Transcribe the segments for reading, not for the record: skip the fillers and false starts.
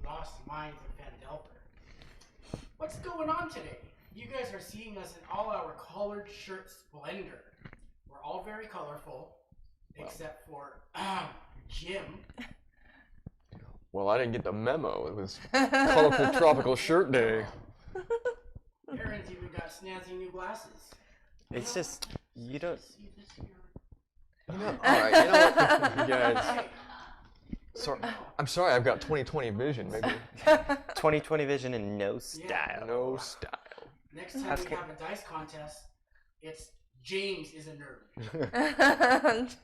lost minds of Fandelver. What's going on today? You guys are seeing us in all our collared shirt splendor. We're all very colorful, except for Jim. Well, I didn't get the memo. It was colorful tropical shirt day. Aaron's even got snazzy new glasses. It's just, you don't... Alright, you know what? You guys... I'm sorry, I've got 20/20 vision, maybe. 20/20 vision and no style. No style. Next time we have a dice contest, it's James is a nerd.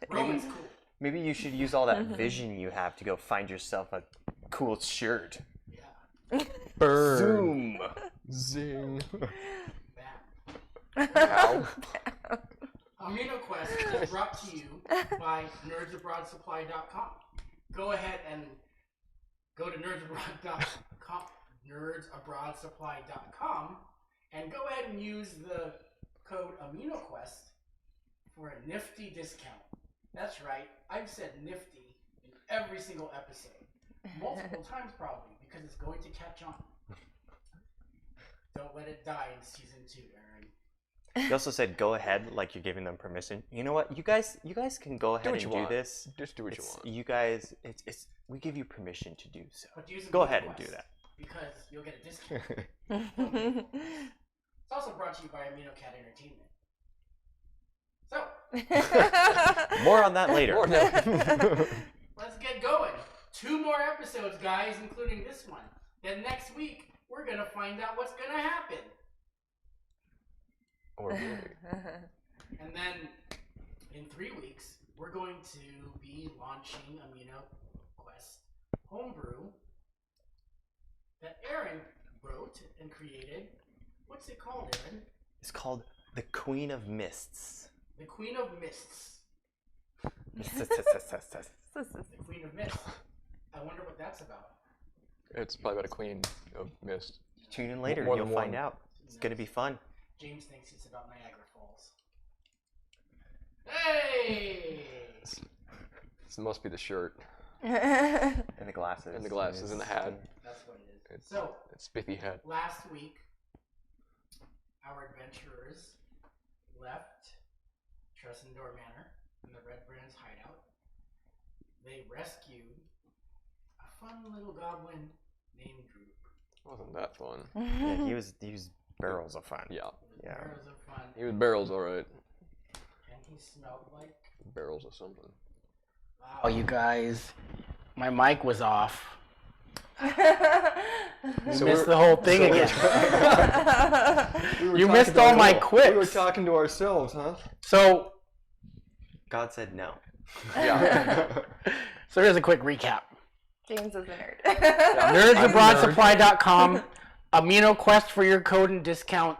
Roman's cool. Maybe you should use all that vision you have to go find yourself a cool shirt. Yeah. Burn. Zoom. Zing. Bam. Ow. AminoQuest is brought to you by nerdsabroadsupply.com. Go ahead and go to nerdsabroadsupply.com and go ahead and use the code AminoQuest for a nifty discount. That's right, I've said nifty in every single episode. Multiple times probably, because it's going to catch on. Don't let it die in season 2, Aaron. You also said go ahead, like you're giving them permission. You know what? You guys can go ahead and do this. Just do what you want. You guys, we give you permission to do so. But use Go ahead and do that. Because you'll get a discount. It's also brought to you by AminoCat Entertainment. So. More on that later. Let's get going. 2 more episodes, guys, including this one. Then next week, we're going to find out what's going to happen. Or really. And then, in 3 weeks, we're going to be launching AminoQuest Homebrew that Aaron wrote and created. What's it called, Aaron? It's called the Queen of Mists. The Queen of Mists. The Queen of Mists. I wonder what that's about. It's probably about a queen of mist. Tune in later and you'll find out. It's going to be fun. James thinks it's about Niagara Falls. Hey! This must be the shirt. And the glasses. And the glasses and the hat. That's what it is. So, it's spiffy hat. Last week, our adventurers left Tressendor Manor in the Red Brand's hideout. They rescued a fun little goblin named Droop. Wasn't that fun? Yeah, he was barrels of fun. Yeah. Barrels of fun. He was barrels, alright. And he smelled like barrels of something. Wow, you guys, my mic was off. You missed the whole thing again. You missed all my quips. We were talking to ourselves, huh? So, God said no. Yeah. So here's a quick recap. James is a nerd. Nerdsabroadsupply.com. AminoQuest for your code and discount.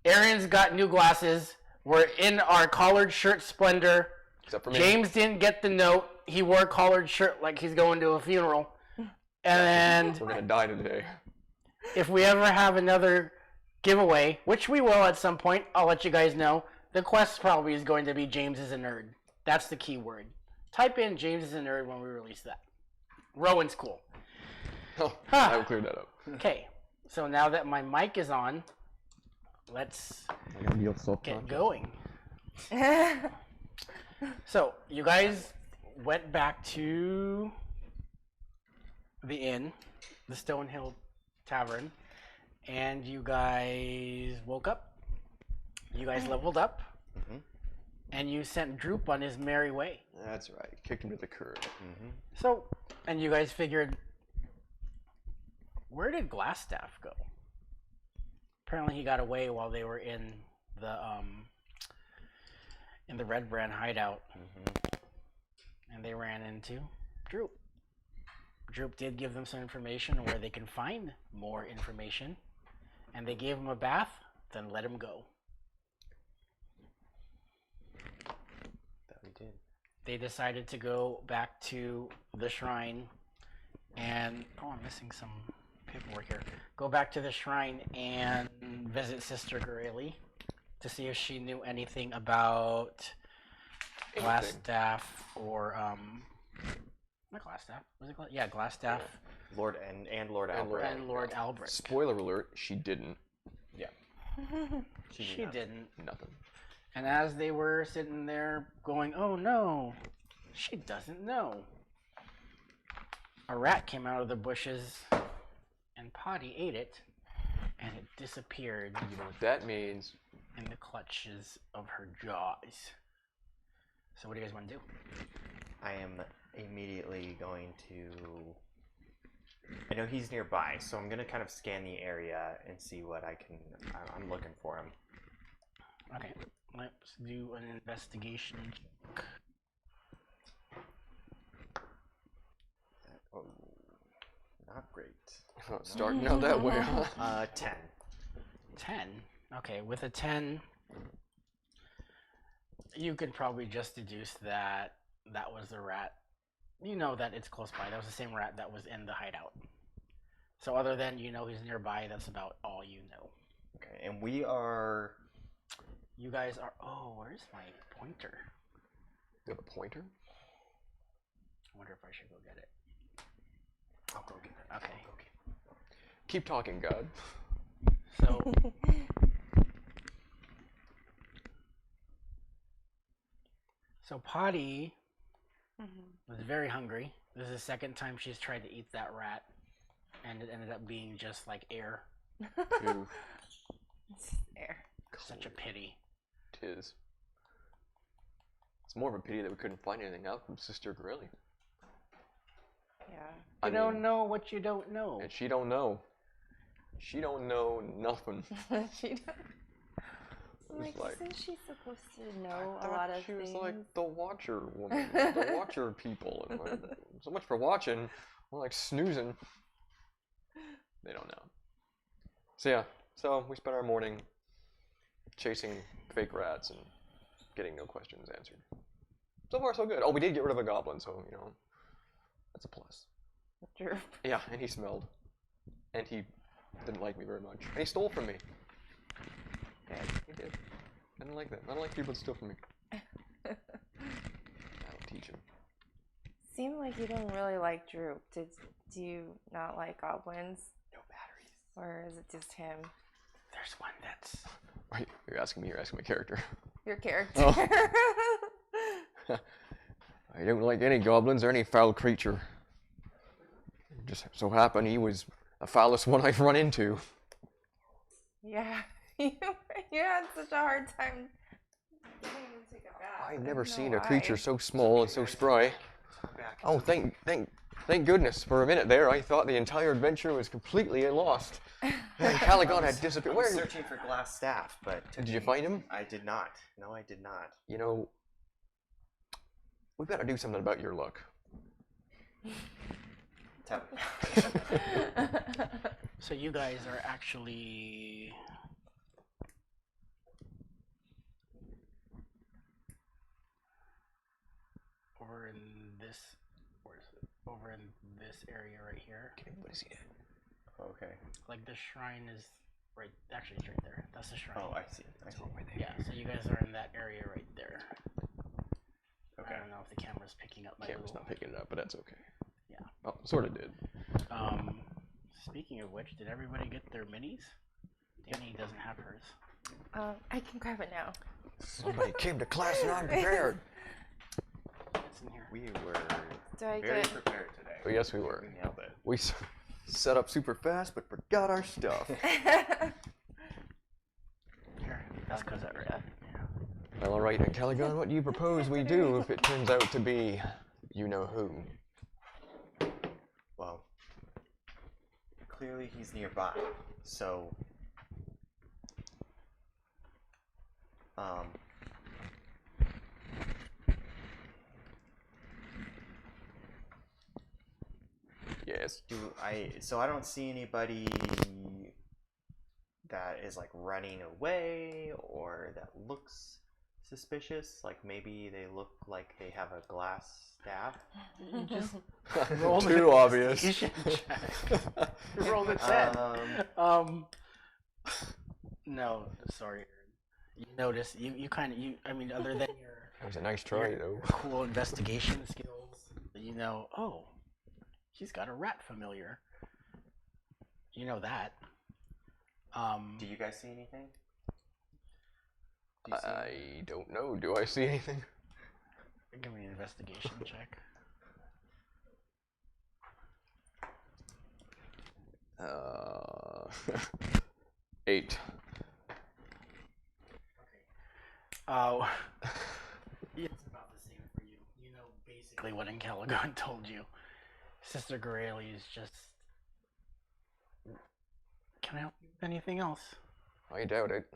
Aaron's got new glasses. We're in our collared shirt splendor. Except for me. James didn't get the note. He wore a collared shirt like he's going to a funeral. And we're gonna die today. if we ever have another giveaway, which we will at some point, I'll let you guys know. The quest probably is going to be James is a nerd. That's the key word. Type in James is a nerd when we release that. Rowan's cool. Oh, I will clear that up. Okay, so now that my mic is on, let's get going. So, you guys went back to the inn, the Stonehill Tavern, and you guys woke up. You guys leveled up, and you sent Droop on his merry way. That's right. Kicked him to the curb. So, and you guys figured, where did Glassstaff go? Apparently he got away while they were in the Red Brand hideout. And they ran into Droop. Droop did give them some information on where they can find more information. And they gave him a bath, then let him go. That we did. They decided to go back to the shrine and, oh, I'm missing some paperwork here. Go back to the shrine and visit Sister Gareli to see if she knew anything about Glassstaff or Not Glassstaff. Was it Yeah, Glassstaff. Lord Albert. And Lord Albert. Spoiler alert, she didn't. Yeah. She didn't. Nothing. And as they were sitting there going, oh no, she doesn't know, a rat came out of the bushes and Potty ate it, and it disappeared. You know what that means? In the clutches of her jaws. So what do you guys want to do? I am immediately going to... I know he's nearby, so I'm going to kind of scan the area and see what I'm looking for him. Okay, let's do an investigation check. Oh, not great. Starting out that way, huh? 10. 10? Okay, with a 10, you could probably just deduce that that was the rat. You know that it's close by. That was the same rat that was in the hideout. So other than he's nearby, that's about all you know. Okay, and we are... You guys are... Oh, where's my pointer? You have a pointer? I wonder if I should go get it. I'll go get it. Okay. Keep talking, God. So Potty was very hungry. This is the second time she's tried to eat that rat, and it ended up being just like air. Air. Such a pity. Tis. It's more of a pity that we couldn't find anything out from Sister Grilly. Yeah. You don't know what you don't know. And she don't know. She don't know nothing. She don't. Like, isn't she supposed to know a lot of she was things? like the Watcher woman, the Watcher people. And like, so much for watching. We're like snoozing. They don't know. So yeah, we spent our morning chasing fake rats and getting no questions answered. So far, so good. Oh, we did get rid of a goblin, so that's a plus. True. Yeah, and he smelled, and he didn't like me very much, and he stole from me. Yeah, he did. I didn't like that. I don't like people that steal from me. That'll teach him. Seemed like you didn't really like Droop. Do you not like goblins? No batteries. Or is it just him? There's one that's... Wait, you're asking me, you're asking my character. Your character. Oh. I don't like any goblins or any foul creature. It just so happened he was the foulest one I've run into. Yeah. You had such a hard time. You didn't even take a bath. I've never seen a creature so small and so spry. Oh, thank goodness. For a minute there, I thought the entire adventure was completely lost. And Caligon had disappeared. I was searching for Glassstaff, but... Did you find him? I did not. No, I did not. We've got to do something about your luck. Tell me. So you guys are actually... over in this... Where is it? Over in this area right here. Can anybody see that? Okay. Like the shrine is right... Actually, it's right there. That's the shrine. Oh, I see. Yeah, so you guys are in that area right there. Okay. I don't know if the camera's picking up my Camera's not picking it up, but that's okay. Yeah. Oh, sort of did. Speaking of which, did everybody get their minis? Danny doesn't have hers. I can grab it now. Somebody came to class and unprepared. It's in here. We were Do I very get... prepared today. Oh, yes, we were. We nailed it. We set up super fast, but forgot our stuff. Here, that's because I read. Yeah. Well, all right, and Caligon, what do you propose we do if it turns out to be you-know-who? Well, clearly he's nearby, so... Yes. So I don't see anybody that is like running away or that looks suspicious. Like maybe they look like they have a glass staff. You just Too obvious. Rolled it set. No, sorry. You notice, you kind of, I mean, other than your... That was a nice try, though. Cool investigation skills, you know, oh, he's got a rat familiar. You know that. Do you guys see anything? I don't know. Do I see anything? Give me an investigation check. 8. Oh, it's about the same for you. You know basically what Encalagon told you. Sister Gareli is just. Can I help you with anything else? I doubt it.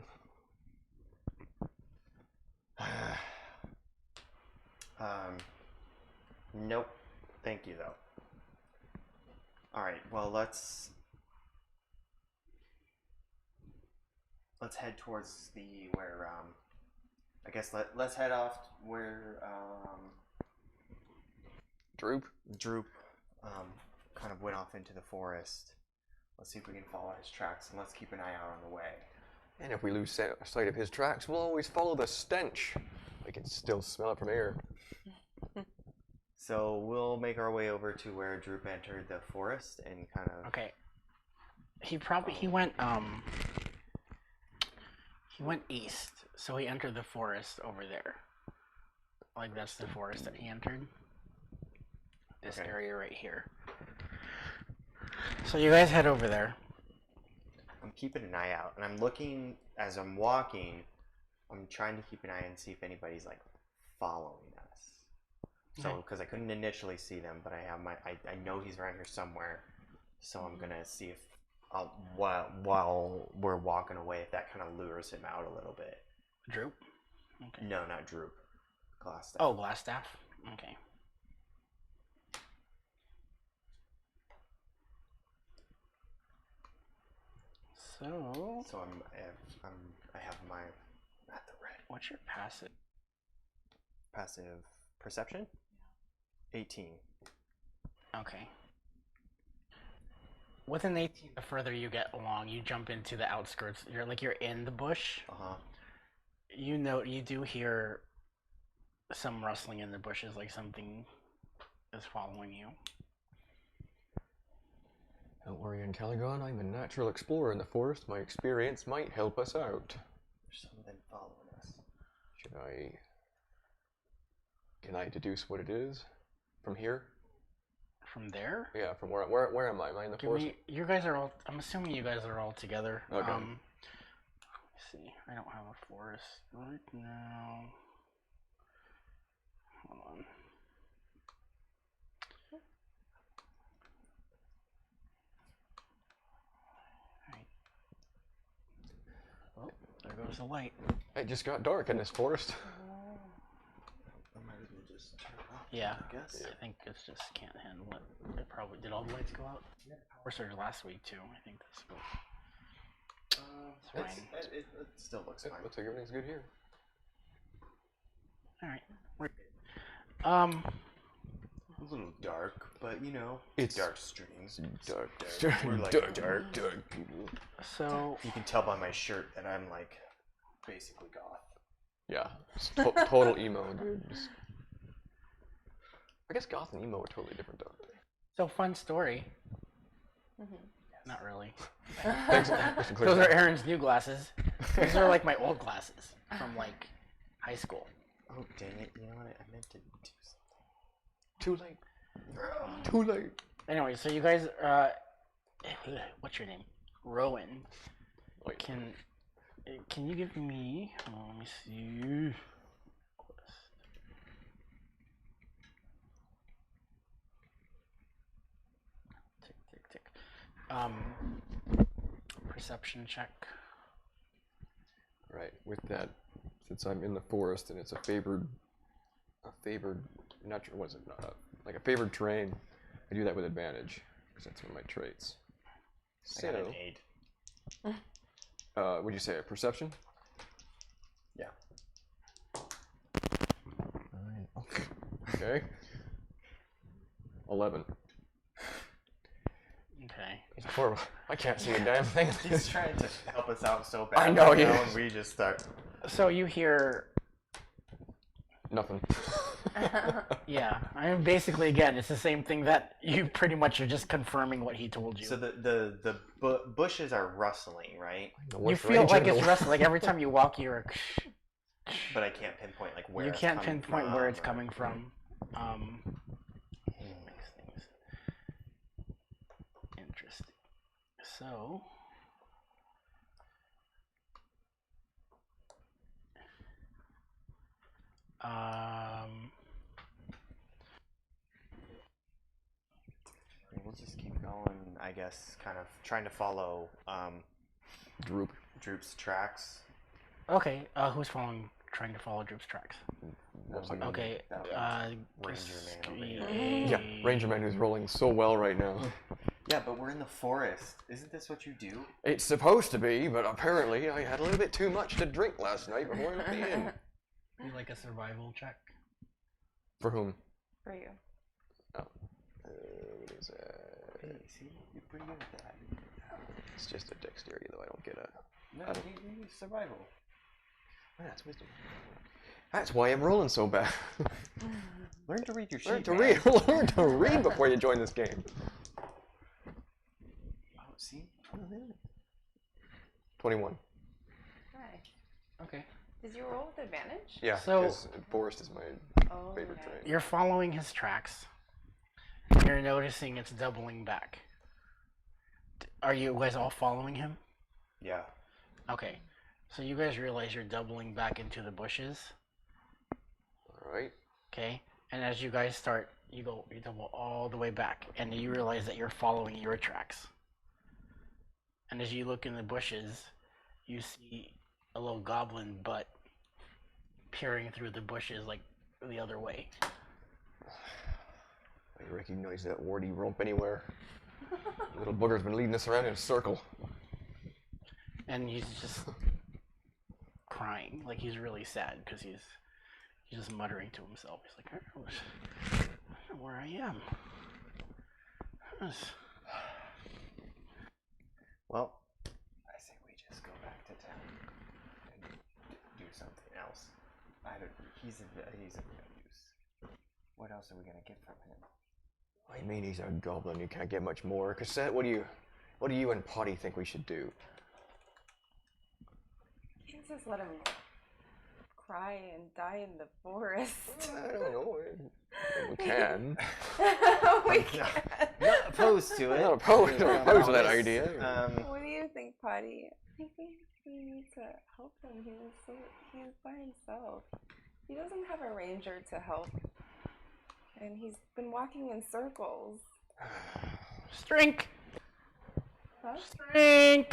Nope. Thank you, though. All right. Well, let's head towards where I guess let's head off where Droop kind of went off into the forest. Let's see if we can follow his tracks, and let's keep an eye out on the way. And if we lose sight of his tracks, we'll always follow the stench. We can still smell it from here. So we'll make our way over to where Droop entered the forest and kind of. Okay. He went east, so he entered the forest over there. Like that's the forest that he entered. This area right here. So you guys head over there. I'm keeping an eye out, and I'm looking as I'm walking. I'm trying to keep an eye and see if anybody's like following us. So, because I couldn't initially see them, but I know he's around here somewhere. So I'm gonna see if while we're walking away, if that kind of lures him out a little bit. Droop? Okay. No, not Droop. Glassstaff. Oh, Glassstaff? Okay. So I have my not the red. What's your passive? Passive perception? 18. Okay. With an 18, the further you get along, you jump into the outskirts. You're in the bush. You do hear some rustling in the bushes, like something is following you. Don't worry, Encalagon. I'm a natural explorer in the forest. My experience might help us out. There's something following us. Can I deduce what it is from here? From there? Yeah, from where am I? Am I in the forest? You guys are all. I'm assuming you guys are all together. Okay. Let me see. I don't have a forest right now. Hold on. Well, there goes the light. It just got dark in this forest. I might as well just turn it off. Yeah, I guess. I think it just can't handle it. It probably did. All the lights go out? We had a power surge last week too. I think that's what. It's fine. It still looks fine. Looks like everything's good here. All right, we're good. A little dark, but you know, It's dark streams. Dark. We're like dark people. So you can tell by my shirt that I'm like basically goth. Yeah, it's total emo, dude. I guess goth and emo are totally different, though. So fun story. Not really. Thanks. Those are Aaron's new glasses. These are like my old glasses from like high school. Oh dang it! You know what? I meant to do Too something. late. Too late. Anyway, so you guys, what's your name? Rowan. Wait. Can you give me? Let me see. Tick. Perception check. Right. With that, since I'm in the forest and it's a favored, natural. What is it? Like a favored terrain. I do that with advantage because that's one of my traits. I got an 8. Would you say a perception? Yeah. Okay. 11. Okay. It's horrible. I can't see a damn thing. He's trying to help us out so bad. I know, right yeah. now, and we just start. So you hear Nothing. Yeah, I mean, basically, again, it's the same thing that you pretty much are just confirming what he told you. So the bushes are rustling, right? The You worst feel ranger like in the it's world. rustling. Like every time you walk, you're. But I can't pinpoint like where You it's can't coming pinpoint from, where it's or- coming from. Makes things interesting. So. We'll just keep going, I guess, kind of trying to follow Droop's tracks. Okay. Who's trying to follow Droop's tracks? Okay. Ranger Man over here. Yeah, Ranger Man who's rolling so well right now. Yeah, but we're in the forest. Isn't this what you do? It's supposed to be, but apparently I had a little bit too much to drink last night before I went to the inn. You like a survival check? For whom? For you. What is that? Hey, see, you're pretty good at that. It's just a dexterity, though. I don't get a. No, you survival. That's wisdom. That's why I'm rolling so bad. Learn to read your sheet. Learn to read. Learn to read before you join this game. Oh, see? 21. Nice. Okay. Did you roll with advantage? Yeah, So- because forest is my Oh, favorite nice. terrain. You're following his tracks. You're noticing it's doubling back. Are you guys all following him? Yeah. Okay. So you guys realize you're doubling back into the bushes. Alright. Okay. And as you guys start, you double all the way back, and you realize that you're following your tracks. And as you look in the bushes, you see a little goblin butt peering through the bushes like the other way. I recognize that warty rump anywhere. Little booger's been leading us around in a circle. And he's just crying, like he's really sad because he's just muttering to himself. He's like, I don't know where I am. Yes. Well, I say we just go back to town and do something else. He's of no use. What else are we gonna get from him? I mean, he's a goblin. You can't get much more. Cassette, what do you and Potty think we should do? You can just let him cry and die in the forest. I don't know. We can. We can. Not opposed to I'm it. not opposed to that idea. What do you think, Potty? I think we need to help him. He's by himself. He doesn't have a ranger to help. And he's been walking in circles. Strink! Huh? Strink!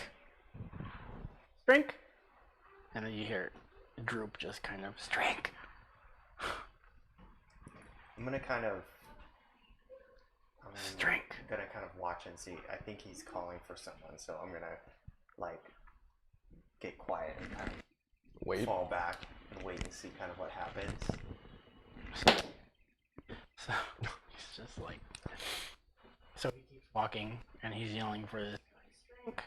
Strink! And then you hear Droop just kind of, Strink! I'm gonna kind of watch and see. I think he's calling for someone, so I'm gonna like get quiet and kind of Wait. fall back and wait and see kind of what happens. So he's just like, so he keeps walking and he's yelling for this Strink!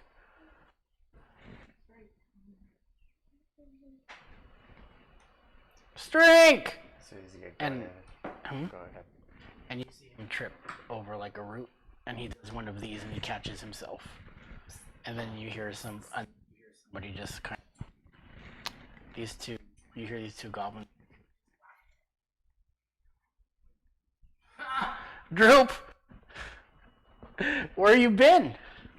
Strink! So is he going And- in? Go ahead. And you see him trip over like a root, and he does one of these and he catches himself. And then you hear somebody just kind of, you hear these two goblins. Droop! Where you been?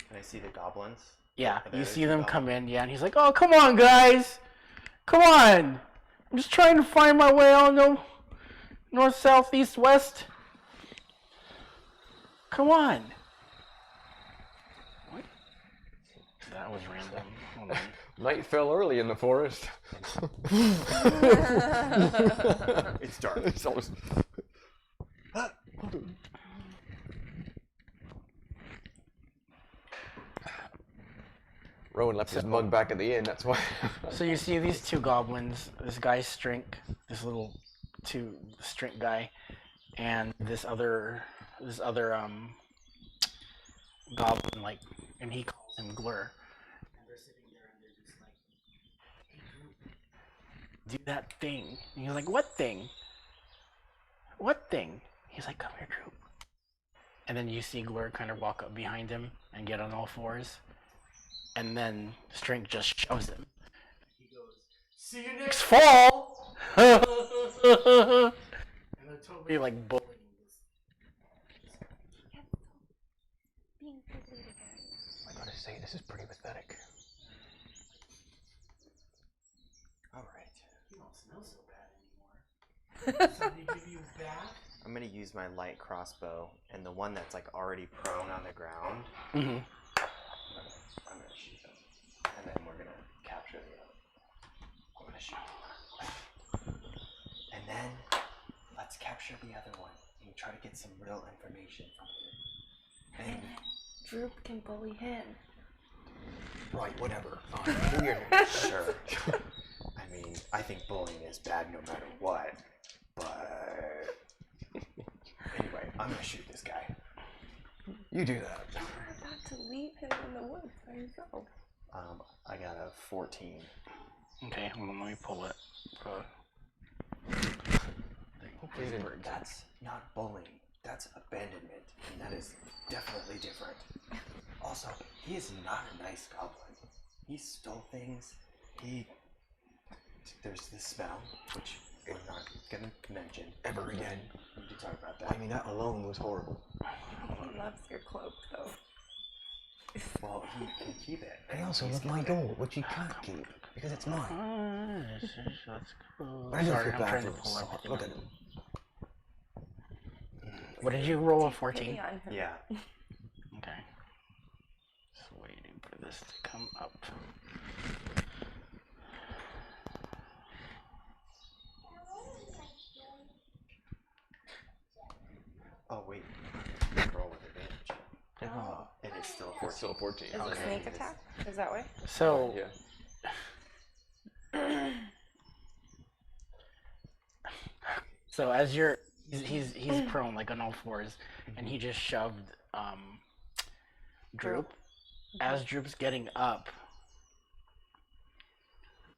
Can I see the goblins? Yeah, Are there you see two them goblins? come in, yeah, and he's like, oh, come on, guys! Come on! I'm just trying to find my way out, north, south, east, west. Come on. What? That was random. Hold on. Night fell early in the forest. It's dark. It's always... Rowan left his mug back at the inn, that's why. So you see these two goblins, this guy Strink, this little Strink guy, and this other goblin, like, and he calls him Glur. And they're sitting there and they're just like, hey, Droop, do that thing. And he's like, what thing? what thing? He's like, come here, Droop. And then you see Glur kind of walk up behind him and get on all fours. And then Strink just shoves him. He goes, see you next Fall! and they're totally Be like bullying this. Being bullied again. I gotta say, this is pretty pathetic. Alright. You don't smell so bad anymore. Somebody give you a bath? I'm gonna use my light crossbow, and the one that's like already prone on the ground, Mm-hmm. I'm gonna shoot them. And then we're gonna capture the other. I'm gonna shoot. And then let's capture the other one and try to get some real information from him. And then Droop can bully him. Right, whatever. Sure. I mean, I think bullying is bad no matter what, but anyway, I'm gonna shoot this guy. You do that. You were about to leave him in the woods by himself. I got a 14. Okay, hold on, let me pull it. That's not bullying. That's abandonment, and that is definitely different. Also, he is not a nice goblin. He stole things. There's this smell, which we're not gonna mention Ever again. We need to talk about that. I mean, that alone was horrible. He loves your cloak, though. Well, he can keep it. I also He's love my got it. gold, which you can't keep, because it's mine. Let's go. I don't Sorry, feel I'm bad trying for to pull him. everything Look up. at him. What did you roll? A Take 14? pity on him. Yeah. Okay. Just waiting for this to come up. Oh wait. Roll with advantage. Oh. And it's still 14. It's still 14. Is it Okay. sneak attack? Is that way? So, Yeah. so as you're, he's prone like on all fours, and he just shoved Droop. As Droop's getting up,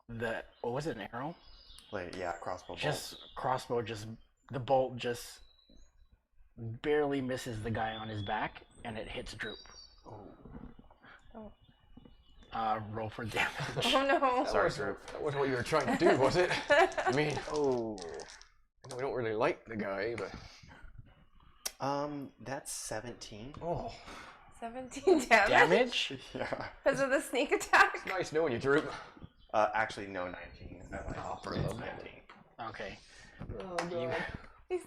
what was it, an arrow? Like, yeah, crossbow bolt. Just crossbow, the bolt just barely misses the guy on his back, and it hits Droop. Oh. Roll for damage. Oh no. Sorry, Drew. That wasn't what you were trying to do, was it? I mean, I know we don't really like the guy, but... That's 17. Oh, 17 damage? Damage? Yeah. Because of the sneak attack? it's nice knowing you, Drew. Actually, no, 19. I like Oh, for it's love. 19. Okay. Oh, You- He's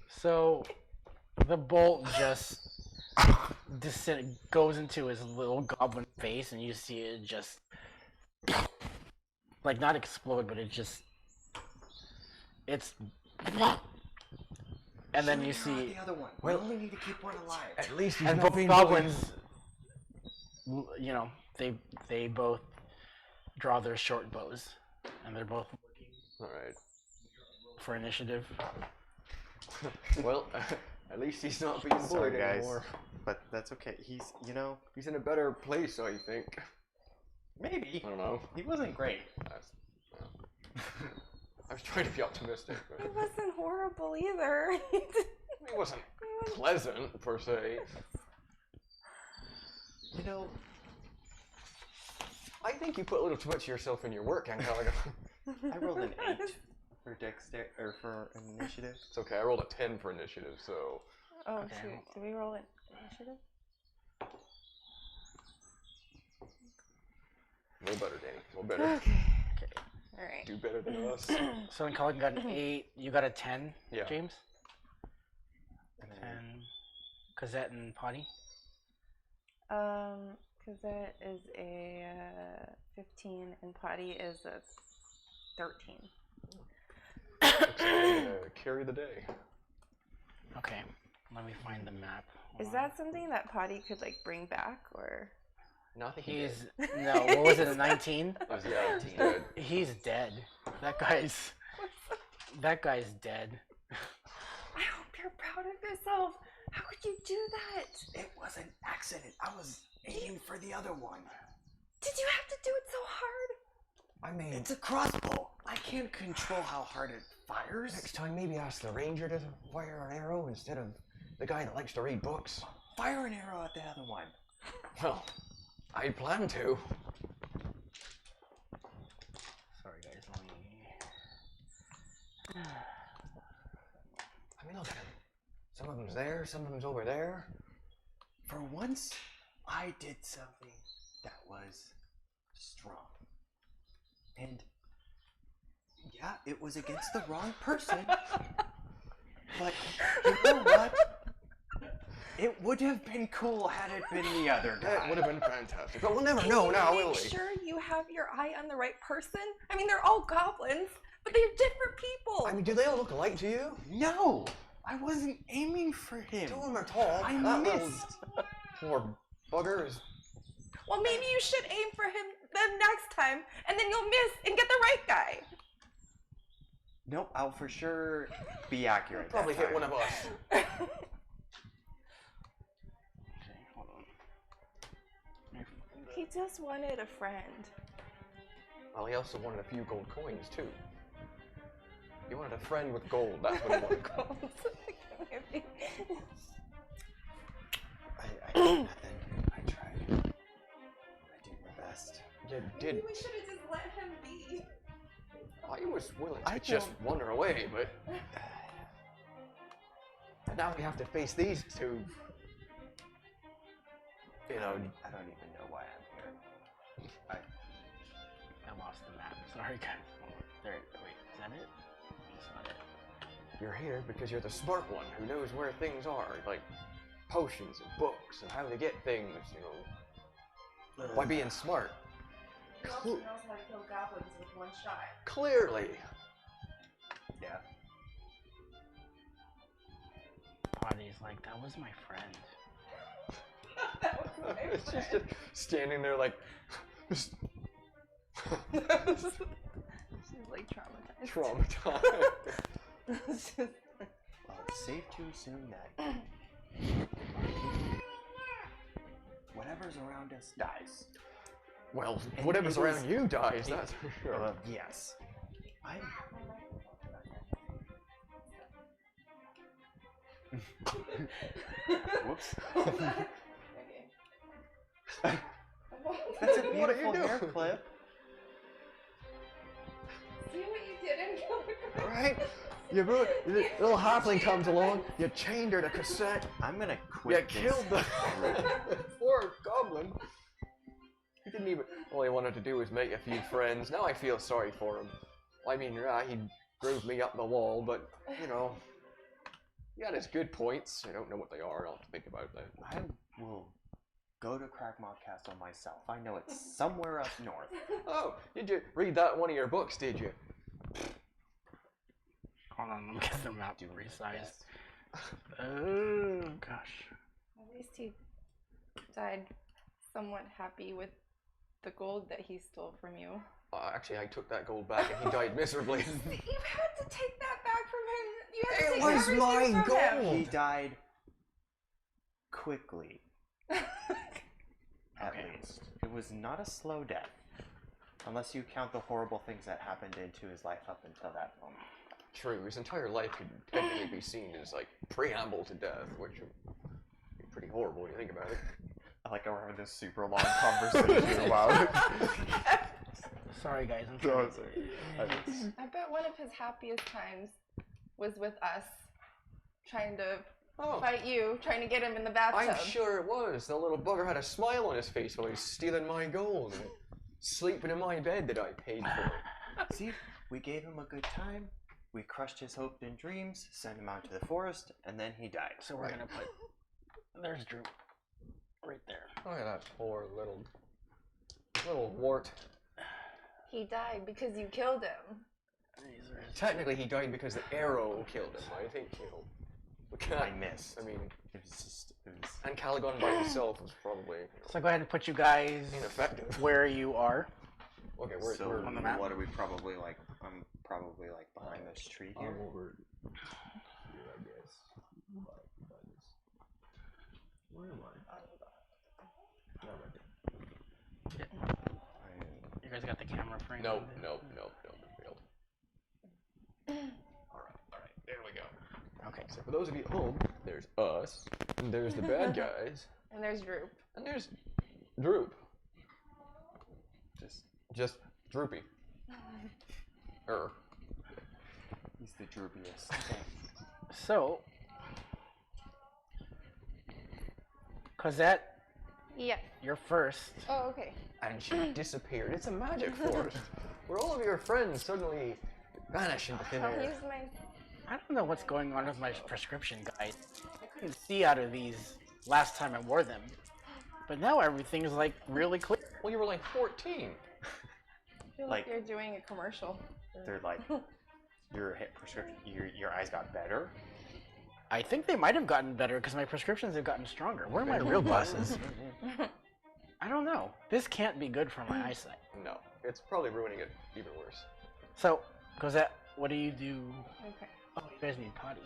So the bolt just goes into his little goblin face, and you see it just like not explode, but it's and then you see the other one. Well- we only need to keep one alive. At least he's and not both being goblins, they both draw their short bows, and they're both looking Alright. for initiative. Well, at least he's not being Sorry, bullied guys. anymore. But that's okay. He's, He's in a better place, I think. maybe. I don't know. He wasn't great. I was trying to be optimistic, but It wasn't horrible either. it wasn't pleasant, per se. I think you put a little too much of yourself in your work, Angelica. I rolled an 8 for or for initiative. It's okay, I rolled a 10 for initiative, so... Oh Okay. shoot, did we roll an initiative? No better, Danny. No better. Okay. Alright. Do better than us. So when Colin got an 8, you got a 10, Yeah. James? And then And Cosette and Potty? Cosette is a 15 and Potty is a 13. Carry the day. Okay, let me find the map. Hold Is on. that something that Potty could like bring back or? Nothing. He's no. What was it? A 19? Yeah, he's dead. He's dead. That guy's dead. I hope you're proud of yourself. How could you do that? it was an accident. I was aiming for the other one. Did you have to do it so hard? I mean, It's a crossbow. I can't control how hard it fires? Next time, maybe ask the ranger to fire an arrow instead of the guy that likes to read books. Fire an arrow at the other one. Well, I plan to. Sorry, guys. I mean, look at him. Some of them's there, some of them's over there. For once, I did something that was strong. And yeah, it was against the wrong person. But you know what? It would have been cool had it been the other guy. That would have been fantastic. But we'll never know now, will we? Make sure you have your eye on the right person. I mean, they're all goblins, but they're different people. I mean, do they all look alike to you? No! I wasn't aiming for him. Two of them are tall. I That little missed. poor bugger is... Well, maybe you should aim for him the next time, and then you'll miss and get the right guy. Nope, I'll for sure be accurate. Probably that hit time. one of us. Okay, hold on. He just wanted a friend. Well, he also wanted a few gold coins, too. He wanted a friend with gold. That's what he wanted. I did nothing. I tried. I did my best. You Maybe did. we should have just let him be. I was willing I to just don't- wander away, but... now we have to face these two. You know, I don't even know why I'm here. I lost the map. Sorry, guys. There. Wait, is that it? That's not it. you're here because you're the smart one who knows where things are, like potions and books and how to get things, you know, by being smart. He also knows how to kill goblins with one shot. Clearly. Yeah. Potty's like, that was my friend. That was my It's just friend. standing there like She's like traumatized. traumatized. It's just Well, it's safe to assume that whatever's around us dies. Well, And whatever's it around is- you dies, that's for sure. Yes. I'm. Whoops. okay. That's a What are you beautiful hair doing? clip. See what you did in Gilligan? Right? You ruined, the little halfling comes along, you chained her to cassette, I'm gonna you quit. killed the poor goblin. He didn't even, all he wanted to do was make a few friends. Now I feel sorry for him. I mean, yeah, he drove me up the wall, but, you know, he had his good points. I don't know what they are, I'll have to think about that. I will go to Crackmont Castle myself. I know it's somewhere up north. Oh, did you read that in one of your books, did you? Hold on, let me get the map Do resized. yes. Oh, gosh. At least he died somewhat happy with the gold that he stole from you. Actually, I took that gold back and he died miserably. You had to take that back from him. You had to It take was everything my from him. gold. He died quickly, at Okay. least. It was not a slow death. Unless you count the horrible things that happened into his life up until that moment. True, his entire life could technically be seen as like preamble to death, which would be pretty horrible when you think about it. I like how we're having this super long conversation about Sorry, guys. I'm No, trying it's to... okay. I bet one of his happiest times was with us, trying to Oh, fight you, trying to get him in the bathtub. I'm sure it was. The little bugger had a smile on his face while he was stealing my gold and sleeping in my bed that I paid for. See, we gave him a good time. We crushed his hopes and dreams, sent him out to the forest, and then he died. So we're gonna put... There's Drew. Right there. Look at that poor little wart. He died because you killed him. These are his... Technically, he died because the arrow killed him. I think, you know, we can't. I missed. I mean, It was just, it was... and Caligon by himself was probably, you know, So go ahead and put you guys ineffective. where you are. Okay, So we're on the map. what are we probably like? I'm probably like behind this tree here. over here, I guess. Where am I? You guys got the camera frame? No, on it? no, failed. So for those of you at home, there's us, and there's the bad guys, And there's Droop. and there's Droop. Just Droopy. He's the droopiest. So, Cosette, Yeah. you're first. Oh, okay. And she disappeared. It's a magic forest where all of your friends suddenly vanish into thin I'll air. use my. I don't know what's going on with my prescription guide. I couldn't see out of these last time I wore them, but now everything is like really clear. Well, you were like 14. I feel Like- like you're doing a commercial. They're like, your hit prescription, your eyes got better. I think they might have gotten better because my prescriptions have gotten stronger. Where are my real glasses? I don't know. This can't be good for my eyesight. No, it's probably ruining it even worse. So, Cosette, what do you do? Okay. Oh, you guys need potty.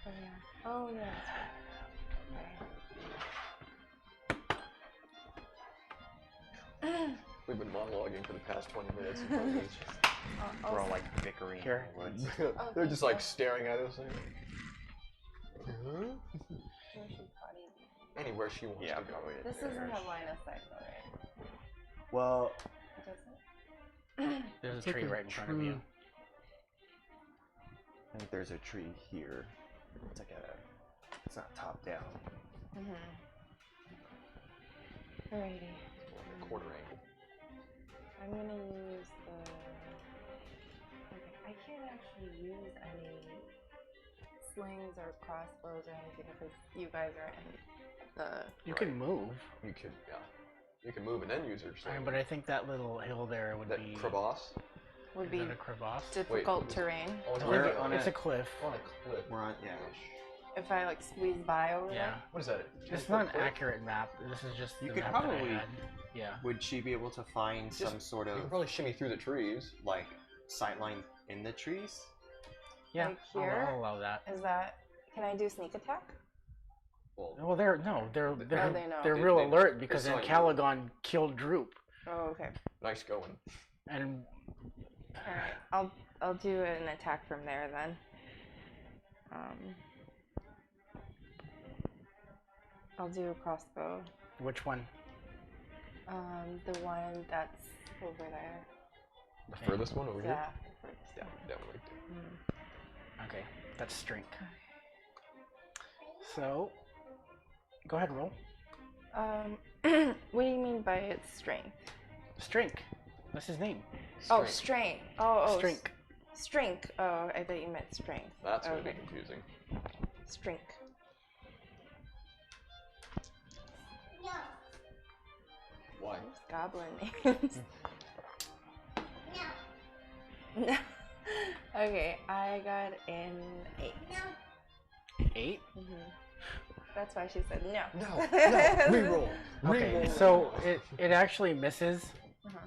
Oh yeah. Oh yeah. That's right. We've been monologuing for the past 20 minutes. In front of these. We're all like bickering in Here. the woods. They're just like staring at us. Like, Where should potty be? anywhere she wants Yeah, to go. probably. This doesn't have line of sight though, right? Well, Does it? There's It's a tree like a right in front of you. I think there's a tree here. It's like it's not top down. Alrighty. Quarter angle. I'm gonna use the. Okay, I can't actually use any slings or crossbows or anything because you guys are in the. You can move, You could, yeah. You can move and then use her. but I think that little hill there would that be. crevasse. Would Is be that a crevasse? difficult Wait, terrain. Oh, it's We're on It's a cliff. a cliff. We're on, yeah. If I like squeeze by over Yeah. What is that? It's not an accurate map. This is just You the could map that I probably- had. Yeah. Would she be able to find Just- some sort You can of probably shimmy through the trees. like sightline in the trees? Yeah. Like I'll- here? I'll allow that. there. Is that? Can I do sneak attack? Well, Well, they're they know. real They- alert because saw then you. Calagon killed Droop, Oh, okay. nice going. and All right. I'll do an attack from there then. I'll do a crossbow. which one? The one that's over there. The furthest one over here? Yeah. Yeah, definitely. Okay, that's strength. So, go ahead, roll. What do you mean by its strength? Strength. That's his name. Oh, strength. Oh, Strength. Strength. Oh, I thought you meant strength. That's going to Okay. be confusing. Strength. Why? Goblin names. No. Okay, I got an 8. 8. That's why she said no. No, reroll. Okay, Reroll. so it actually misses. Uh-huh.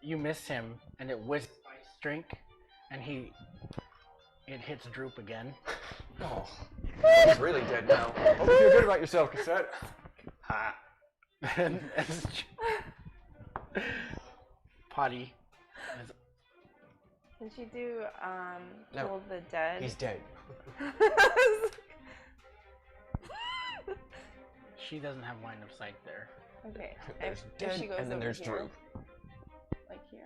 You miss him, and it whizzes by strength, and it hits Droop again. Oh, he's really dead now. Hope you feel good about yourself, Cassette. Ha! and Potty. Did she do No. Toll the Dead? He's dead. She doesn't have line of sight there. Okay. There's if dead, she goes and then over there's here, Droop. like here,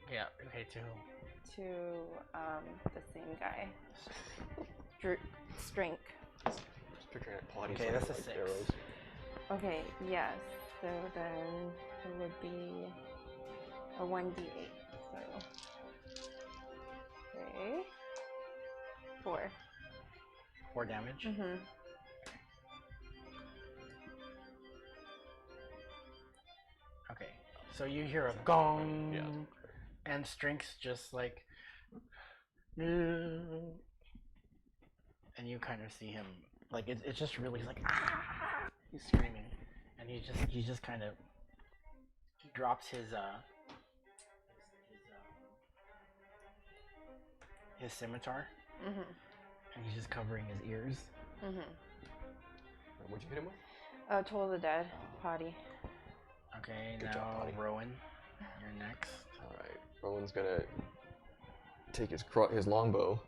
Yeah. Okay. Too. to the same guy. Strength. Just picturing it potties Okay, like, that's a like 6. arrows. Okay, yes. So then it would be a 1d8. So. Okay. 4. 4 damage. Mm-hmm. Okay. So you hear a gong, Yeah. and Strength's just like, no. And you kind of see him like it's just really he's like ah! He's screaming, and he just kind of he drops his scimitar, Mm-hmm. and he's just covering his ears. Mm-hmm. What'd you hit him with? Toll the Dead. Potty. Okay, Good now job, Potty. Rowan, you're next. All right, Rowan's gonna take his longbow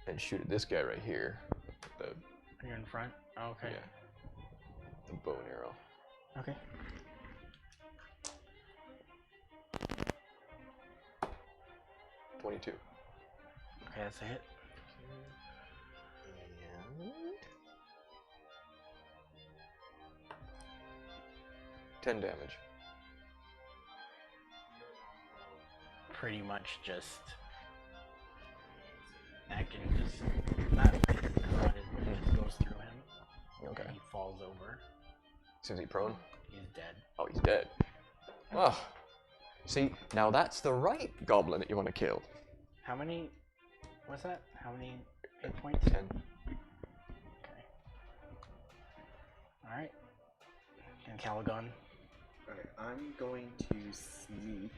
and shoot at this guy right here. The You're in front? Oh, okay. yeah, the bow and arrow. Okay. $22. Okay, that's a hit. And 10 damage. Pretty much just acting just not prodded, it just goes through him. Okay. And he falls over. Is he prone? He's dead. Oh, he's dead. Oh. See, now that's the right goblin that you want to kill. How many was that? How many hit points? 10. Okay. Alright. And Caligon. Okay, I'm going to sneak.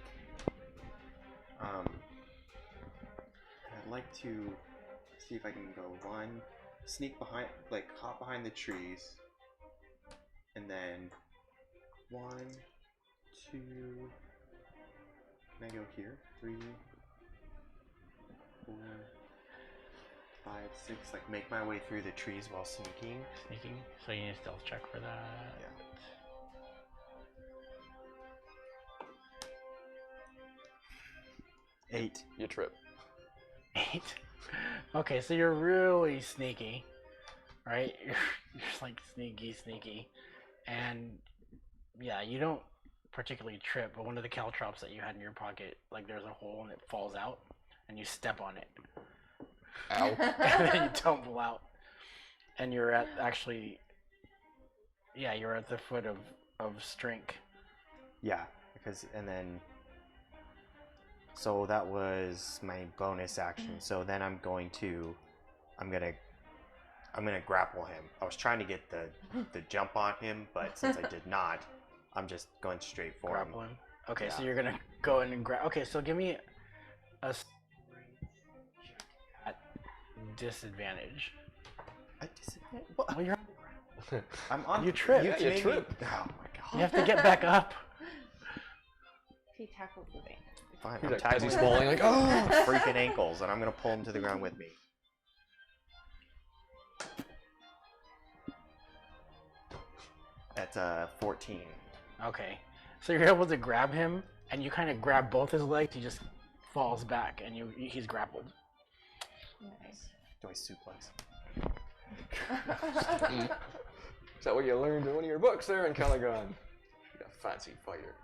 I'd like to see if I can go sneak behind, like hop behind the trees, and then 1, 2. Can I go here? 3, 4, 5, 6. Like make my way through the trees while sneaking. Sneaking. So you need a stealth check for that. Yeah. Eight. You trip. 8. Okay, so you're really sneaky, right? You're just like sneaky, and yeah, you don't particularly trip, but one of the caltrops that you had in your pocket, like there's a hole and it falls out, and you step on it. Ow. And then you tumble out, and you're at you're at the foot of Strink. Yeah, so that was my bonus action. So then I'm gonna grapple him. I was trying to get the jump on him, but since I did not, I'm just going straight for Grapple him. him. Okay, so Yeah. you're gonna go in and grab. Okay, so give me a at disadvantage. What? Well, you're I'm on. You trip. You, Yeah, you made me- trip. Oh my god. you have to get back up. He tackles the vein. Fine. He's I'm like, as he's tackling falling, like, oh! freaking ankles, and I'm gonna pull him to the ground with me. That's 14. Okay, so you're able to grab him, and you kind of grab both his legs. He just falls back, and he's grappled. Nice. Do I suplex? Is that what you learned in one of your books there in Caligon? You're a fancy fighter.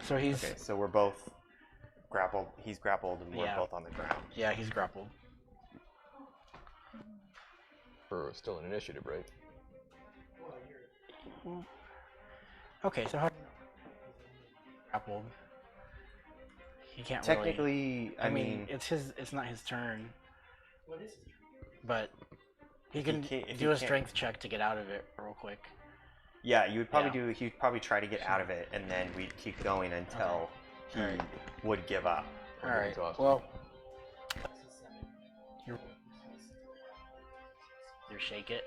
So he's Okay, so we're both grappled. He's grappled, and we're Yeah. both on the ground. yeah, he's grappled. We're still in initiative, right? Okay, so how grappled? He can't really. Technically, I mean, it's not his turn, What is it? but he If he can can't- if do he a can't- strength check to get out of it real quick. yeah, you would probably Yeah. do. He'd probably try to get out of it, and then we'd keep going until he Alright. would give up. All right. Exhausted. Well, you shake it.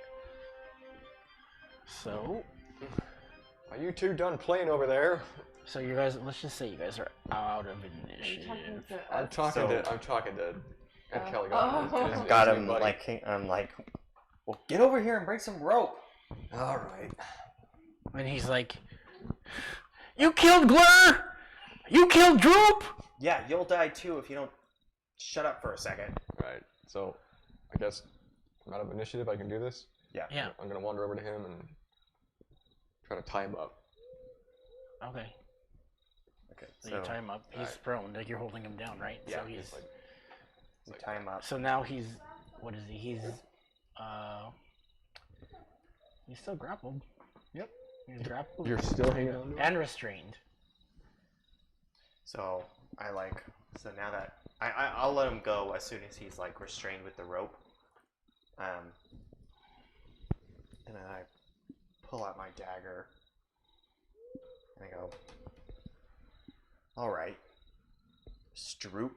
So Are you two done playing over there? you guys, let's just say you guys are out of Are you initiative. talking to I'm us? talking So- to Oh. Caligon. Oh. His Got new him. buddy. I'm like, well, get over here and break some rope. All right. And he's like, "You killed Glur! You killed Droop!" Yeah, you'll die too if you don't shut up for a second. Right. So, I guess I'm out of initiative. I can do this. Yeah. Yeah. I'm gonna wander over to him and try to tie him up. Okay. Okay. So, So you tie him up. He's Alright. prone. Like you're holding him down, right? Yeah, So he's. It's like, you tie him up. So now he's. What is he? He's still grappled. Yep. He's grappled. you're still hanging on to him? And restrained. So so now that I'll let him go as soon as he's like restrained with the rope. And then I pull out my dagger and I go, all right, Stroop,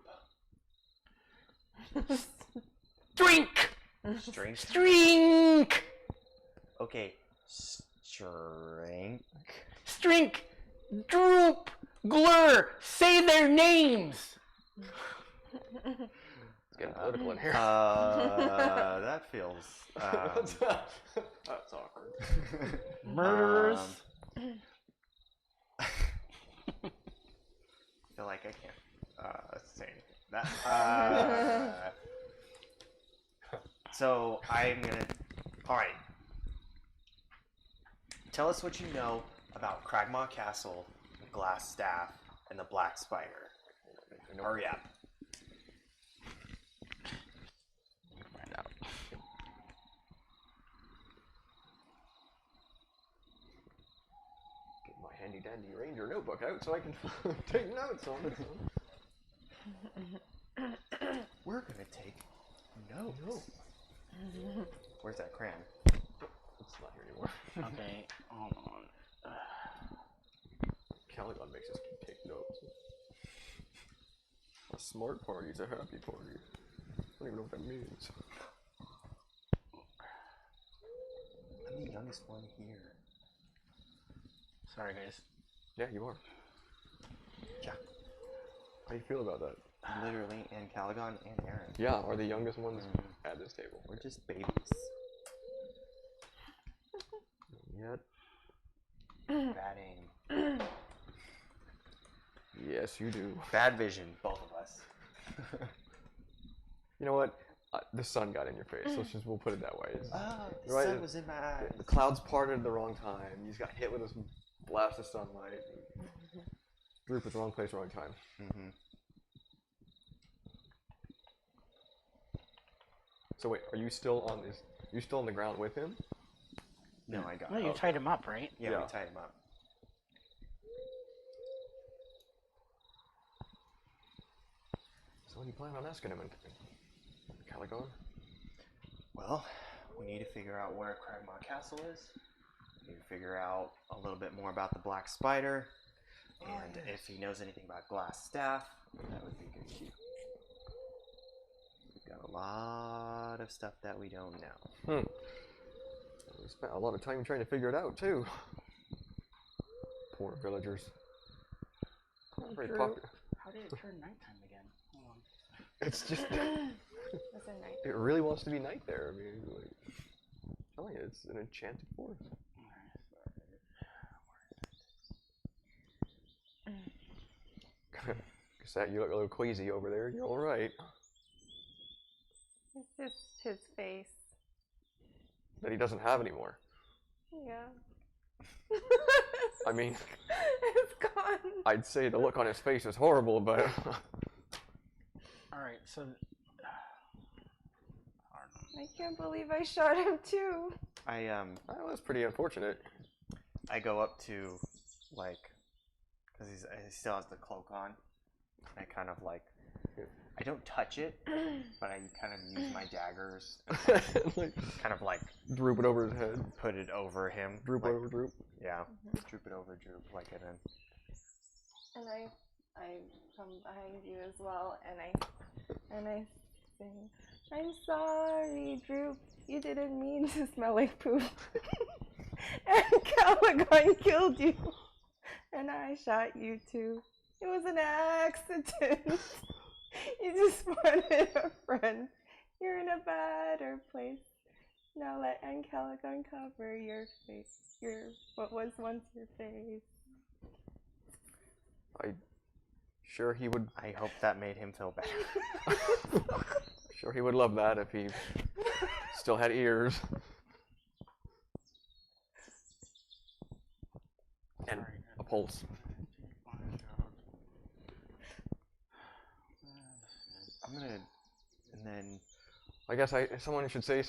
Drink! strength. Drink! Okay, strength. Strink! Droop! Glur! Say their names! getting political in here. That feels. That's awkward. Murderers. I feel like I can't say anything. That. So I'm gonna. All right. Tell us what you know about Cragmaw Castle, the Glass Staff, and the Black Spider. Hurry up. Find out. Get my handy dandy ranger notebook out so I can take notes on it. We're gonna take notes. Where's that crayon? It's not here anymore. Okay, hold on. Caligon makes us take notes. A smart party's a happy party. I don't even know what that means. I'm the youngest one here. Sorry, guys. Yeah, you are. Yeah. How do you feel about that? Literally, and Caligon and Aaron. Yeah, are the youngest ones at this table. We're just babies. Yet. Bad aim. Yes, you do. Bad vision, both of us. You know what? The sun got in your face. We'll put it that way. The Right, sun was in my eyes. The clouds parted at the wrong time. You just got hit with this blast of sunlight. Droop at the wrong place, wrong time. Mm-hmm. So wait, are you still on this? You still on the ground with him? No, I got No, you tied him up, right? Yeah, Yeah. we tied him up. So what do you plan on asking him in Caligon? Well, we need to figure out where Cragmaw Castle is. We need to figure out a little bit more about the Black Spider. And if he knows anything about Glass Staff, that would be good too. We've got a lot of stuff that we don't know. We spent a lot of time trying to figure it out too. Poor villagers. Not very popular. How did it turn nighttime again? Hold on. It's just. Was it night? It really wants to be night there. I mean, like, I'm telling you, it's an enchanted forest. Guess that you look a little queasy over there. You're all right. It's just his face. That he doesn't have anymore. Yeah. I mean, It's gone. I'd say the look on his face is horrible, but All right, so I can't believe I shot him too. that was pretty unfortunate. I go up to, like, because he still has the cloak on. I kind of like, I don't touch it, but I kind of use my daggers and Like, kind of like droop it over his head. put it over him. Droop like, over droop. Yeah, droop it over droop like it in. And I come behind you as well, and I sing, I'm sorry, Droop. You didn't mean to smell like poop. And Caligon killed you. And I shot you too. It was an accident. You just wanted a friend. You're in a better place. Now let Caligon cover your face. What was once your face. Sure he would. I hope that made him feel better. Sure he would love that if he still had ears. And a pulse. I'm gonna, and then I guess someone should say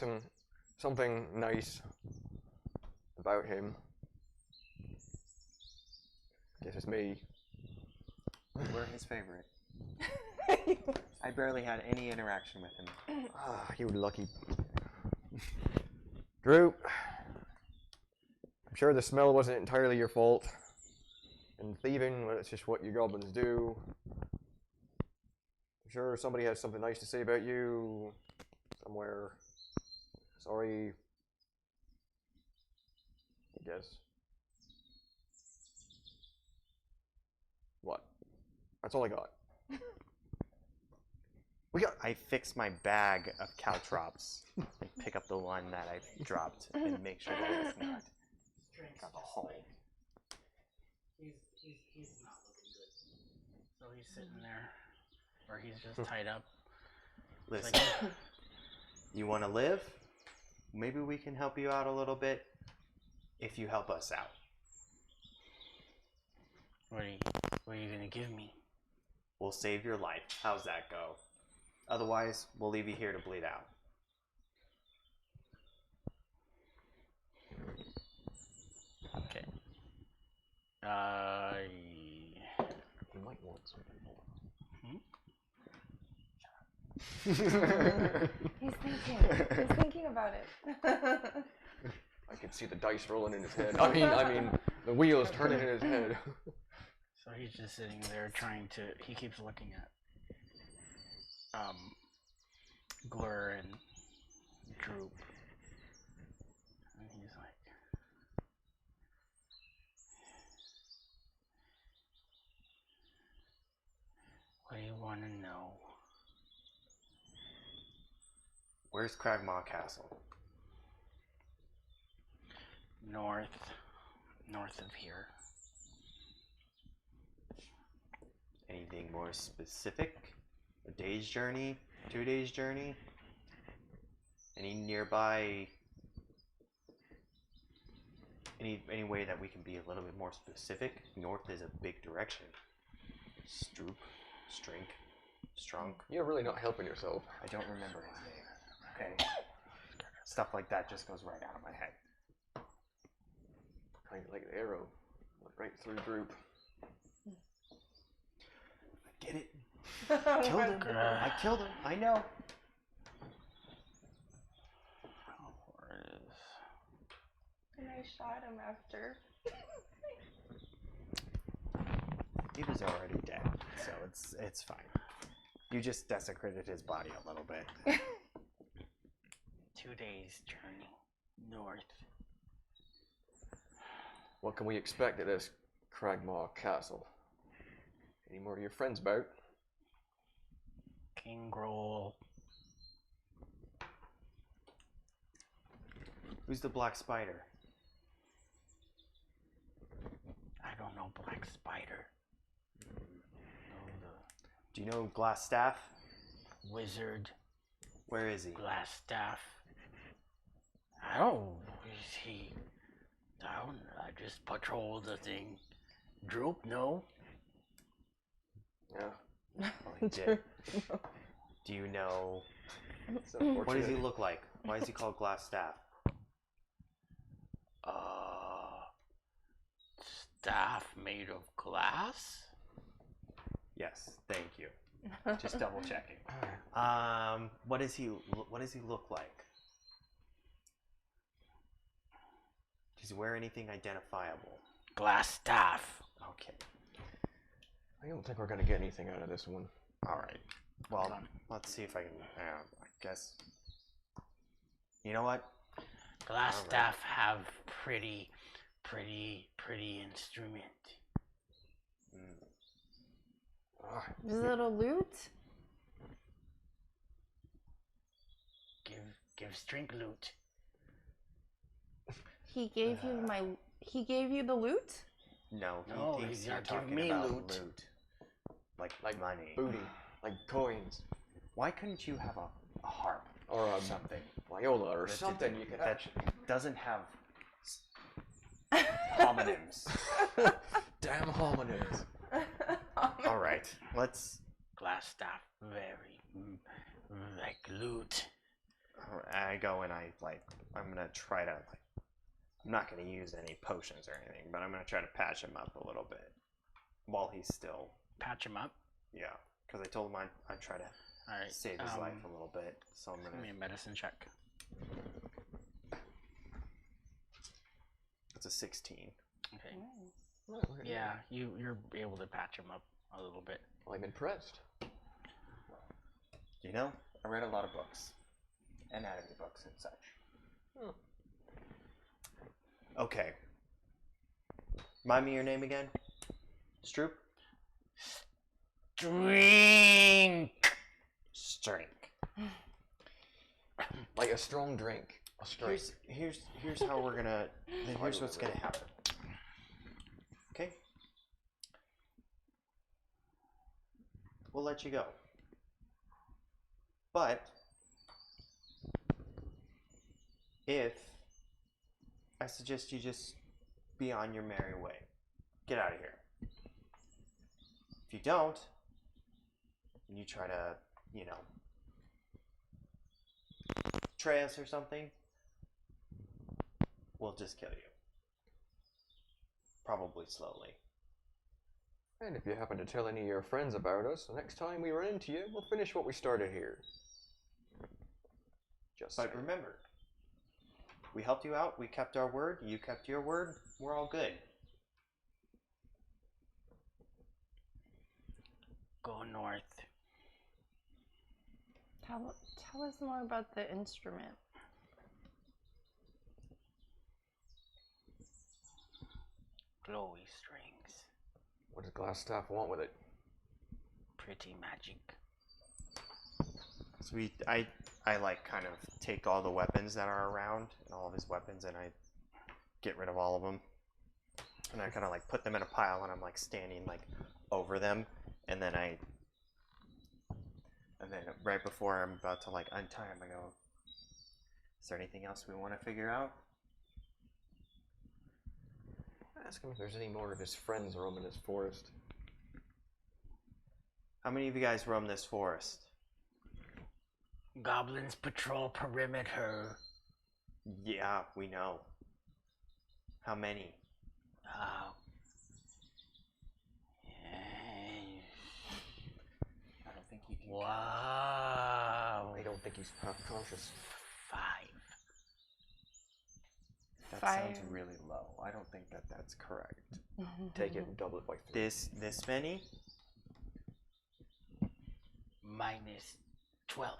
something nice about him. Guess it's me. we're his favorite. I barely had any interaction with him. Ah, you lucky. Droop. I'm sure the smell wasn't entirely your fault. And thieving, well, it's just what you goblins do. I'm sure somebody has something nice to say about you somewhere. Sorry. I guess. What? That's all I got. I fix my bag of caltrops and pick up the one that I dropped and make sure that it's not Drink's got the just hole. like, he's not looking good. So he's sitting there, or he's just tied up. It's Listen, like, you want to live? Maybe we can help you out a little bit if you help us out. what are you gonna give me? We'll save your life. How's that go? Otherwise, we'll leave you here to bleed out. Okay. You might want something more. He's thinking. He's thinking about it. I can see the dice rolling in his head. I mean, the wheels turning in his head. So he's just sitting there trying to. He keeps looking at Glur and Droop, and he's like, "What do you want to know?" Where's Cragmaw Castle? North of here. Anything more specific? A day's journey? 2 days' journey? Any nearby? Any way that we can be a little bit more specific? North is a big direction. Stroop, Strink, Strunk. You're really not helping yourself. I don't remember his name. Okay. Stuff like that just goes right out of my head. Kind of like the arrow, went right through Droop. I get it. Killed him. I killed him. I know. Where is? And I shot him after. He was already dead, so it's fine. You just desecrated his body a little bit. 2 days journey north. What can we expect at this Cragmaw Castle? Any more of your friends about? King Groll. Who's the Black Spider? I don't know Black Spider. Do you know Glass Staff? Wizard. Where is he? Glass staff. I don't. Is he? I don't. I just patrol the thing. Droop, no. Yeah, Oh, he did. Do you know? it's unfortunate. What does he look like? Why is he called Glass Staff? Staff made of glass. Yes, thank you. Just double checking. Alright. What does he look like? Does he wear anything identifiable? Glass staff. Okay. I don't think we're gonna get anything out of this one. All right. Well, Done. let's see if I can. I guess. You know what? Glass All right. staff have pretty instrument. Ah, Is it a loot? Give Strink loot. He gave you my. He gave you the loot? No, he No, thinks he's you're not giving talking me about loot. like money. booty, like coins, Why couldn't you have a harp or or something viola, or that something did- you could that actually. doesn't have homonyms? Damn homonyms. All right, let's. Glass staff, very like loot. I go and I'm gonna try to I'm not gonna use any potions or anything, but I'm gonna try to patch him up a little bit while he's still. Patch him up. Yeah, because I told him I'd try to All right. save his life a little bit, so I'm Give gonna. me a medicine check. It's a 16. Okay. Well, Yeah, you're able to patch him up a little bit. I'm impressed. You know, I read a lot of books, anatomy books and such. Hmm. Okay. Remind me your name again. Stroop. Drink. drink. Like a strong drink. A strength. Here's how we're gonna. Here's what's gonna happen. Okay. We'll let you go. But if I suggest you just be on your merry way, get out of here. If you don't, and you try to, betray us or something, we'll just kill you. Probably slowly. And if you happen to tell any of your friends about us, the next time we run into you, we'll finish what we started here. Just But remember, we helped you out, we kept our word, you kept your word, we're all good. Go north. Tell us more about the instrument. Glowy strings. What does glass staff want with it? Pretty magic. So I like kind of take all the weapons that are around and all of his weapons and I get rid of all of them. And I kind of like put them in a pile and I'm like standing like over them and then right before I'm about to like untie him I go, is there anything else we want to figure out? Ask him if there's any more of his friends roaming this forest. How many of you guys roam this forest? Goblins patrol perimeter. Yeah, we know. How many? I don't think you can. Wow. I don't think he's half conscious. 5. That 5. sounds really low. I don't think that that's correct. Take it and double it by 3. This many? Minus 12.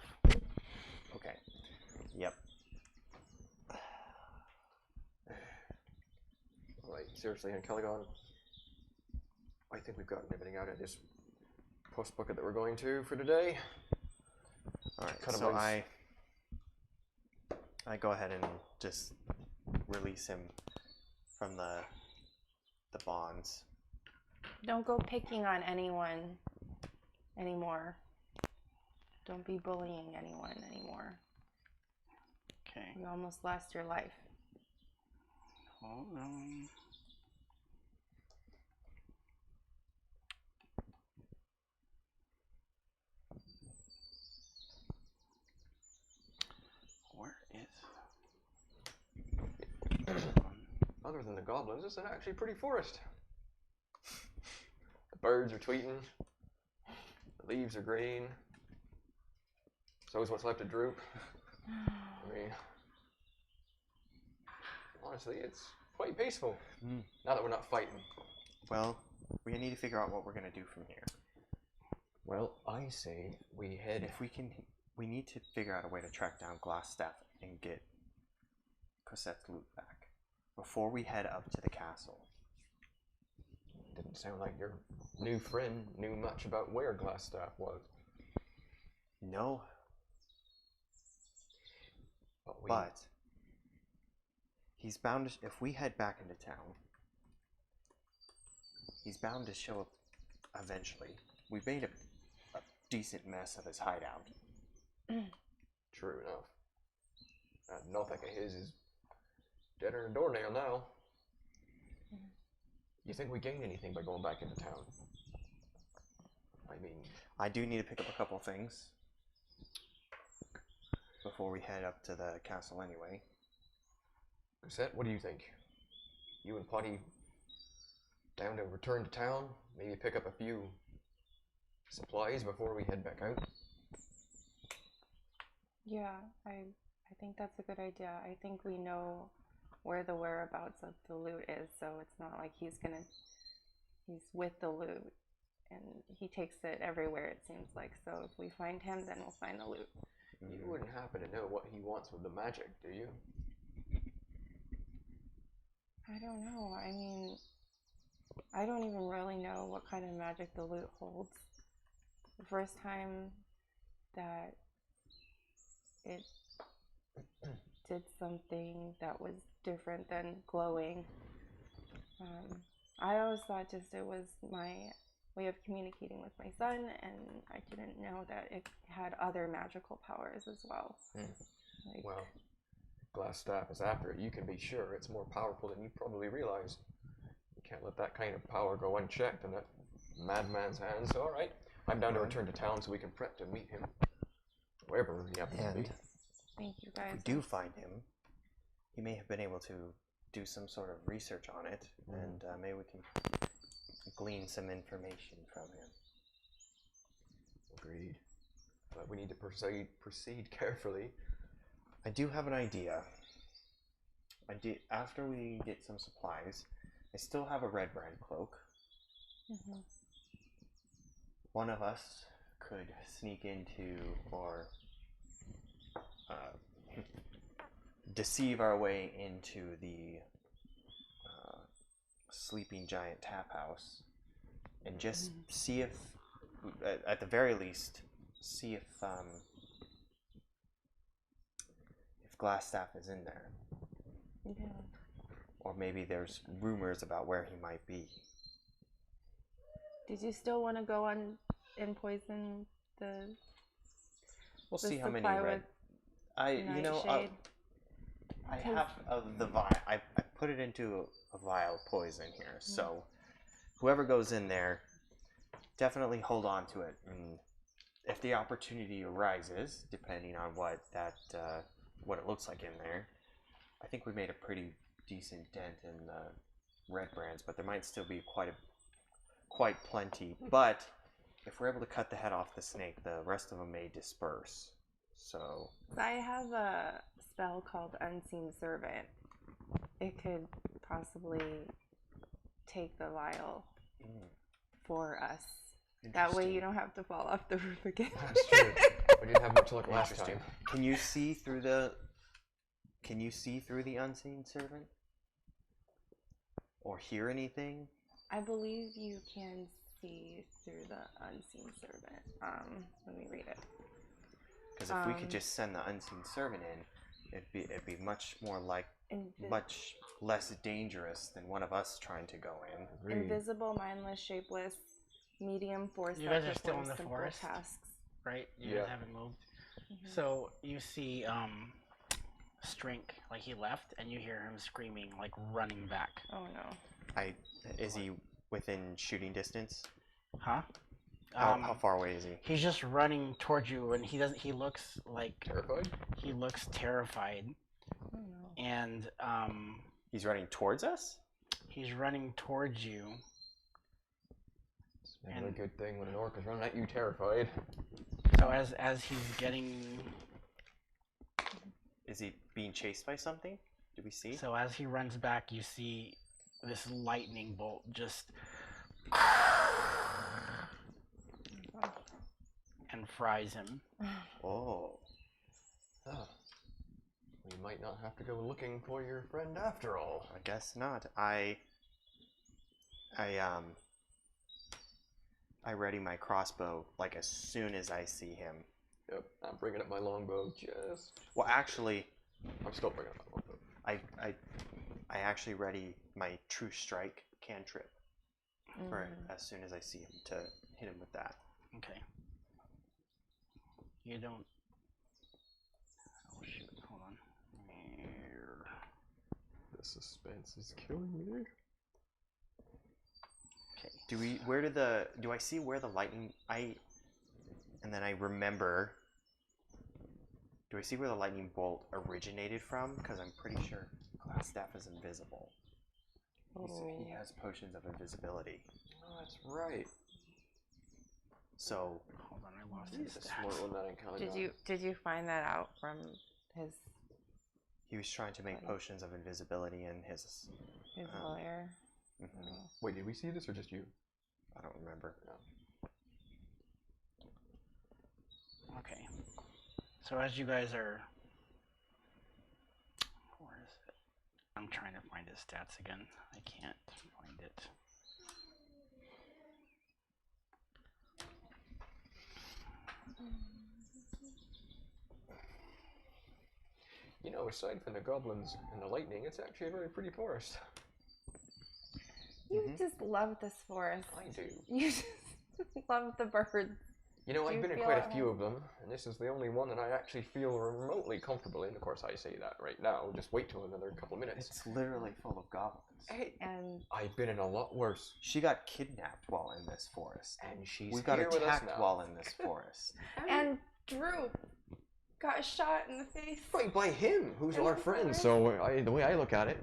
Okay. Yep. Alright, seriously, and Caligon, I think we've gotten everything out of this post bucket that we're going to for today. Alright, Cut him so loose. I go ahead and just release him from the bonds. Don't go picking on anyone anymore. Don't be bullying anyone anymore. Okay. You almost lost your life. Hold on. Where is... Other than the goblins, it's an actually pretty forest. The birds are tweeting. The leaves are green. So is what's left to droop. I mean, honestly, it's quite peaceful. Now that we're not fighting. Well, we need to figure out what we're gonna do from here. Well, I say we head. If we can, we need to figure out a way to track down Glassstaff and get Cosette's loot back before we head up to the castle. Didn't sound like your new friend knew much about where Glassstaff was. No, But, but he's bound to. If we head back into town, he's bound to show up eventually. We've made a decent mess of his hideout. True enough. That nothing of his is dead on a doornail now. You think we gain anything by going back into town? I mean, I do need to pick up a couple things before we head up to the castle anyway. Cosette, what do you think? You and Potty down to return to town? Maybe pick up a few supplies before we head back out? Yeah, I think that's a good idea. I think we know where the whereabouts of the loot is, so it's not like he's with the loot and he takes it everywhere, it seems like. So if we find him, then we'll find the loot. You wouldn't happen to know what he wants with the magic, do you? I don't know. I mean, I don't even really know what kind of magic the loot holds. The first time that it did something that was different than glowing. I always thought just it was my way of communicating with my son, and I didn't know that it had other magical powers as well. Like, Well, glass staff is after it. You can be sure it's more powerful than you probably realize. You can't let that kind of power go unchecked in that madman's hands. All right, I'm down to return to town so we can prep to meet him, wherever he happens to be. thank you guys. If we do find him, he may have been able to do some sort of research on it, and maybe we can glean some information from him. Agreed. But we need to proceed carefully. I do have an idea. After we get some supplies, I still have a red brand cloak. One of us could sneak into or deceive our way into the sleeping giant tap house and just see if, at the very least, see if Glassstaff is in there. Yeah. Or maybe there's rumors about where he might be. Did you still want to go on and poison the? We'll the see how many supply red. Nightshade? I have the vial. I put it into a vial of poison here. So whoever goes in there, definitely hold on to it. And if the opportunity arises, depending on what it looks like in there, I think we made a pretty decent dent in the red brands, but there might still be quite plenty. But if we're able to cut the head off the snake, the rest of them may disperse. So I have a spell called Unseen Servant. It could possibly take the vial for us. That way you don't have to fall off the roof again. That's true. We didn't have much luck last time. Can you see through the Unseen Servant? Or hear anything? I believe you can see through the Unseen Servant. Let me read it. Because if we could just send the Unseen Servant in, it'd be much less dangerous than one of us trying to go in. Invisible, mindless, shapeless, medium force. You guys are that still in performs the simple forest? tasks. Right? You guys haven't moved. So you see Strink, like he left, and you hear him screaming, like running back. Oh no. Is he within shooting distance? Huh? How far away is he? He's just running towards you, and he looks like Terrified? he looks terrified. Oh no. And He's running towards us? he's running towards you. It's never a good thing when an orc is running at you terrified. So as he's getting, Is he being chased by something? Do we see? so as he runs back, you see this lightning bolt just and fries him. Oh. We might not have to go looking for your friend after all. I guess not. I ready my crossbow like as soon as I see him. Yep, I'm bringing up my longbow just... Well, actually, I'm still bringing up my longbow. I actually ready my true strike cantrip for as soon as I see him to hit him with that. Okay. You don't. Oh shoot! Hold on. The suspense is killing me. Okay. Do I see where the lightning and then I remember, do I see where the lightning bolt originated from? Because I'm pretty sure Glassstaff is invisible. He has potions of invisibility. Oh, that's right. So Hold on, I lost He's his a smart stats. one that encountered. Did you find that out from his he was trying to make potions of invisibility in his lawyer? Wait, did we see this or just you? I don't remember. Okay. So as you guys are, where is it? I'm trying to find his stats again. I can't find it. You know, aside from the goblins and the lightning, it's actually a very pretty forest. You just love this forest. I do. You just love the birds. You know, Do I've you been in feel quite at a few home? of them, and this is the only one that I actually feel remotely comfortable in. Of course, I say that right now. Just wait till another couple of minutes. It's literally full of goblins. Hey, And I've been in a lot worse. She got kidnapped while in this forest. And she's We got here with us attacked now. while in this forest. and Drew got shot in the face. Right, by him, who's In our the friend. forest. So the way I look at it,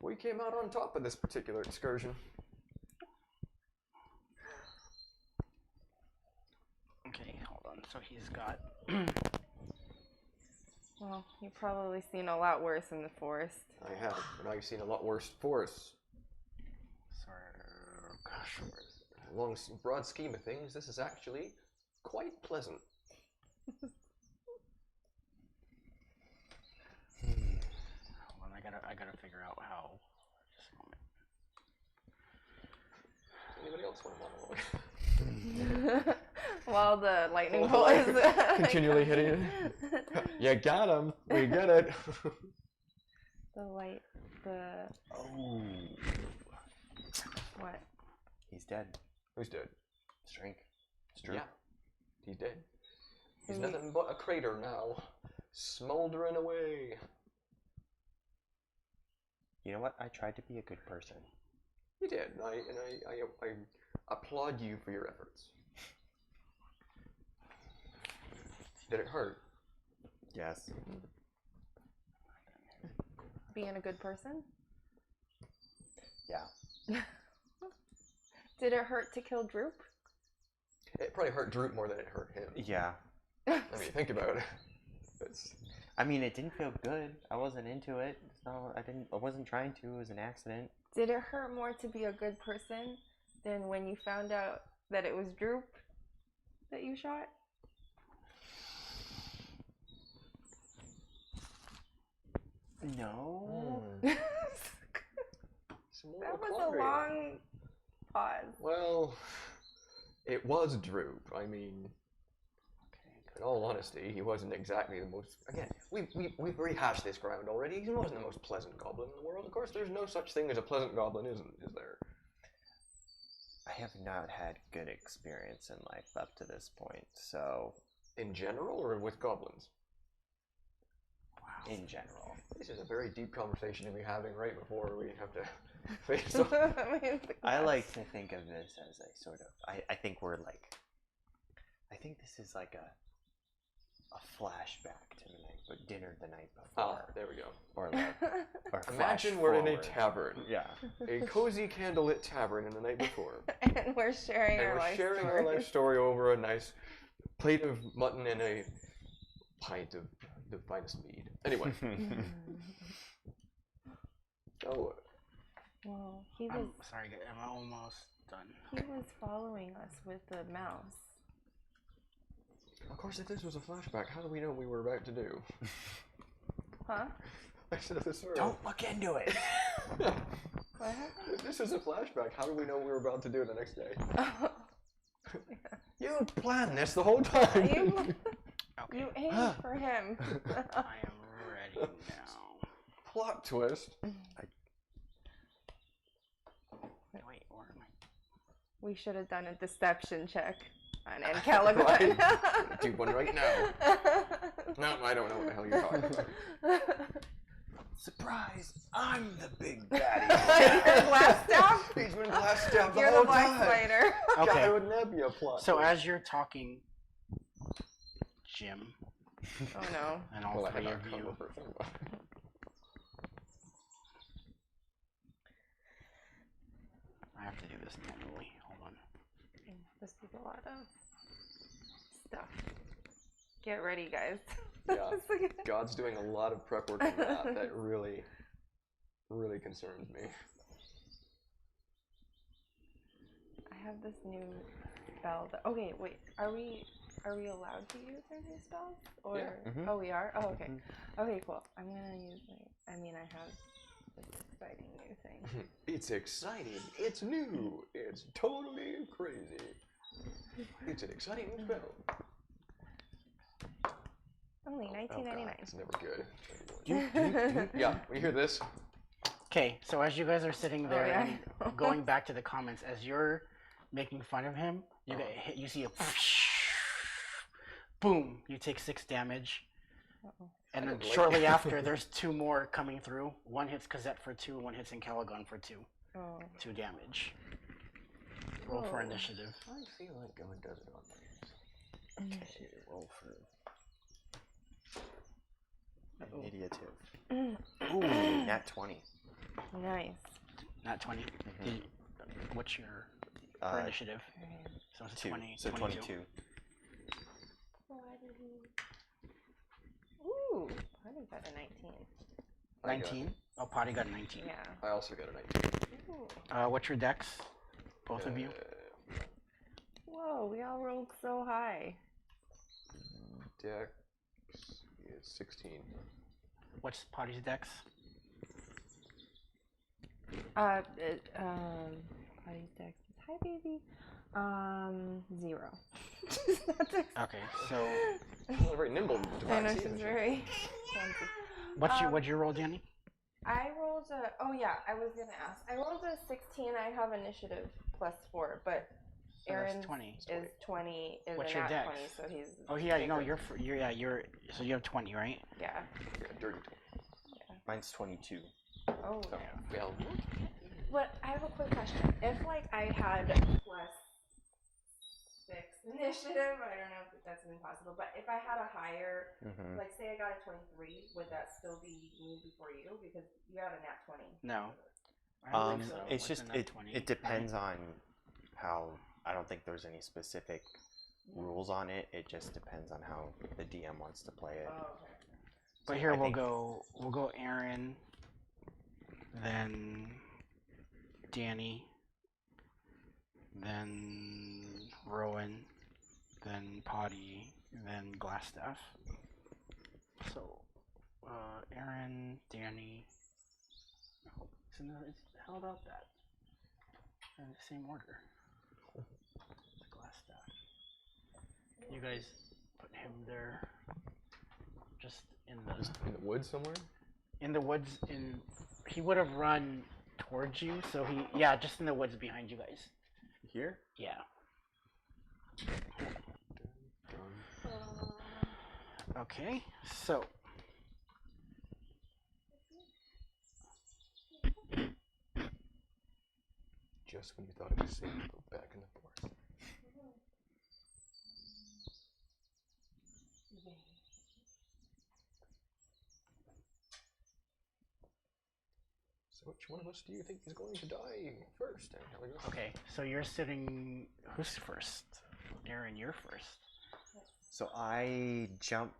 we came out on top of this particular excursion. Okay, hold on. So he's got. Well, you've probably seen a lot worse in the forest. I have, and I've seen a lot worse forests. Gosh. Long, broad scheme of things, this is actually quite pleasant. Hold on, I gotta figure out how. Just a moment. Anybody else want to monologue? While the lightning bolt is Continually hitting it. You got him. We get it. Oh. What? He's dead. Who's dead? Strink. Stroop. Yeah, he's dead. He's Who- nothing but a crater now, smoldering away. You know what? I tried to be a good person. You did, and I applaud you for your efforts. Did it hurt? Yes. Being a good person? Yeah. Did it hurt to kill Droop? It probably hurt Droop more than it hurt him. Yeah. I mean, think about it. It's, I mean, it didn't feel good. I wasn't into it. So I wasn't trying to. It was an accident. Did it hurt more to be a good person than when you found out that it was Droop that you shot? No. some more That was quandary. a long pause. Well, it was Droop. I mean, in all honesty, he wasn't exactly the most. Again, we've rehashed this ground already. He wasn't the most pleasant goblin in the world. Of course, there's no such thing as a pleasant goblin, is there? I have not had good experience in life up to this point. So, In general, or with goblins? in general. This is a very deep conversation to be having right before we have to face off. I like to think of this as a sort of. I think we're like. I think this is like a flashback to the night, but dinner the night before. Ah, there we go. Or like. Or Imagine flash we're in a forward. tavern. Yeah. A cozy candlelit tavern in the night before. And we're sharing And our we're life sharing our stories. life story over a nice plate of mutton and a pint of the finest mead. Anyway, so Well, he was I'm sorry, guys, I'm almost done. he was following us with the mouse. of course, if this was a flashback, how do we know what we were about to do? Huh? I said this earlier. Don't look into it. What happened? If this is a flashback, how do we know what we were about to do the next day? You planned this the whole time. You, you aimed for him. I am ready now. Plot twist. Wait, where am I? We should have done a deception check on Caliban. Do one right now. No, I don't know what the hell you're talking about. Surprise! I'm the big baddie. You're glass staff? He's been glass stabbed the You're whole the black time. spider. God, Okay. wouldn't that be a plot So twist? as you're talking, Jim, Oh no. and all Well, I three had of that you, cover first, anyway. I have to do this manually. Hold on. This is a lot of stuff. Get ready, guys. Yeah. God's doing a lot of prep work on that. That really, really concerns me. I have this new spell. Okay, wait. Are we allowed to use our new spells? Or Yeah. Mhm. Oh, we are. Oh, okay. Okay, cool. I'm gonna use my. I mean, I have this exciting new thing. It's exciting. It's new. It's totally crazy. It's an exciting new spell. Only $19.99. It's never good. Yeah, when you hear this, Okay, so as you guys are sitting there yeah. and going back to the comments, as you're making fun of him, you get hit. You see a boom. You take 6 damage, and then shortly after, there's 2 more coming through. One hits Cosette for 2, one hits Encalagon for 2. 2 damage. Roll for initiative. I feel like God does it on these. Okay, roll for initiative. Ooh, nat 20. Nice. Not 20. What's your for initiative? So it's 2. 20. So 22. Ooh, Potty got a 19. 19? Oh, Potty got a 19. Yeah. I also got a 19. Ooh. What's your dex? Both of you? Whoa, we all rolled so high. Dex is 16. What's Potty's dex? Potty's dex is hi, baby. 0. Okay, so She's a very nimble device. I know isn't she's she? very fancy. what'd you roll, Danny? I rolled a. Oh yeah, I was gonna ask. I rolled a 16. I have initiative +4, but So that's Aaron's 20. is 20. Is What's a your nat dex? 20, so he's. Oh yeah, no, bigger. you're so you have 20, right? Yeah. Yeah, dirty 20. Mine's 22. Oh. So, well, But I have a quick question. If like I had +6 initiative, I don't know if that's even possible. But if I had a higher, like say I got a 23, would that still be me before you? Because you had a nat 20. No. I don't think so. It's What's just a nat it 20? it depends on how. I don't think there's any specific rules on it. It just depends on how the DM wants to play it. Oh, okay. But So here I we'll think- go Aaron, then Danny, then Rowan, then Potty, then Glassstaff. So Aaron, Danny. Oh, how about that? In the same order. Glassstaff. You guys put him there. Just in the woods somewhere? in the woods. He would have run towards you, so just in the woods behind you guys. Here? Yeah. Okay, so Just when you thought it was safe, go back in the forest. So which one of us do you think is going to die first? okay, so you're sitting. Who's first? Aaron, you're first. So I jump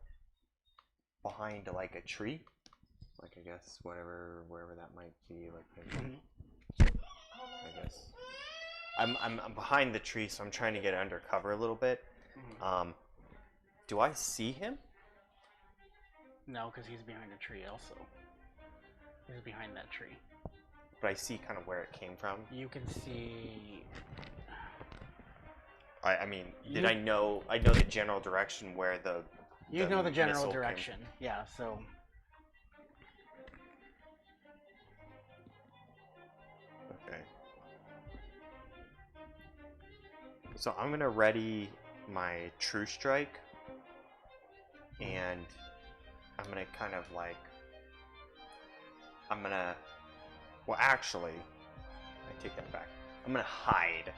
behind like a tree, like I guess wherever that might be, like maybe, I guess. I'm behind the tree, so I'm trying to get under cover a little bit. Do I see him? No, because he's behind a tree also. He's behind that tree. But I see kind of where it came from. You can see. I mean, I know the general direction where the You know the general missile came. direction. Yeah, so. Okay. So I'm gonna ready my true strike, and I'm gonna kind of like. Well, actually, I take that back. I'm gonna hide.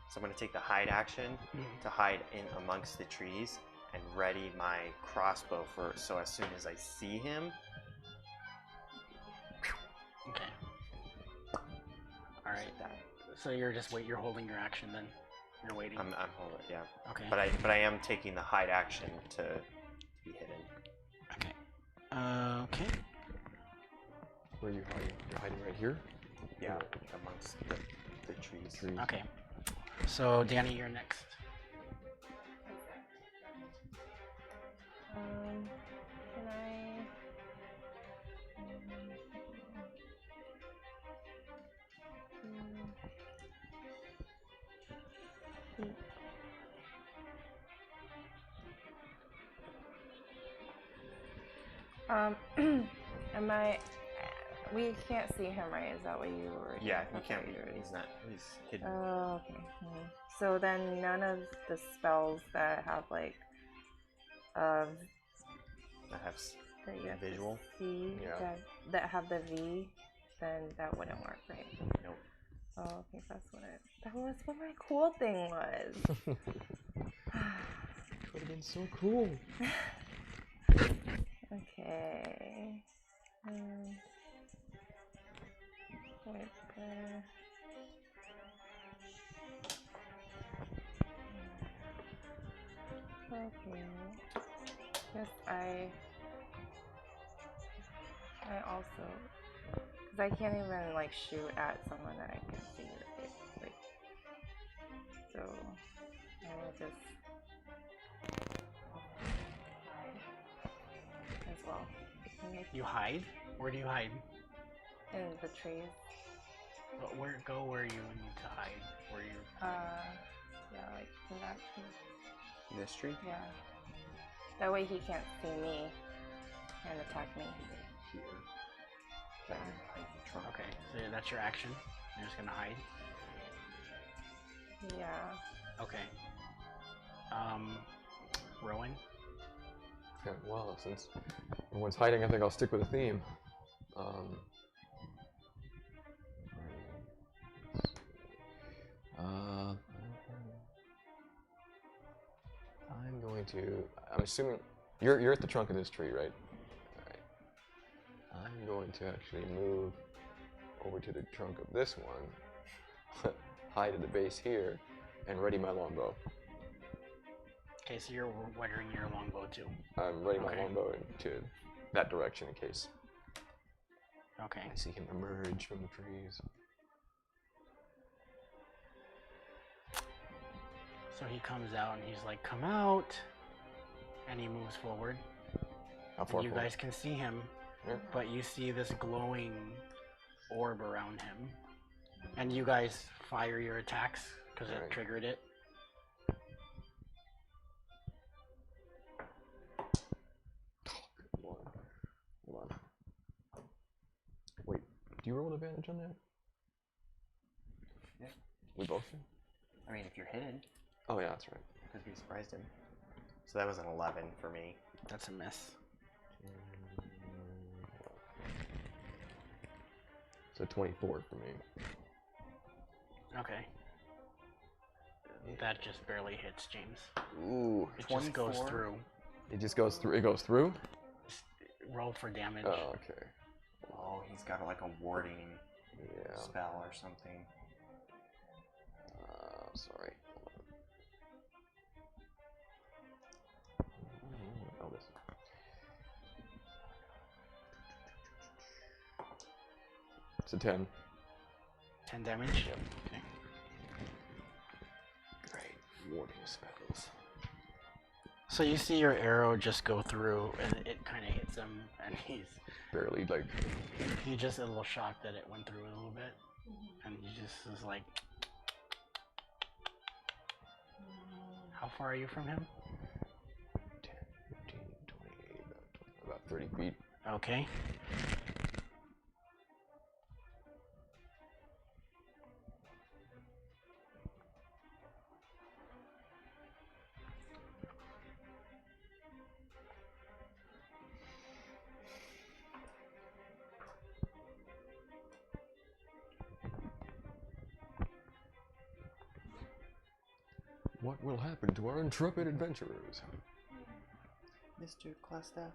So I'm gonna take the hide action to hide in amongst the trees and ready my crossbow so as soon as I see him. Okay. All right. So you're just you're holding your action then. You're waiting. I'm holding, yeah. Okay. But I am taking the hide action to be hidden. Okay. Okay. Where are you hiding? You're hiding right here? Yeah, amongst the trees. Okay. So Danny, you're next. Can I? Am I? We can't see him, right? Is that what you were? Yeah, you that's can't. what you were- He's not. He's hidden. Oh, okay. So then none of the spells that have like I have that you have to visual. see Yeah. that have the V, then that wouldn't work, right? Nope. Oh, okay, that was what my cool thing was. Could have been so cool. Okay. Wait, okay. Guess I also, because I can't even like shoot at someone that I can see, right? Like, so I will just as well. You hide? Where do you hide? In the trees. But where you need to hide? Where you? Yeah, like in that tree. This tree. Yeah. That way he can't see me and attack me. Here. Yeah. Okay, so that's your action. You're just gonna hide. Yeah. Okay. Rowan. Yeah, well, since everyone's hiding, I think I'll stick with the theme. I'm going to. I'm assuming you're at the trunk of this tree, right? All right. I'm going to actually move over to the trunk of this one, hide at the base here, and ready my longbow. Okay, so you're weathering your longbow too. I'm ready my Okay. longbow into that direction in case Okay. I see him emerge from the trees. So he comes out and he's like, "Come out," and he moves forward. How far? And you forward? guys can see him, Yeah. but you see this glowing orb around him, and you guys fire your attacks because it Right. triggered it. Hold on. Wait, do you roll an advantage on that? Yeah. We both do? I mean, if you're hidden, Oh yeah, that's right. because we surprised him. So that was an 11 for me. That's a miss. So 24 for me. Okay. That just barely hits James. Ooh. It just goes 24? through. It just goes through. It goes through? Roll for damage. Oh, okay. Oh, he's got like a warding Yeah. spell or something. Sorry. Oh, this. It's a 10. 10 damage? Yep. Okay. Great. Warding spells. So you see your arrow just go through and it kind of hits him and he's just a little shocked that it went through a little bit. And he just is like, how far are you from him? 10, 15, 20, about 30 feet. Okay. What will happen to our intrepid adventurers? Mr. Clastaff,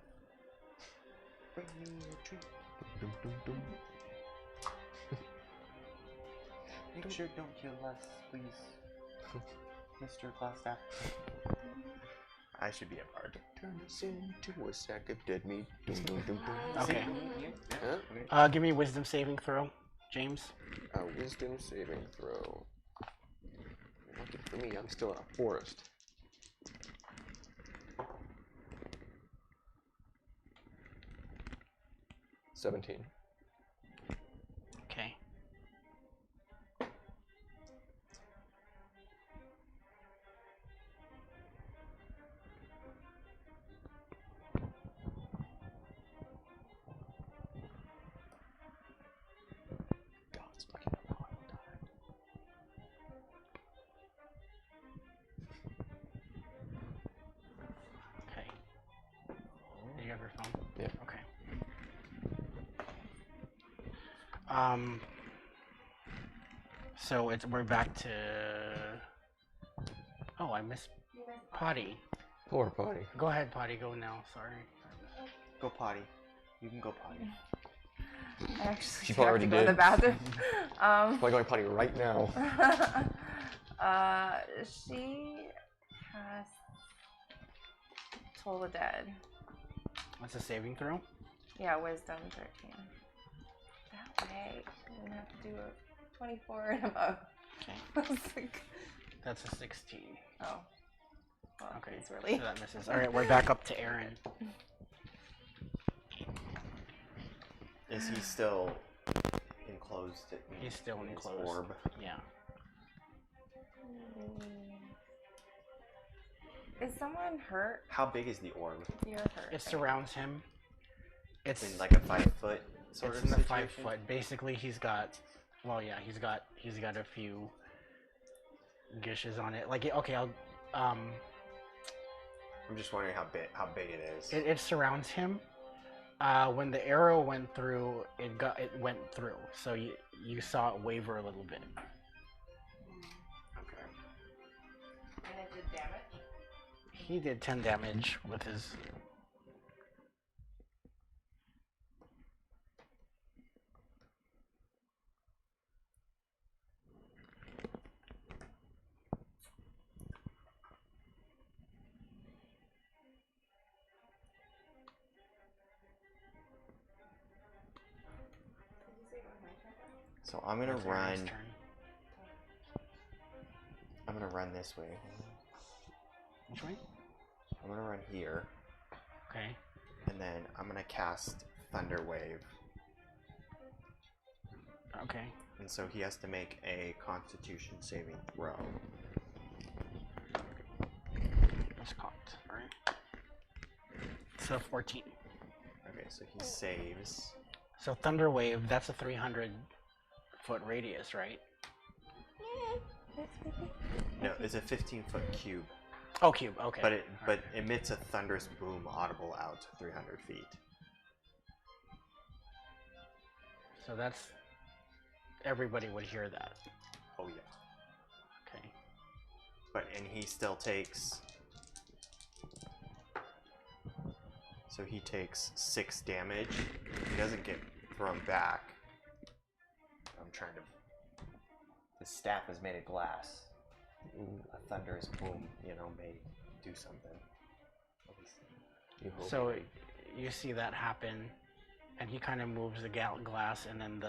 bring me a treat. Dum, dum, dum. Make sure don't kill us, please. Mr. Clastaff. I should be a bard. Turn us into a sack of dead meat. Dum, dum, dum, dum. Okay. Huh? Give me wisdom saving throw, James. A wisdom saving throw. Lucky for me, I'm still in a forest. $17. Okay. So we're back to. Oh, I missed Potty. Poor Potty. Go ahead, Potty. Go now. Sorry. Go potty. You can go potty. I actually She do have already to go to the did. bathroom. Probably going potty right now. She has Toll the Dead. What's a saving throw? Yeah, Wisdom 13. That way, I'm gonna have to do a 24 and above. Okay. I was like, That's a 16. oh. Well, Okay. it's really. So that misses. All right, we're back up to Aaron. Is he still enclosed? He's still in his enclosed. orb. Yeah. Is someone hurt? How big is the orb? You're hurt. It surrounds him. It's In like a 5 foot sort it's of in the situation? 5 foot. Basically, he's got. Well, yeah, he's got a few gishes on it. Like, okay, I'm just wondering how big it is. it surrounds him. When the arrow went through, it went through. So you saw it waver a little bit. Okay. And it did damage? He did 10 damage with his. So I'm gonna It's Aaron's run. turn. I'm gonna run this way. Which way? I'm gonna run here, Okay. and then I'm gonna cast Thunder Wave, Okay. and so he has to make a Constitution saving throw. That's cocked. Alright. So 14. Okay, so he saves. So Thunder Wave, that's a 300-foot radius, right? No, it's a 15-foot cube, Oh, cube. Okay. but it Alright. emits a thunderous boom audible out to 300 feet. So that's everybody would hear that. Oh yeah. Okay. And he still takes. So he takes 6 damage. He doesn't get thrown back. I'm trying to. The staff is made of glass. A thunderous boom, may do something. You hope So it- you see that happen, and he kind of moves the glass, and then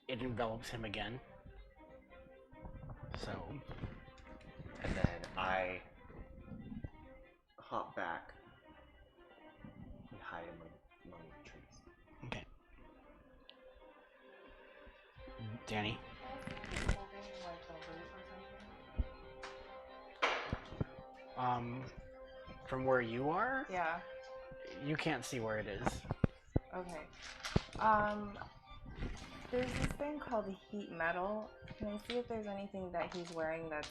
it envelops him again. So And then I hop back and hide among the trees. okay. Danny. From where you are, Yeah. you can't see where it is. Okay. There's this thing called heat metal. Can I see if there's anything that he's wearing that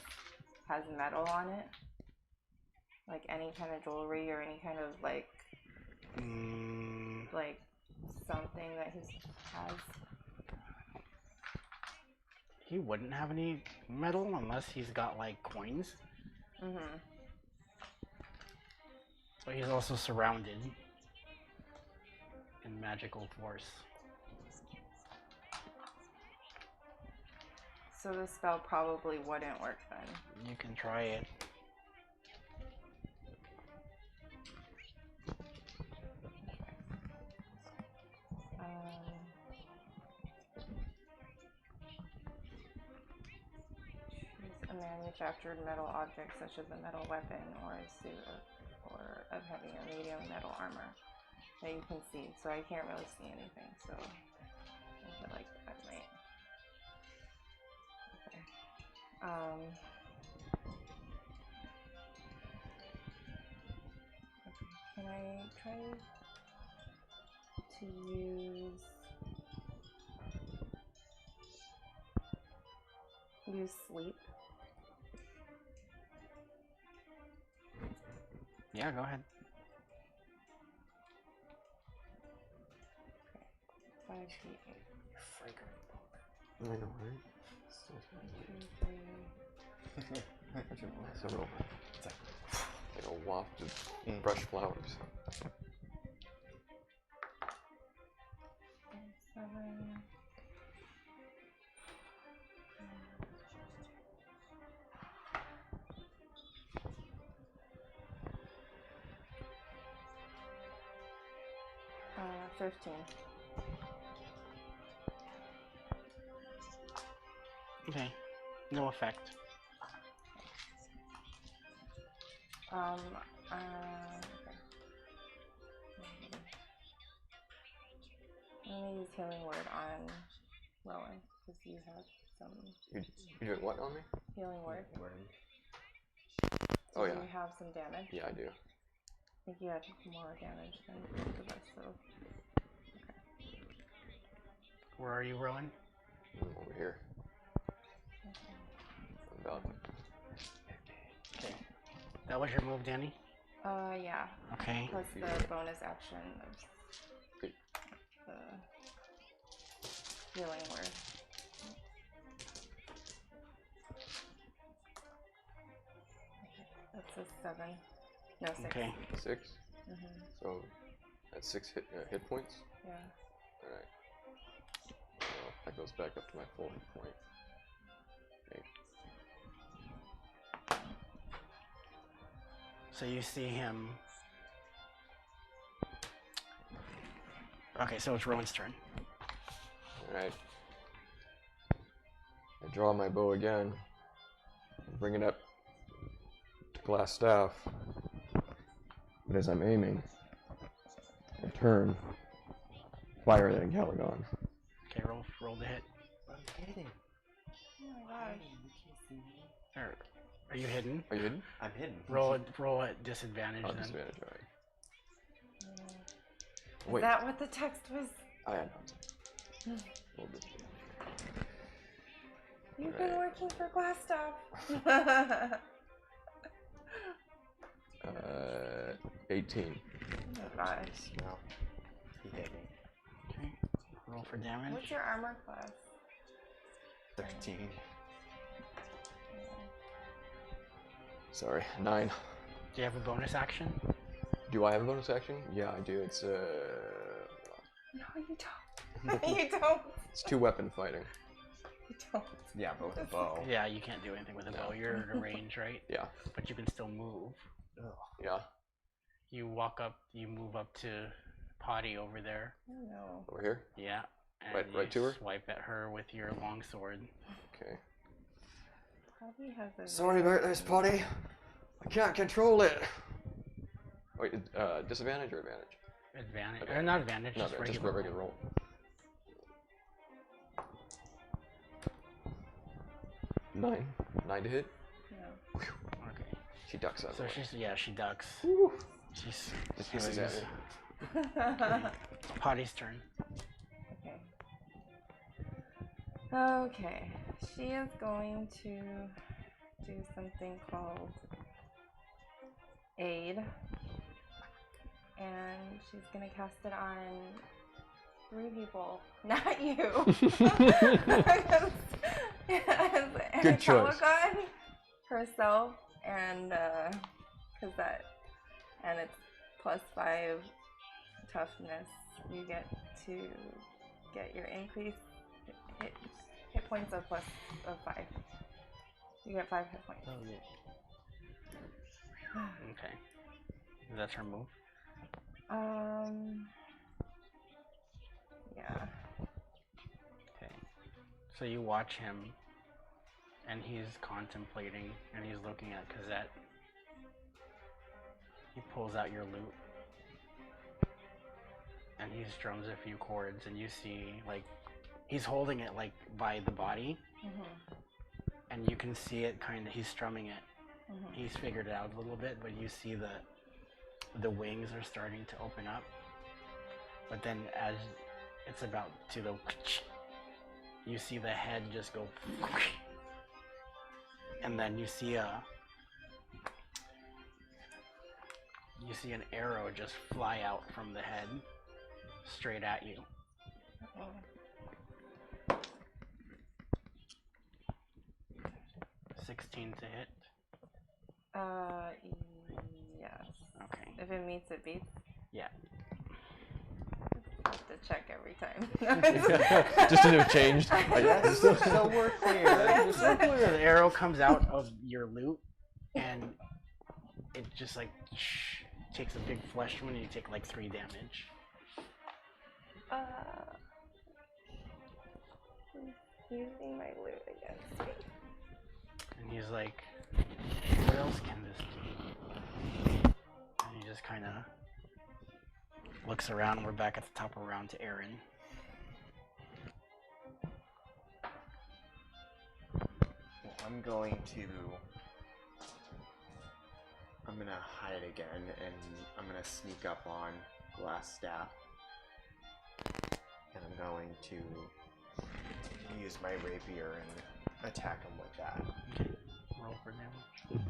has metal on it? Like any kind of jewelry or any kind of like something that he has. He wouldn't have any metal unless he's got like coins. Mm-hmm. But he's also surrounded in magical force. So the spell probably wouldn't work then. You can try it. Choose a manufactured metal object such as a metal weapon or a suit of heavy or medium metal armor that you can see. So I can't really see anything, so I feel like that might. Okay. Can I try to use sleep? Yeah, go ahead. 5 feet. You're fragrant. I know, right? 2, 3. It's a real, like a waft of fresh flowers. 7. 15. Okay. No effect. Okay. I'm gonna use healing word on Rowan because you have some You doing what on me? healing word. Oh, yeah. Do you have some damage? Yeah, I do. I think you have more damage than both of us, so. Where are you, Rowan? I'm over here. I'm about. Okay. That was your move, Danny? Yeah. Okay. Plus the bonus action of Okay. the healing word. That's a 7. No, 6. Okay. 6. Mm-hmm. So that's 6 hit points. Yeah. All right. Well, that goes back up to my full hit point. Okay. So you see him. Okay, so it's Rowan's turn. All right. I draw my bow again. Bring it up to glass staff. But as I'm aiming, I turn, fire at Caligon. Okay, roll the hit. I'm hidden. Oh my gosh. You can't see me. Are you hidden? Are you hidden? I'm hidden. Roll at disadvantage Oh, then. disadvantage, alright. Is Wait, that what the text was? I had none. Roll this. You've been Alright. working for Glass Staff. 18. Oh gosh. No. He hit me. Okay. Roll for damage. What's your armor class? 13. Sorry, 9. Do you have a bonus action? Do I have a bonus action? Yeah, I do. It's No, you don't. You don't. it's 2 weapon fighting. You don't. Yeah, but with a bow. Yeah, you can't do anything with a bow. You're in a range, right? Yeah. But you can still move. Yeah. You walk up, you move up to Potty over there. Oh no. Over here? Yeah. And Right to her? Swipe at her with your longsword. Okay. Probably has a. Sorry about this, Potty. I can't control it. Wait, disadvantage or advantage? Advantage. Okay. Or not advantage, No, just just regular. regular roll. 9. 9 to hit. No. Okay. She ducks out of So the way. she ducks. Woo. She's Just hisses at me. Potty's turn. Okay. Okay. She is going to do something called Aid. And she's going to cast it on 3 people, not you. Good choice. Caligon, herself, and Cosette. And it's +5 toughness. You get to get your increased hit points of 5. You get 5 hit points. Oh, yeah. Okay. That's her move. Yeah. Okay. So you watch him, and he's contemplating, and he's looking at Cosette. He pulls out your lute, and he strums a few chords, and you see, like, he's holding it, like, by the body, and you can see it kind of, he's strumming it. He's figured it out a little bit, but you see the wings are starting to open up. But then as it's about to go, you see the head just go, and then you see an arrow just fly out from the head straight at you. Okay. 16 to hit. Yes. Okay. If it meets, it beats. Yeah. I have to check every time. Just to have changed. Yes, so we're clear. So the arrow comes out of your loot, and it just like takes a big flesh wound, and you take like 3 damage. He's using my loot against me. And he's like, what else can this do? And he just kind of looks around. We're back at the top of the round to Aaron. I'm gonna hide again, and I'm gonna sneak up on Glass Staff, and I'm going to use my rapier and attack him with that. Okay. Roll for damage.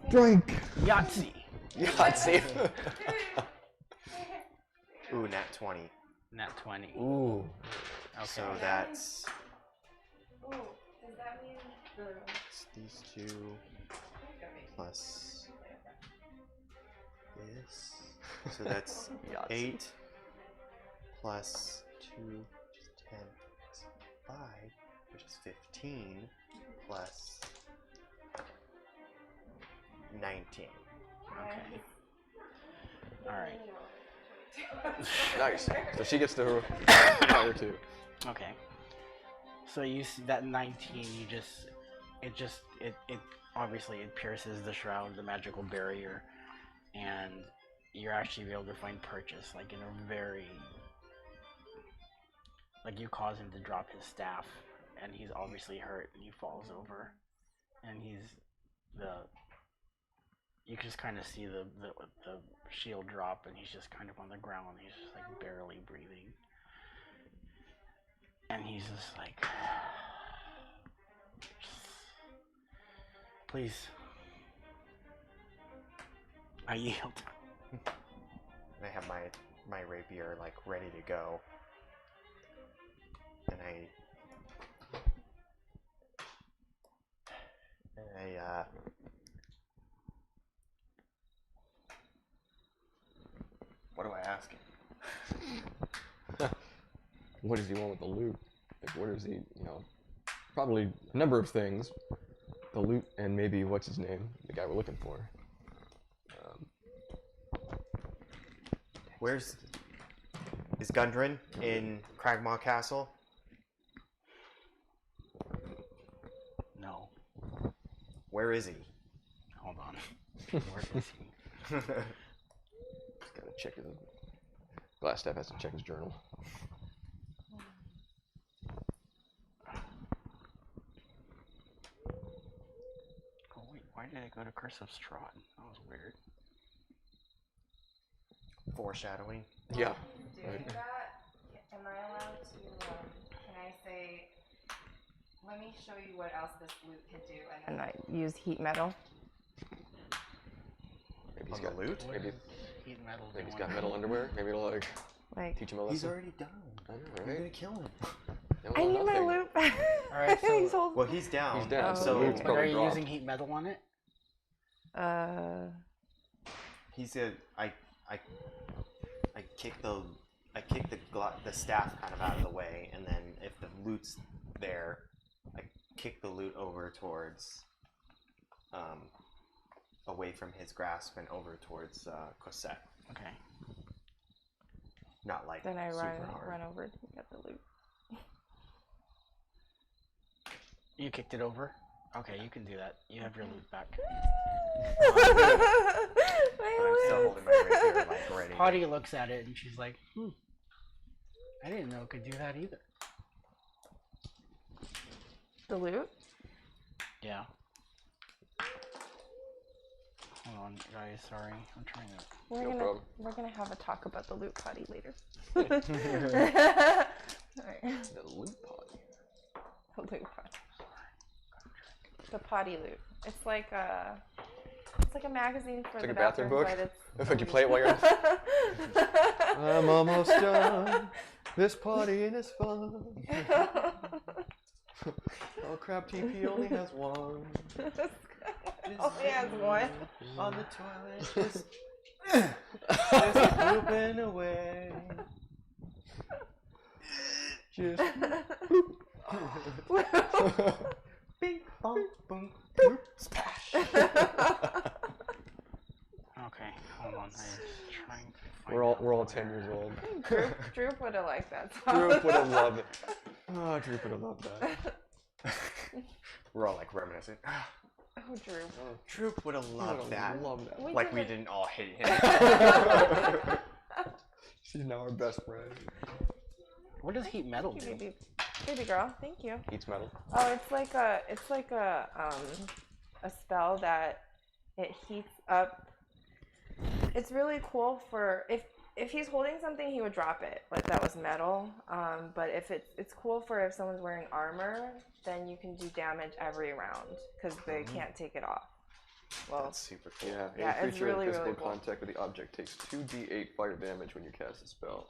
Drink. Yahtzee. Yahtzee. Ooh, nat 20. Nat 20. Ooh. Okay. So that's Oh, does that mean these two plus this. So that's Yahtzee. 8 plus 2, which is 10, plus 5, which is 15, plus 19. Okay. Alright. Nice. So she gets to fire too. Okay. So you see that 19, it obviously it pierces the shroud, the magical barrier, and you're actually able to find purchase, like in a very, like you cause him to drop his staff, and he's obviously hurt, and he falls over, and you just kind of see the shield drop, and he's just kind of on the ground, and he's just like barely breathing. And he's just like, please, I yield. And I have my rapier like ready to go. And what do I ask him? What does he want with the loot? Like, what is he, probably a number of things. The loot and maybe, what's his name? The guy we're looking for. Is Gundren in Cragmaw Castle? No, Where is he? hold on. Where is he? Just gotta check his... Glass Staff has to check his journal. Oh wait, why did I go to Curse of Strahd? That was weird. Foreshadowing. Yeah. doing that? Am I allowed to? Can I say? Let me show you what else this loot could do, and then I use heat metal. Maybe On the loot? Maybe, Heat metal. maybe he's got metal underwear. Maybe it'll Like teach him a lesson. He's already down. I know, You're right? gonna kill him. No, I need my nothing. loot back. Alright, so- He's holding- Well, he's down. He's down, so So the loot's But are probably you dropped. using heat metal on it? he's a. I kick the staff kind of out of the way, and then if the loot's there, I kick the loot over towards, away from his grasp and over towards Cosette. Okay. Not like Then I super run hard. over to get the loot. You kicked it over? Okay, you can do that. You have your loot back. But I'm still holding my rapier like ready. Potty looks at it and she's like, I didn't know it could do that either. The loot? Yeah. Hold on, guys. Sorry, I'm trying to. We're gonna have a talk about the loot potty later. The Alright. loot pod. The loot potty. The potty loot. It's like It's like a magazine for It's the like a bathroom book? but it's. If you play it while you're I'm almost done. This party is fun. Oh crap, TP only has one. Only has one. On the toilet. Just pooping away. Just Bing, bong, boom, boop, splash. Okay, hold on. I'm trying to find we're all out 10 years where- old. Droop would have liked that song. Droop would have loved it. Oh, Droop would have loved that. We're all like reminiscing. Oh, Droop. Troop would have loved that. Loved that. We Like we didn't- didn't all hate him. She's now our best friend. What does heat metal Thank you, do? baby girl. Thank you. Eats metal. Oh, it's like a spell that it heats up. It's really cool for if he's holding something, he would drop it. Like that was metal. But if it's cool for if someone's wearing armor, then you can do damage every round because they can't take it off. Well, That's super cool. Yeah, Yeah, a it's creature really, in physical really cool. contact with the object takes 2d8 fire damage when you cast a spell.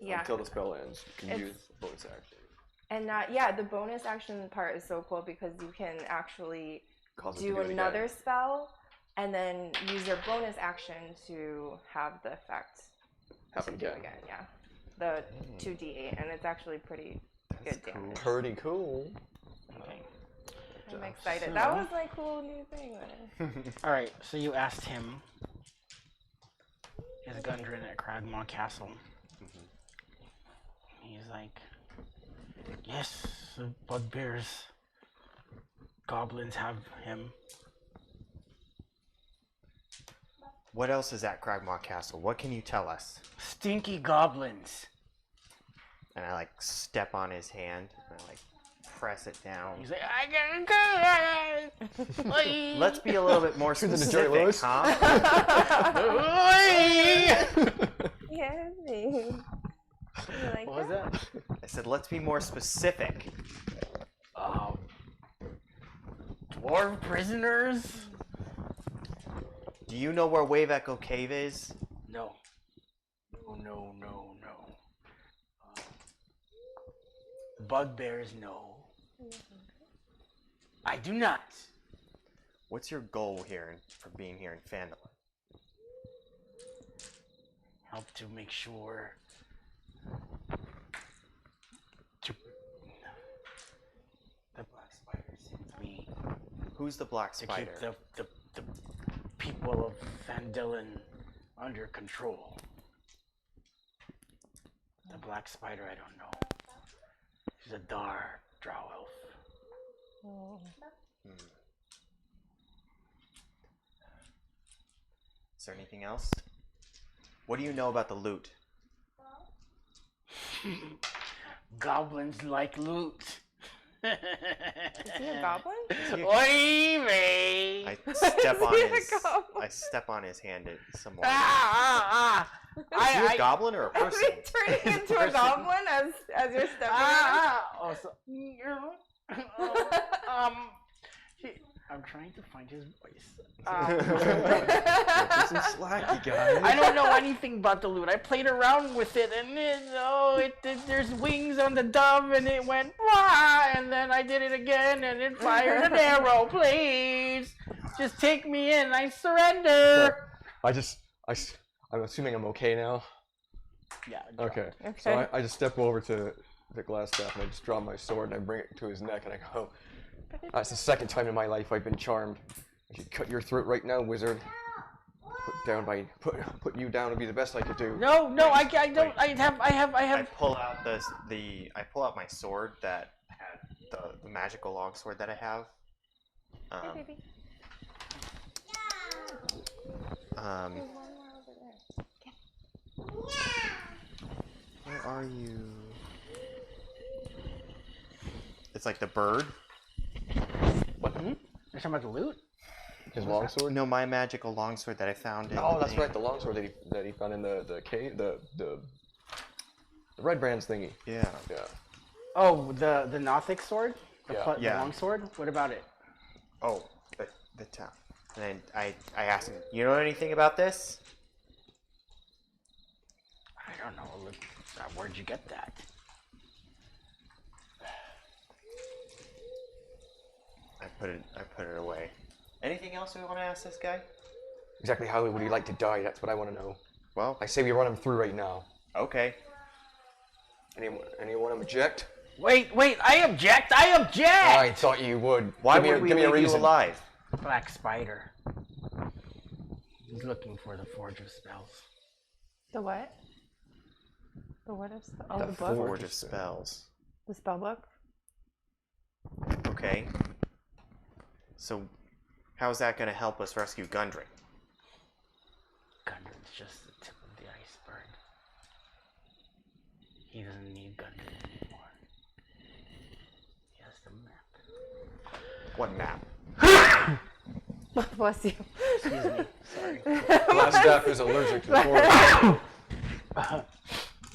yeah. Until the spell ends, you can It's- use bonus action. And yeah, the bonus action part is so cool because you can actually Cause it to do do it another again. spell and then use your bonus action to have the effect Happen to do again. again. Yeah, the 2d8, and it's actually pretty good damage. Pretty cool. Okay. I'm excited. So- That was my cool new thing. All right. So you asked him. His Gundren at Cragmaw Castle. He's like, yes, the bugbears, goblins have him. What else is at Cragmaw Castle? What can you tell us? Stinky goblins. And I like step on his hand and I like press it down. He's like, I gotta go. Let's be a little bit more Turns into Jerry Lewis. specific, huh? Yeah, me. You like What was that? I said, let's be more specific. Dwarf prisoners? Do you know where Wave Echo Cave is? No. No. Bugbears, no. I do not. What's your goal here for being here in Phandalin? Help to make sure to the black spider sends me Who's the Black to Spider? keep the people of Phandalin under control. The black spider, I don't know. She's a dark drow elf. Is there anything else? What do you know about the loot? Goblins like loot. Is he a goblin? Oy vey! I step on Is he a his. goblin? I step on his hand some more. Ah! Is he a goblin or a Are person? we turning into a goblin as you're stepping Oh, so, I'm trying to find his voice. Get some slack, you guys. I don't know anything about the loot. I played around with it, and there's wings on the dove, and it went fly, and then I did it again, and it fired an arrow. Please, just take me in. I surrender. I'm assuming I'm okay now. Yeah. Okay. Okay. So I just step over to the glass staff and I just draw my sword and I bring it to his neck and I go, that's the second time in my life I've been charmed. I should cut your throat right now, wizard. Put you down would be the best I could do. No, I don't. I have. I pull out I pull out my sword that had the magical longsword that I have. Hey, baby. Um, There's one more over there. where are you? It's like the bird. What? You're talking about the loot? His longsword? No, my magical longsword that I found in. Oh, the that's thing. right, the longsword that he found in the cave, the red brands thingy. Yeah. Yeah. Oh, the Nothic sword? Yeah. The Yeah. long sword? What about it? Oh, the top. And I asked him, you know anything about this? I don't know. Look, where'd you get that? I put it away. Anything else we want to ask this guy? Exactly how would he like to die? That's what I want to know. Well, I say we run him through right now. okay. Anyone object? Wait, I object! I object! I thought you would. Why give me would a, we give me a leave you reason. alive? Black Spider. He's looking for the Forge of Spells. The what? The what of spell? Oh, The the book? Forge of Spells. The spell book? Okay. So, how's that going to help us rescue Gundry? Gundren's just the tip of the iceberg. He doesn't need Gundren anymore. He has the map. What map? Bless you. Excuse me. Sorry. Last staff is allergic to the forest.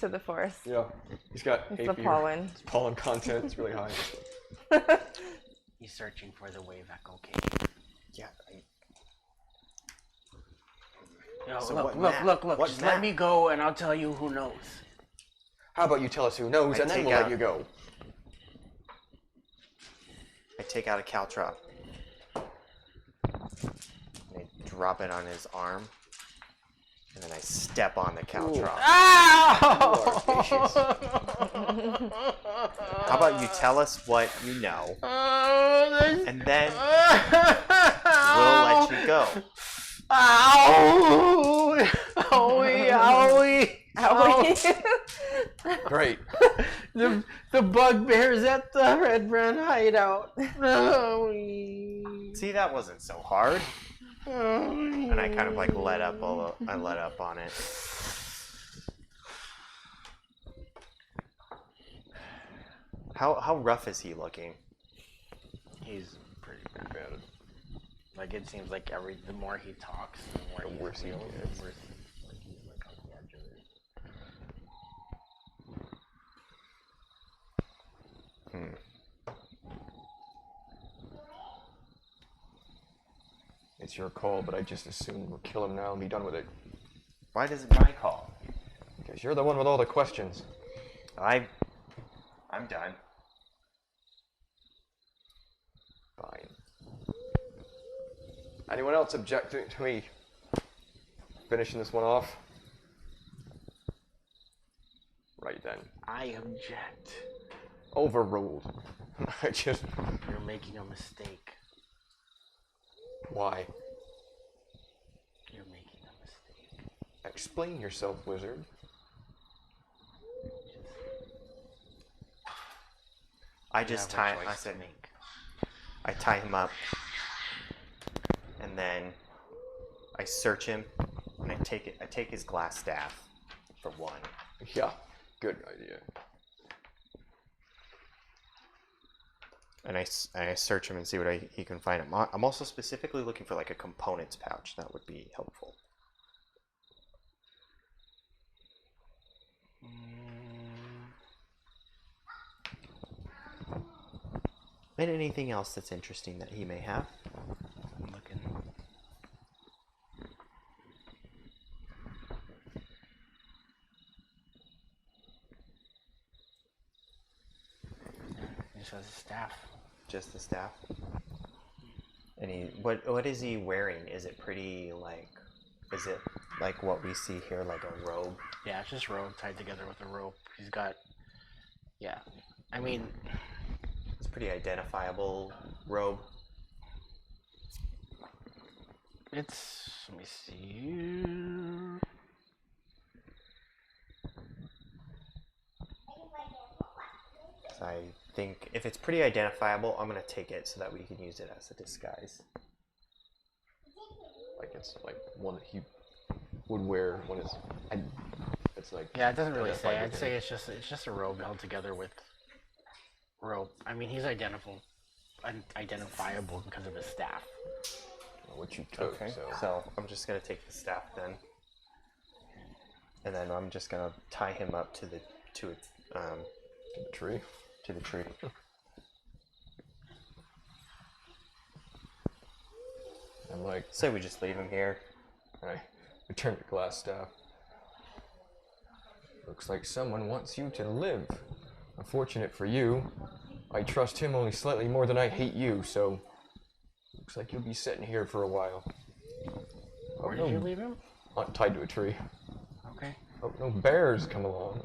To the forest. Yeah, he's got It's hay the fever. pollen. His pollen content is really high. He's searching for the wave echo cave. Yeah. Yo, So look, what look, map? look, look. What Just map? let me go and I'll tell you who knows. How about you tell us who knows, I and then take we'll out- let you go. I take out a caltrop. I drop it on his arm. And then I step on the caltrop. Ow! How about you tell us what you know, and then we'll let you go. Ow! Owie, owie, owie. Great. The bugbear's at the Red Brand hideout. Owie. See, that wasn't so hard. And I kind of like let up on it. How rough is he looking? He's pretty bad. Like it seems like the more he talks, the more The worse he feels, gets. the worse he's like on the edge of it. It's your call, but I just assume we'll kill him now and be done with it. Why does it my call? Because you're the one with all the questions. I'm done. Fine. Anyone else object to me finishing this one off? Right then. I object. Overruled. I just... You're making a mistake. Why? You're making a mistake. Explain yourself, wizard. I You just have a tie. choice I to said make. I tie him up, and then I search him, and I take his glass staff for one. Yeah, good idea. And I search him and see what he can find. I'm also specifically looking for like a components pouch. That would be helpful. And anything else that's interesting that he may have. I'm looking. He just has a staff. Just the staff. And what is he wearing? Is it pretty like? Is it like what we see here, like a robe? Yeah, it's just rope tied together with a rope. He's got. Yeah, I mean, It's a pretty identifiable robe. it's. Let me see. So I think if it's pretty identifiable, I'm gonna take it so that we can use it as a disguise. Like it's like one that he would wear when it's like... Yeah, it doesn't really say. identified I'd with say him. it's just a robe held together with rope. I mean, he's identifiable because of his staff. What you took, So I'm just gonna take the staff then, and then I'm just gonna tie him up to the tree. to the tree. I'm like, Say we just leave him here. I return the glass staff. Looks like someone wants you to live. Unfortunate for you, I trust him only slightly more than I hate you, so looks like you'll be sitting here for a while. Where did you leave him? Tied to a tree. Okay. Hope no bears come along.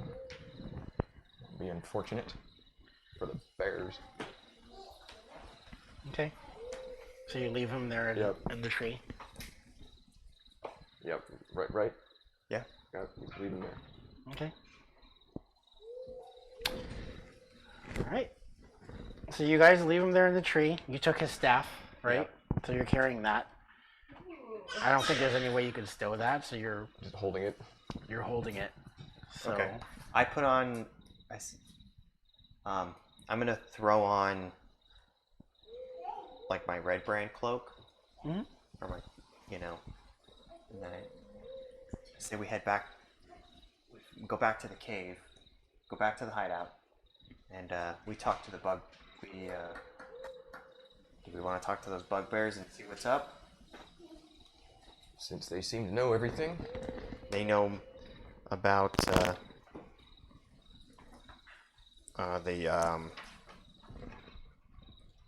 Be unfortunate for the bears. Okay. So you leave him there Yep. in the tree. Yep. Right. Yeah. Got leave him there. Okay. Alright. So you guys leave him there in the tree. You took his staff, right? Yep. So you're carrying that. I don't think there's any way you could stow that, so you're Just holding it. holding it. So Okay. I put on. I'm gonna throw on like my red brand cloak, Mhm. or my, and then I say we head back. We go back to the cave, go back to the hideout, and we talk to the bug. Do we want to talk to those bugbears and see what's up? Since they seem to know everything. They know about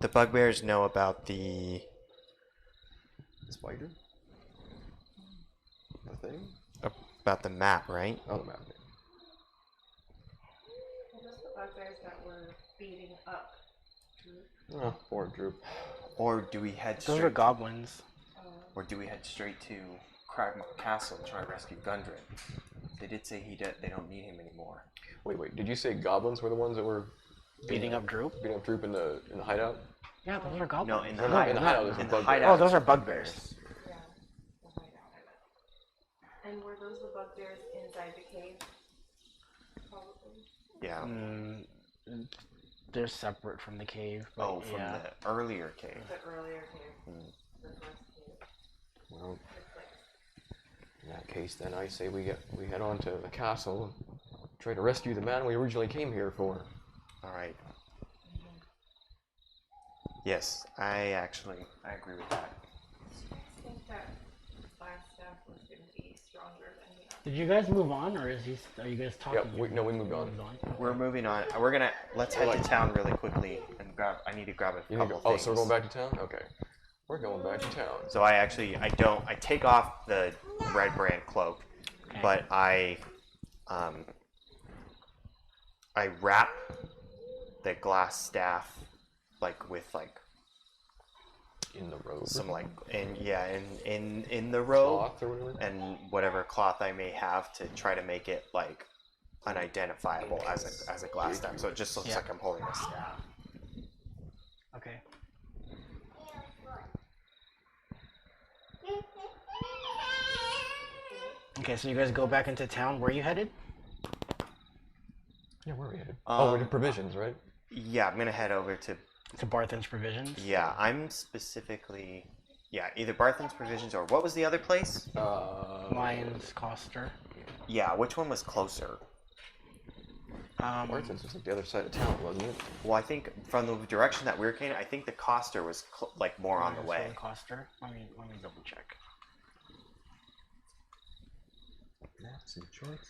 the bugbears know about the Spider? The thing? about the map, right? Oh, the map. What was the bugbears that were beating up? Oh, poor Droop. Or do we head those straight are goblins. or do we head straight to Cragmore Castle and try to rescue Gundren? They did say they don't need him anymore. Wait. Did you say goblins were the ones that were Beating up Droop? beating up Droop in the hideout? Yeah, those are goblins. No, in the No, in the hideout there's in a the bugbear. hideout. Oh, those are bugbears. Yeah, the hideout. And were those the bugbears inside the cave? Probably. Yeah. They're separate from the cave. But Oh, from yeah. the earlier cave. The earlier cave. The first cave. Well, in that case, then I say we head on to the castle and try to rescue the man we originally came here for. All right. Yes, I agree with that. I think that last staff was going to be stronger than the other. Did you guys move on, or are you guys talking? Yeah, we moved on. We're moving on. Let's head to town really quickly and I need to grab a couple Oh, things. so we're going back to town? Okay. We're going back to town. So I take off the red brand cloak, Okay. but I wrap the glass staff with In the robe. some in the robe Cloth or whatever. and whatever cloth I may have to try to make it unidentifiable as a glass staff. So it just looks like I'm holding a staff. Okay. Okay, so you guys go back into town. Where are you headed? Yeah, where are we headed? We're to provisions, right? Yeah, I'm gonna head over to. To Barthen's Provisions. Yeah, I'm specifically. Yeah, either Barthen's Provisions or what was the other place? Lions Coster. Yeah, which one was closer? Barthen's was like the other side of town, wasn't it? Well, I think from the direction that we were going, I think the Coster was more on the way. Coster. Let me double check.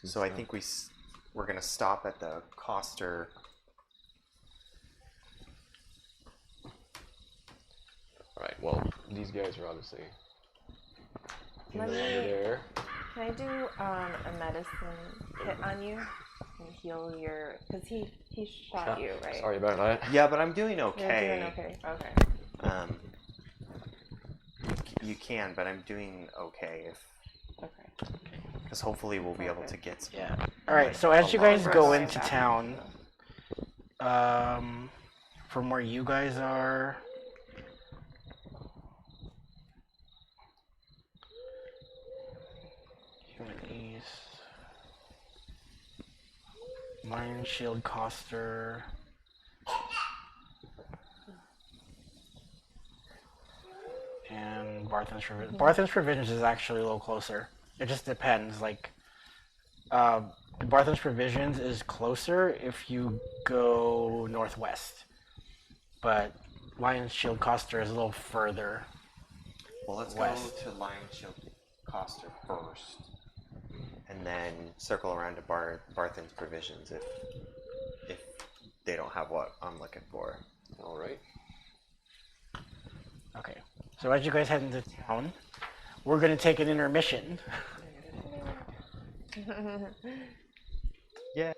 So I think we're gonna stop at the Coster. All right. Well, these guys are obviously Let under me- there. Can I do a medicine hit on you and heal your? Because he shot you, right? Sorry about that. Yeah, but I'm doing You're okay. doing okay. Okay. You can, but I'm doing okay Okay. because hopefully we'll be able to get some. Yeah. All right. So as you guys go into town, from where you guys are. Human East. Lion Shield Coster. And Barthen's Provisions. Barthen's Provisions is actually a little closer. It just depends. Barthen's Provisions is closer if you go northwest. But Lion's Shield Coster is a little further. Well, let's west. go to Lion Shield Coster first, and then circle around to Barthen's Provisions if they don't have what I'm looking for. All right. Okay. So as you guys head into town, we're gonna take an intermission. Yeah.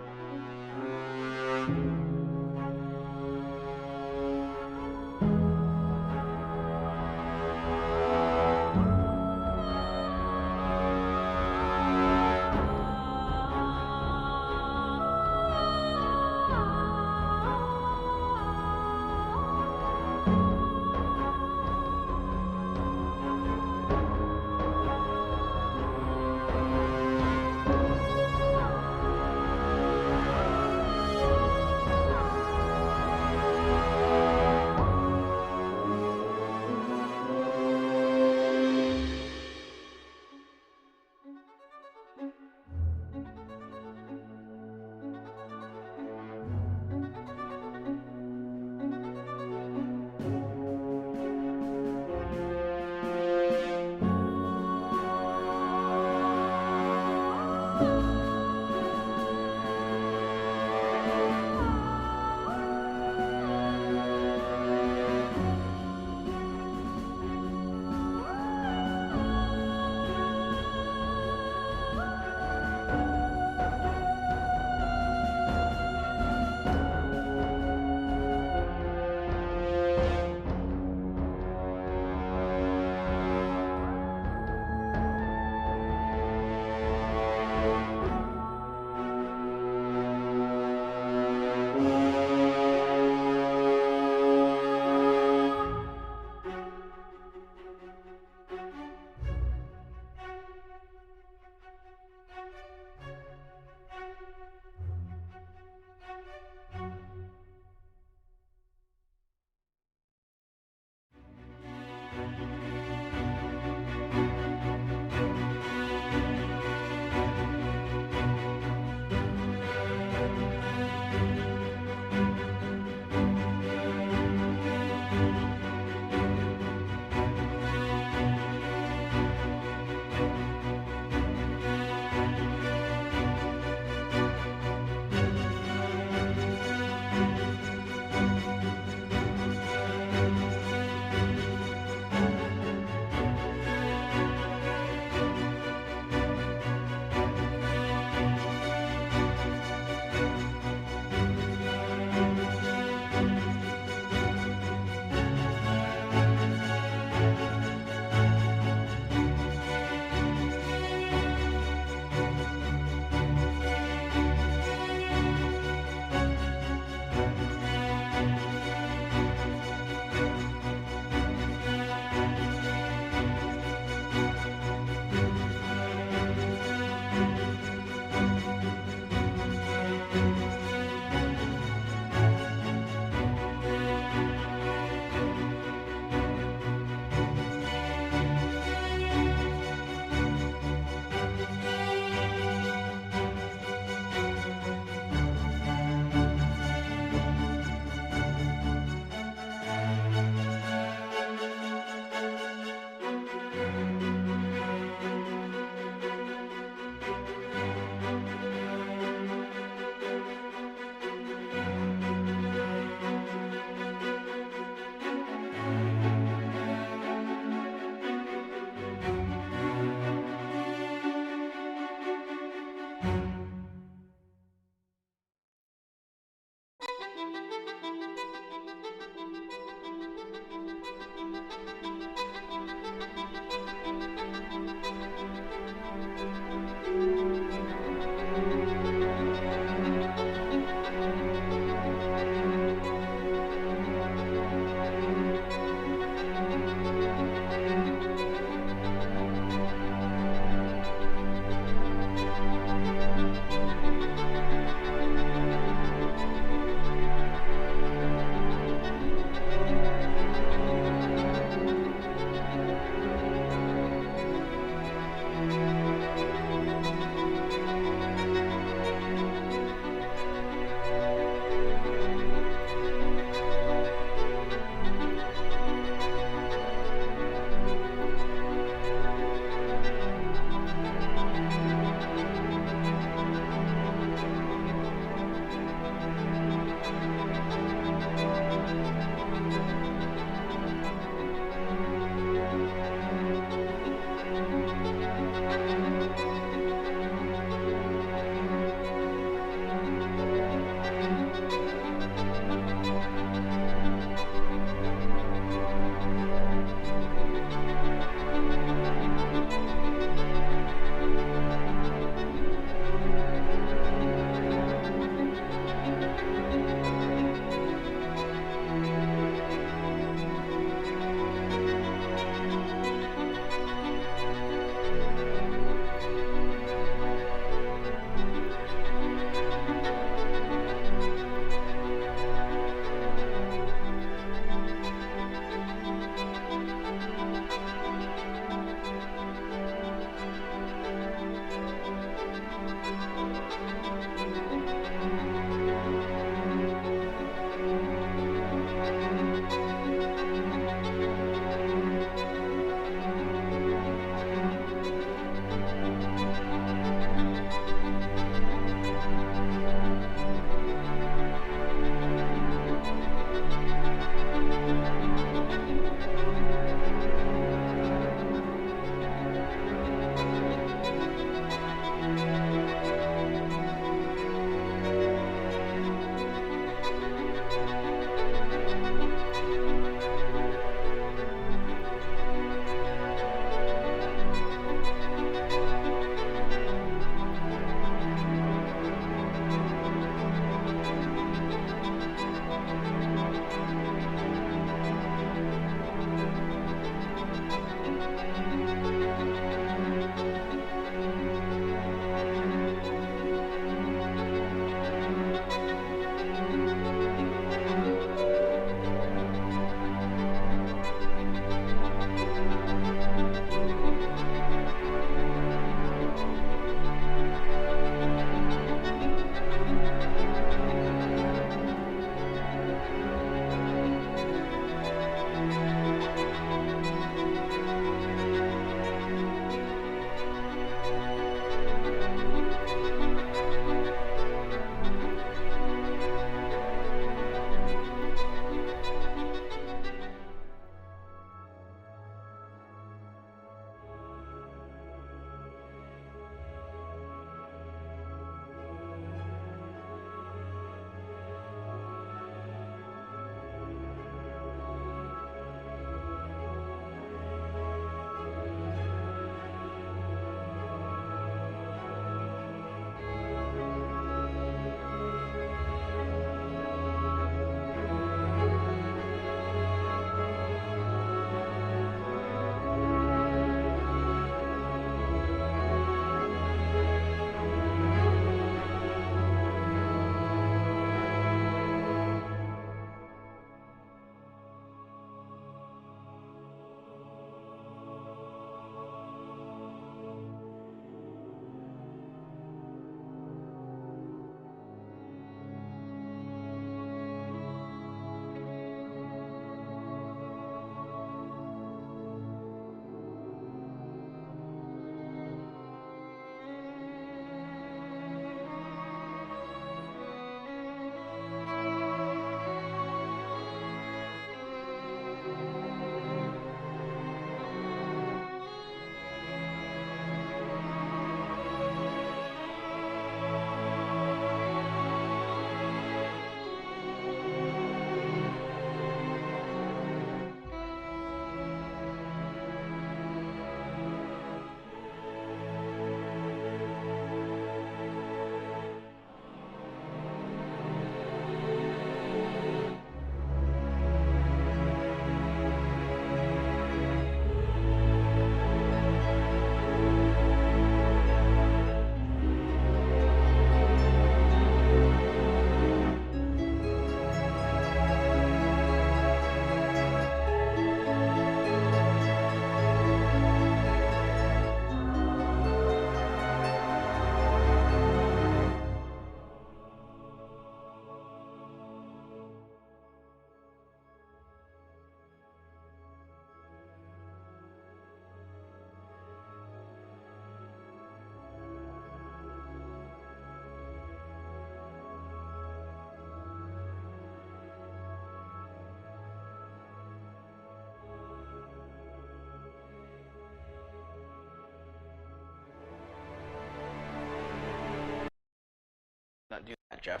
Jeff.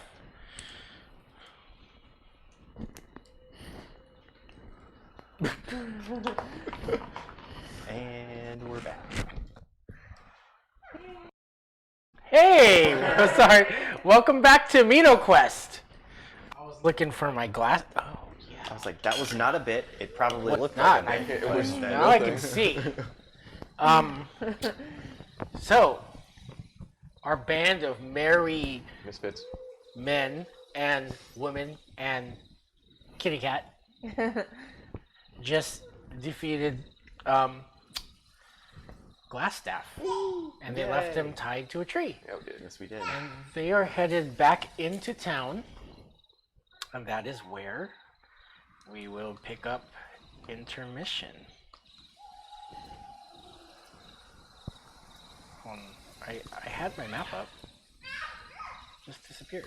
And we're back. Hey, sorry. Welcome back to AminoQuest. I was looking for my glass. Oh yeah. I was like, that was not a bit. It probably What looked not? like a bit. It was but Now I can see. So, our band of merry Misfits. men and women and kitty cat just defeated Glassstaff, and they left him tied to a tree. Yeah, we did. Yes, we did. And they are headed back into town, and that is where we will pick up intermission. I had my map up. Just disappeared.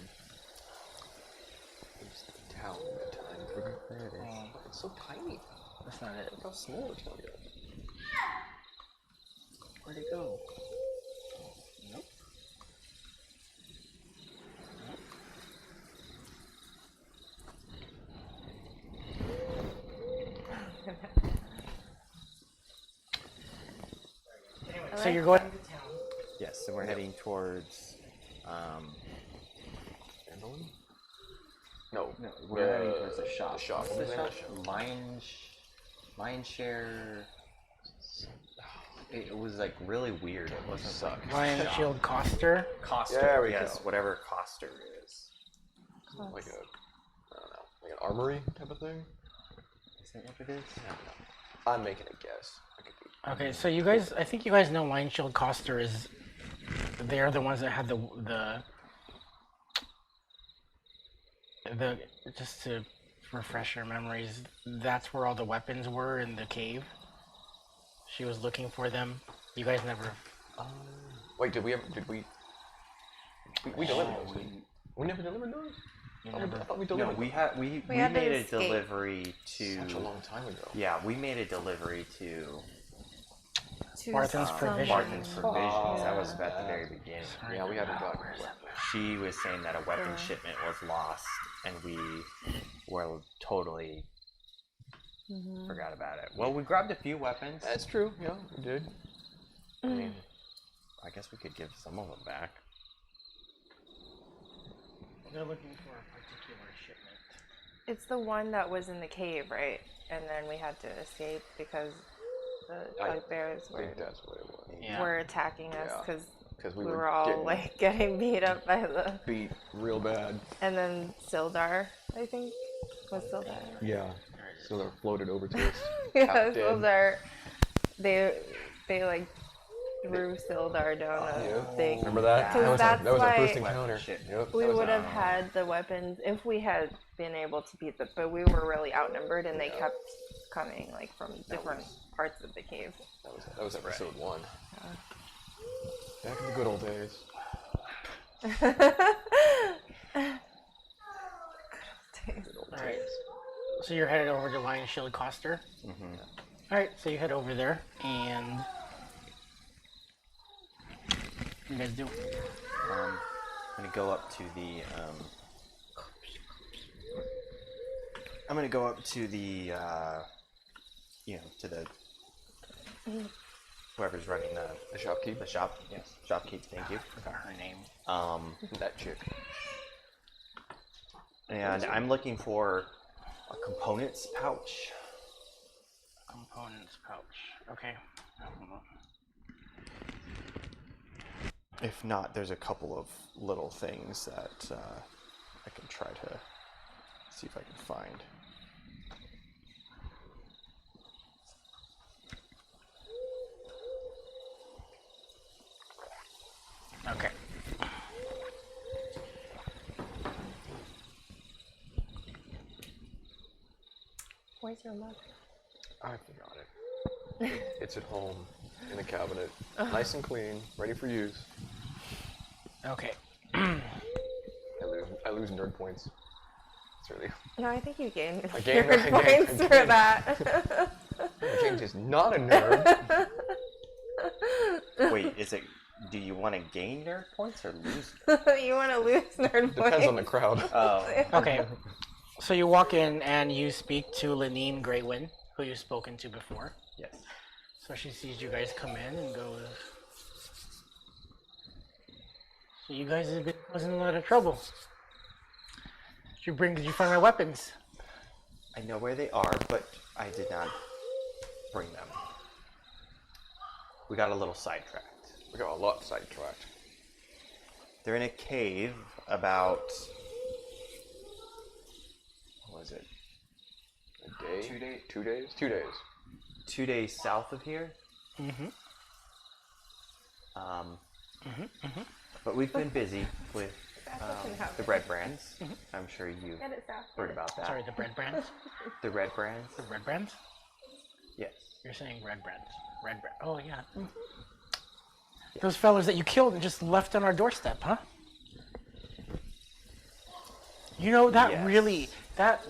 It's the town that time for. There it is. It's so tiny. That's not it. Look how small the town is. Where'd it go? Nope. So you're going. Yes, so we're heading towards. Mandolin? No. No, we're heading towards the shop. The shop. What's the The shop? Mindshare. It was like really weird. It wasn't Suck. Lion Shield Coster. Coster. There we yes, go. whatever Coster is. Like a, I don't know, like an armory type of thing? Is that what it is? I don't know. I'm making a guess. I could be. Okay, so you guys, I think you guys know Lion Shield Coster is. They're the ones that had the just to refresh your memories. That's where all the weapons were in the cave. She was looking for them. You guys never. Wait, did we delivered those? We never delivered those? You I never. thought we No, delivered we them. had to made a escape. delivery to. Such a long time ago. Yeah, we made a delivery to Barthen's Provisions. Barthen's Provisions. That was Oh. at the very beginning. Yeah, we haven't gotten Where's it. that? She was saying that a weapon shipment was lost, and we were totally forgot about it. Well, we grabbed a few weapons. That's true, yeah, we did. I mean, I guess we could give some of them back. They're looking for a particular shipment. It's the one that was in the cave, right? And then we had to escape because the I bugbears I were, think that's what it was. Yeah. were attacking us Yeah. because Because we were all like getting beat up by the. beat real bad. And then Sildar, I think, was Sildar. Yeah. So they're floated over to us. Yeah, Half dead. Sildar. They like threw Sildar down a thing. Remember that? Because That was our first why encounter. Shit. Yep. we that was would have our- had the weapons if we had been able to beat them, but we were really outnumbered, and they kept coming like from different parts of the cave. That was episode 1. Back in the good old days. Alright. So you're headed over to Lion Shield Coster. Alright, so you head over there, and what you guys do? I'm gonna go up to the. I'm gonna go up to the. To the. Whoever's running The shopkeep. the shop. Yes, shopkeep. Thank you. Forgot her name. That chick. And I'm looking for a components pouch. Components pouch. Okay. If not, there's a couple of little things that I can try to see if I can find. Okay. Where's your mug? I forgot it. It's at home in the cabinet. Nice and clean, ready for use. Okay. I lose nerd points. It's really. No, I think you gained I gained- nerd I gained- points I for gained. that. James is not a nerd. Wait, is it Do you want to gain nerd points or lose? You want to lose nerd Depends on the points. crowd. Oh. Okay. So you walk in and you speak to Lenine Greywin, who you've spoken to before. Yes. So she sees you guys come in and goes, so you guys have been causing a lot of trouble. Did you find my weapons? I know where they are, but I did not bring them. We got a little sidetracked. We got a lot sidetracked. They're in a cave about... What was it? A day? 2 days? 2 days? 2 days. 2 days south of here. Mm-hmm. But we've been busy with Can have the it. red brands. I'm sure you Get it, Saf. heard about that. Sorry, the bread brands? The red brands? The red brands? Yes. You're saying red brands. Red brand. Oh, yeah. Those fellas that you killed and just left on our doorstep, huh? You know, that Yes. really, that,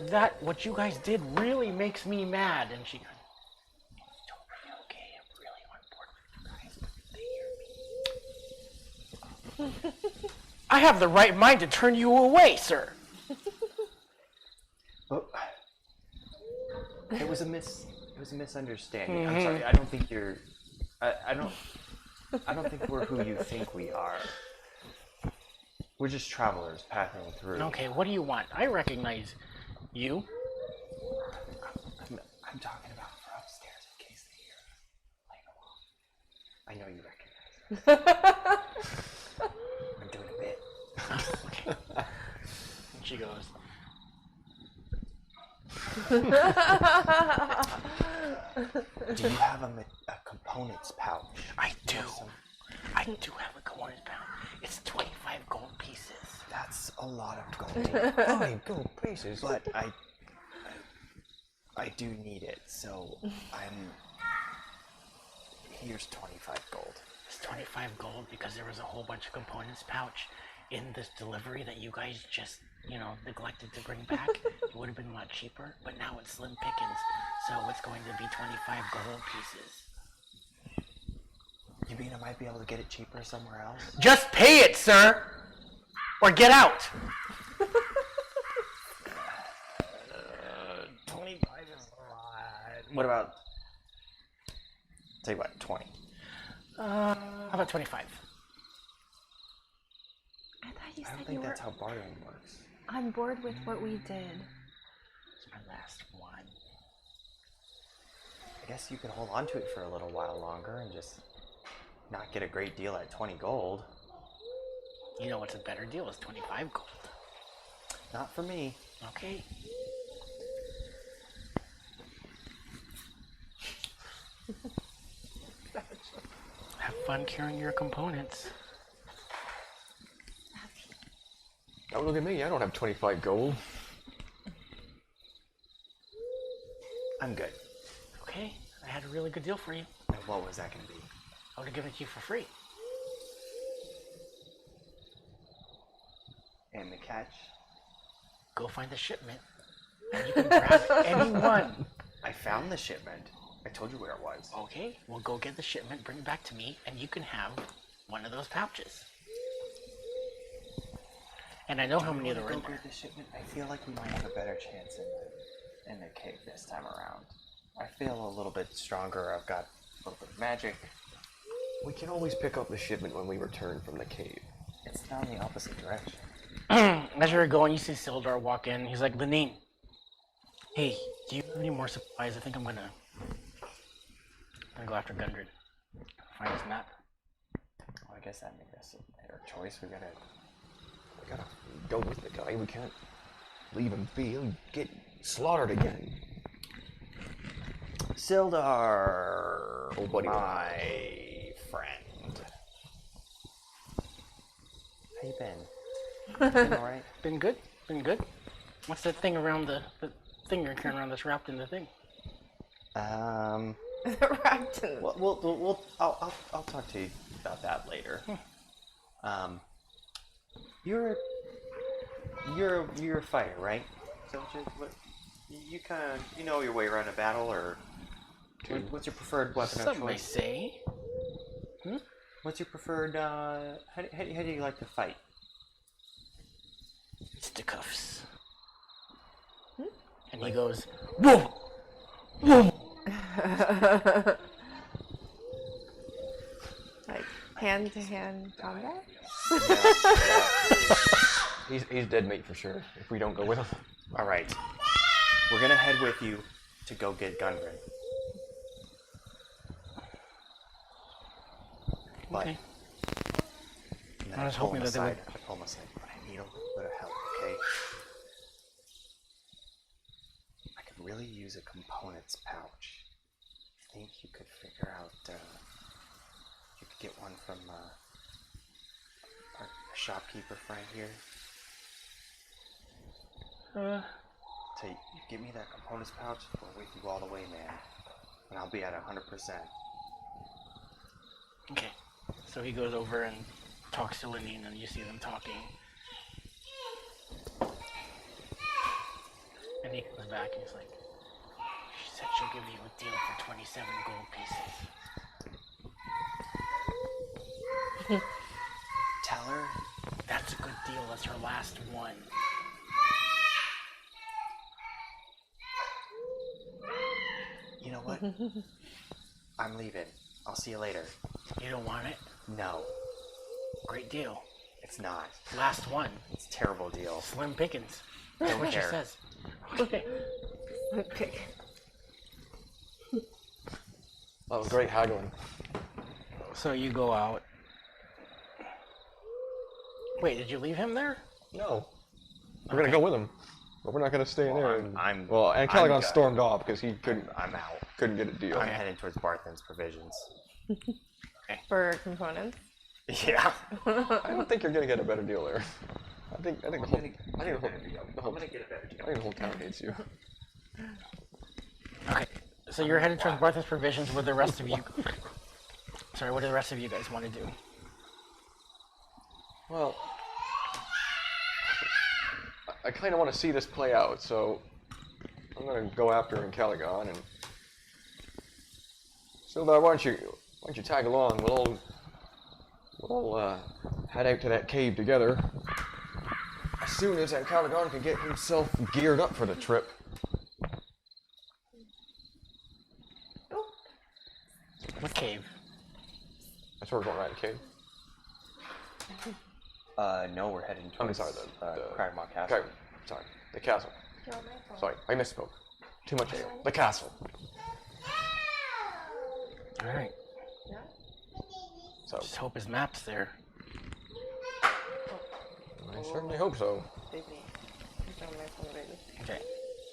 what you guys did really makes me mad. And she goes, it's totally okay. I'm really on board with you guys, but they hear me. I have the right mind to turn you away, sir. But it was a misunderstanding. I'm sorry. I don't think you're. I don't think we're who you think we are. We're just travelers passing through. Okay, what do you want? I recognize you. I'm talking about for upstairs in case they hear us playing along. I know you recognize us. I'm doing a bit. Okay. And she goes, Do you have a components pouch? I do. I do have a components pouch. It's 25 gold pieces. That's a lot of gold. 5 gold pieces. But I do need it, so here's 25 gold. It's 25 gold because there was a whole bunch of components pouch in this delivery that you guys just, neglected to bring back. It would have been a lot cheaper, but now it's slim pickings, so it's going to be 25 gold pieces. You mean I might be able to get it cheaper somewhere else? Just pay it, sir! Or get out! 25 is a lot. What about... Tell you what, 20. How about 25? I thought you I don't said you think were that's how bartering works. on board with what we did. It's my last one. I guess you could hold on to it for a little while longer and just not get a great deal at 20 gold. You know what's a better deal? Is 25 gold. Not for me. Okay. Have fun carrying your components. Don't look at me. I don't have 25 gold. I'm good. Okay, I had a really good deal for you. And what was that going to be? I would have given it to you for free. And the catch? Go find the shipment, and you can grab any one. I found the shipment. I told you where it was. Okay, well go get the shipment, bring it back to me, and you can have one of those pouches. And I know how many of them are in there. The shipment? I feel like we might have a better chance in the cave this time around. I feel a little bit stronger. I've got a little bit of magic. We can always pick up the shipment when we return from the cave. It's down the opposite direction. As you're going, you see Sildar walk in. He's like, Lenine, hey, do you have any more supplies? I think I'm gonna go after Gundred. Find his map. Well, I guess that made us a better choice. We gotta Go with the guy. We can't leave him be. He'll get slaughtered again. Sildar, Oh, buddy. my friend. How you been? Been all right? Been good? Been good? What's that thing around the thing you're carrying around that's wrapped in the thing? Wrapped in I'll talk to you about that later. You're a fighter, right? So you kind of know your way around a battle, or what's your preferred weapon of Some may choice? say. What's your preferred? How do you like to fight? Fisticuffs. And he goes, whoa, whoa. Like hand-to-hand combat? Yeah. He's dead meat for sure if we don't go with him. All right. We're gonna head with you to go get Gundren. But Okay. and then I was pull hoping him that they aside. would- I pull him aside, but I need a little bit of help, okay? I could really use a components pouch. I think you could figure out. You could get one from our shopkeeper friend here. So you give me that components pouch. We're with you all the way, man. And I'll be at 100%. Okay. So he goes over and talks to Lenine, and you see them talking. And he comes back and he's like, she said she'll give you a deal for 27 gold pieces. Tell her. That's a good deal. That's her last one. You know what? I'm leaving. I'll see you later. You don't want it? No, Great deal. it's not. Last one. It's a terrible deal. Slim pickings. That's Don't what she care. says. Okay. That was great haggling. So you go out. Wait, did you leave him there? No. We're gonna go with him. But we're not gonna stay in Well, there. I'm- Well, and I'm Caligon good. stormed off because he couldn't I'm out. get a deal. I'm heading towards Barthen's provisions. For components? Yeah. I don't think you're gonna get a better deal there. I think the whole town hates you. Okay. So you're headed towards Bartha's provisions with the rest of you. Sorry, what do the rest of you guys want to do? Well, I kind of want to see this play out, so I'm gonna go after Caligon and. Sildar, why don't you tag along? We'll all head out to that cave together as soon as Caligon can get himself geared up for the trip. What cave? That's where we're going, right? The cave. No, we're heading I mean, towards sorry, the Cragmont Castle. Okay, sorry, the castle. Sorry, I misspoke. Too much ale. The castle. All right. So Just hope his map's there. I certainly hope so. Baby. Don't miss one, baby. Okay.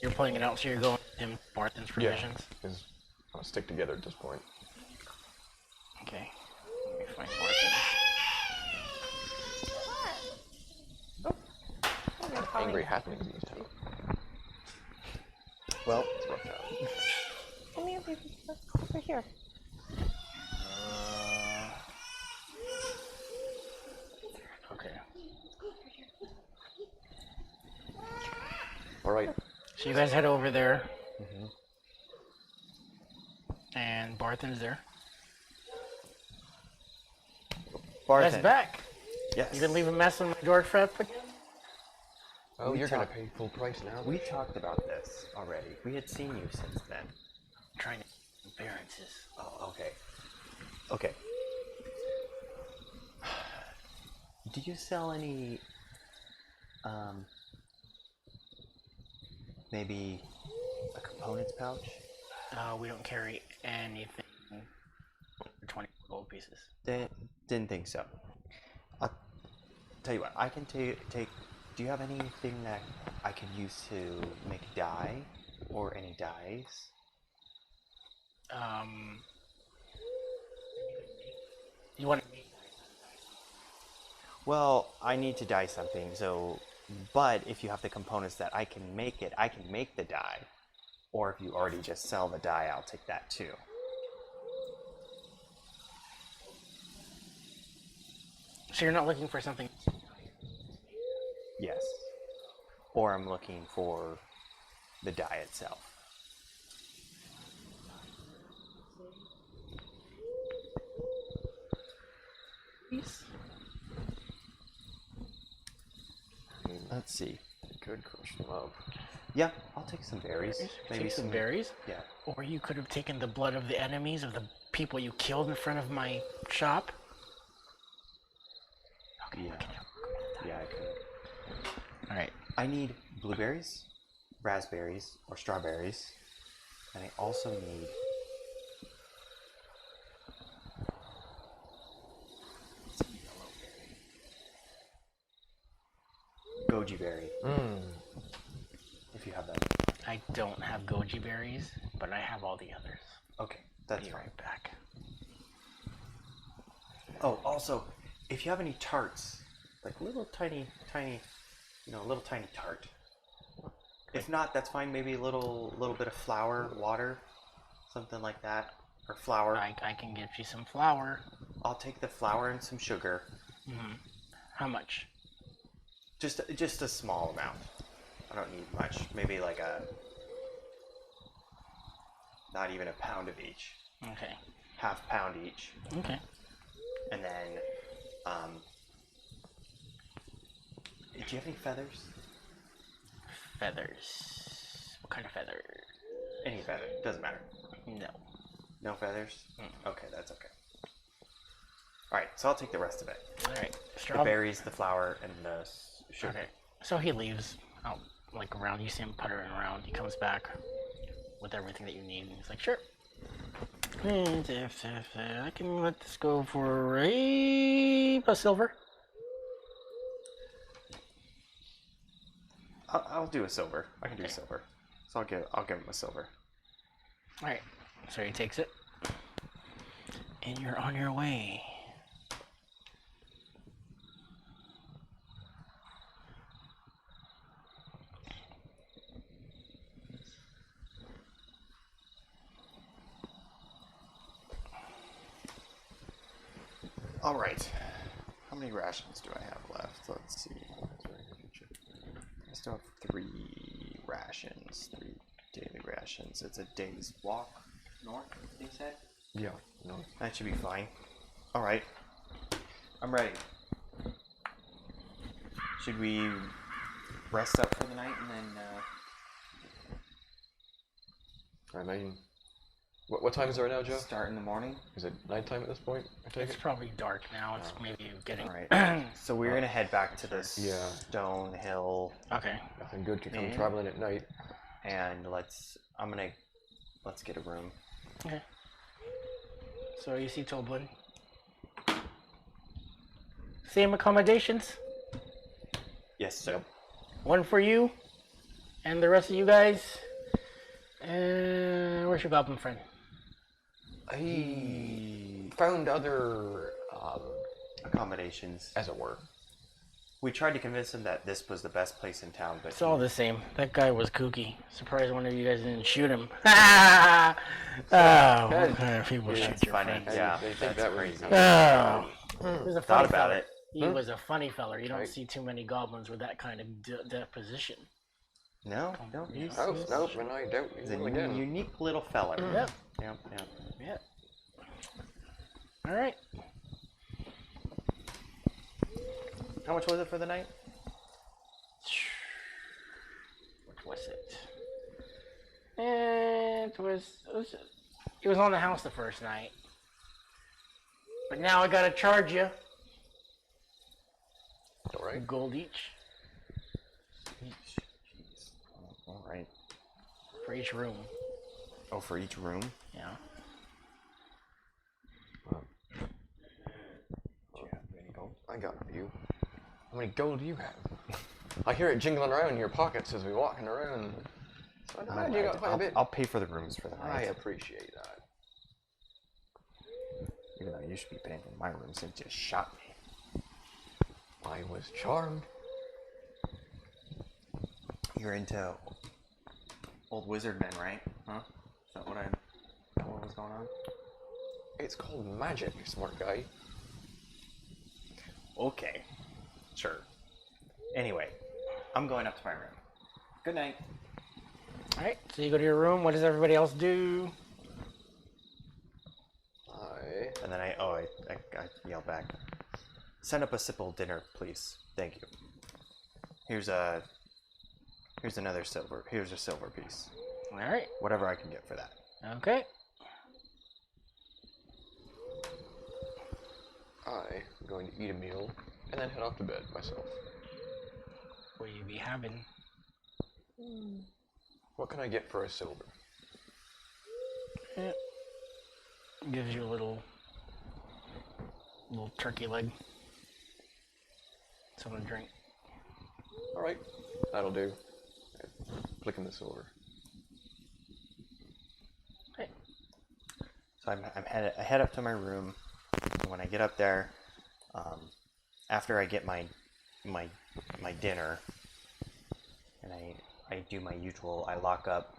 You're playing it out, so you're going to Barthen's provisions. Because I'll stick together at this point. Okay. Let me find Barthen. Angry happenings in this town. Well, It's a rough town. Let me over here. Okay. All right. So you guys head over there. And Barthen's there. Barthen. That's back. Yes. You gonna leave a mess on my door trap again? Oh, We you're gonna talked- pay full price now. We talked about this already. We had seen you since then. Trying to appearances. Oh, okay. Okay. Do you sell any, maybe a components pouch? We don't carry anything for 20 gold pieces. Didn't think so. I'll tell you what, I can take, do you have anything that I can use to make dye? Or any dyes? You want to Well, I need to dye something, so, but if you have the components that I can make it, I can make the dye. Or if you already just sell the dye, I'll take that too. So you're not looking for something. Yes. Or I'm looking for the dye itself. Let's see. Could crush them up. Yeah, I'll take some berries. Maybe Take some berries. Yeah. Or you could have taken the blood of the enemies of the people you killed in front of my shop. Okay. Yeah. Yeah, I could. All right. I need blueberries, raspberries, or strawberries, and I also need some yellow berry, goji berry. If you have that. I don't have goji berries, but I have all the others. Okay, that's Be fine. right back. Oh, also, if you have any tarts, like little tiny, little tiny tart. If not, that's fine. Maybe a little bit of flour, water, something like that, or flour. I can get you some flour. I'll take the flour and some sugar. How much? Just a small amount. I don't need much. Maybe like not even a pound of each. Okay. Half pound each. Okay. And then, do you have any feathers? Feathers. What kind of feather? Any feather. Doesn't matter. No. No feathers? Okay, that's okay. Alright, so I'll take the rest of it. All right. The berries, the flour, and the sugar. Okay. So he leaves out like around. You see him puttering around. He comes back with everything that you need. And he's like, sure. I can let this go for a silver. I'll do a silver. I can do silver. So I'll give him a silver. All right. So he takes it, and you're on your way. All right. How many rations do I have left? Let's see. I still have 3 rations, 3 daily rations. It's a day's walk north, they said? Yeah, no. That should be fine. All right. I'm ready. Should we rest up for the night and then I mean, what time is it right now, Joe? start in the morning? Is it nighttime at this point? I take It's it. probably dark now. It's maybe getting. All right. So we're gonna head back to this Yeah. stone hill, Okay. Nothing good can come Yeah. traveling at night. and let's get a room. Okay. So you see Toblin. Same accommodations. Yes, sir. One for you, and the rest of you guys. Where's your goblin friend? I found other, Accommodations. as it were. We tried to convince him that this was the best place in town, but It's all the same. That guy was kooky. Surprised one of you guys didn't shoot him. Oh, what kind of people shoot it's your funny. friends? Yeah, They think that's that was- crazy. Oh, he was a funny Thought about fella. it. He was a funny feller. You don't Right. see too many goblins with that kind of deposition. No, he's Oh, nope, and I doubt he's you a will again. unique little fella. Yep. Yep. Yeah. All right. How much was it for the night? What was it? It was on the house the first night. But now I gotta charge you All right. gold each Jeez. All right. for each room. Oh, for each room? Yeah. Do you have any gold? I got a few. How many gold do you have? I hear it jingling around in your pockets as we're walking around. So I imagine you got quite a bit. I'll pay for the rooms for the I night. appreciate that. Even though you should be paying for my rooms, it just shot me. I was charmed. You're into old wizard men, right? Huh? Is that what was going on? It's called magic, smart guy. Okay. Sure. Anyway, I'm going up to my room. Good night. All right. So you go to your room. What does everybody else do? And then I yell back. Send up a simple dinner, please. Thank you. Here's another silver. Here's a silver piece. All right. Whatever I can get for that. Okay. I'm going to eat a meal and then head off to bed myself. What you be having? What can I get for a silver? It gives you a little turkey leg. Something to drink. All right, that'll do. Flicking the silver. Hey. So I head up to my room. And when I get up there, after I get my dinner, and I do my usual, I lock up,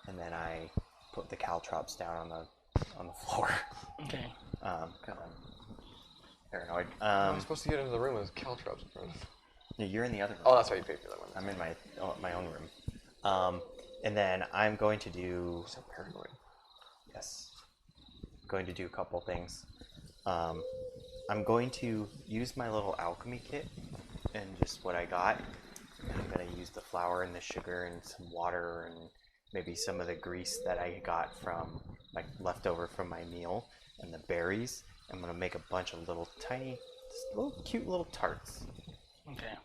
and then I put the caltrops down on the floor. Okay. 'Cause I'm paranoid. I'm supposed to get into the room with caltrops in front of me. No, you're in the other room. Oh, that's how you paid for that one. I'm in my own room. And then I'm going to do. So paranoid. Yes. Going to do a couple things. I'm going to use my little alchemy kit and just what I got. I'm going to use the flour and the sugar and some water and maybe some of the grease that I got from, like, leftover from my meal and the berries. I'm going to make a bunch of little tiny, just little cute little tarts. Okay.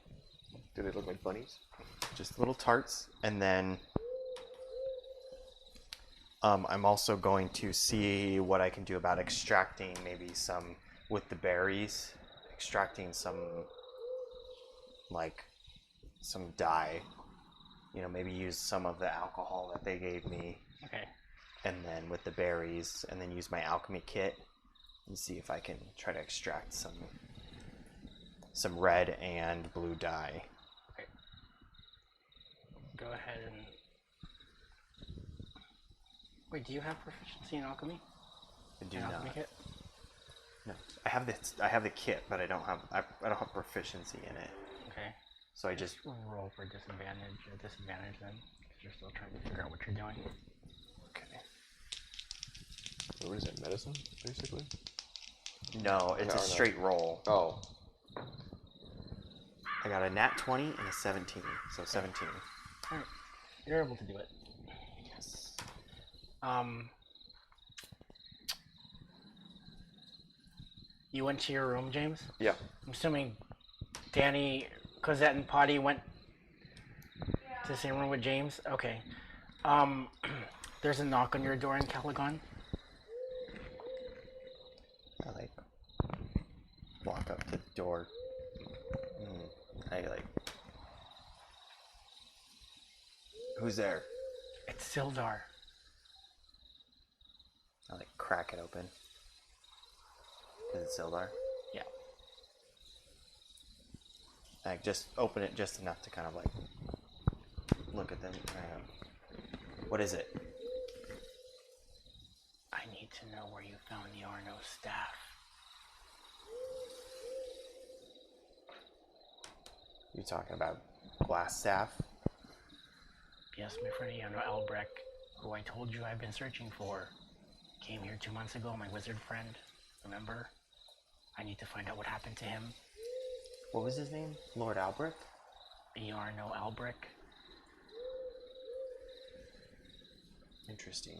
Do they look like bunnies? Just little tarts. And then I'm also going to see what I can do about extracting maybe some, with the berries, extracting some, like, some dye. You know, maybe use some of the alcohol that they gave me. Okay. And then with the berries, and then use my alchemy kit and see if I can try to extract some red and blue dye. Okay. Go ahead and... Wait, do you have proficiency in alchemy? I do An not. alchemy kit? No, I have the kit, but I don't have proficiency in it. Okay. So I just Roll for disadvantage then, because you're still trying to figure out what you're doing. okay. What is it? Medicine, basically? No, it's a straight roll. Oh. I got a nat 20 and a 17, so 17. Alright. You're able to do it. Yes. You went to your room, James? Yeah. I'm assuming Danny, Cosette, and Potty went to the same room with James? Okay. There's a knock on your door in Caligon. I like walk up to the door. I like. Who's there? It's Sildar. I like crack it open. Is it Sildar? Yeah. I just open it just enough to kind of like look at them. What is it? I need to know where you found the Arno staff. You talking about glass staff? Yes, my friend Arno Albrecht, who I told you I've been searching for, came here 2 months ago, my wizard friend. Remember? I need to find out what happened to him. What was his name? Lord Albrecht? Arno Albrecht. Interesting.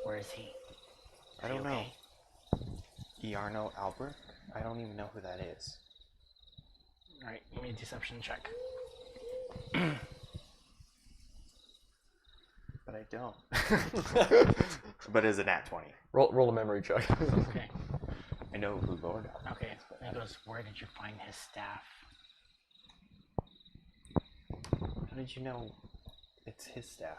Where is he? I don't know. Iarno Albrecht? I don't even know who that is. Alright, give me a deception check. But I don't. But it's a nat 20. Roll a memory check. Okay. I know who Lord Albrecht Okay. is, but He goes, where did you find his staff? how did you know it's his staff?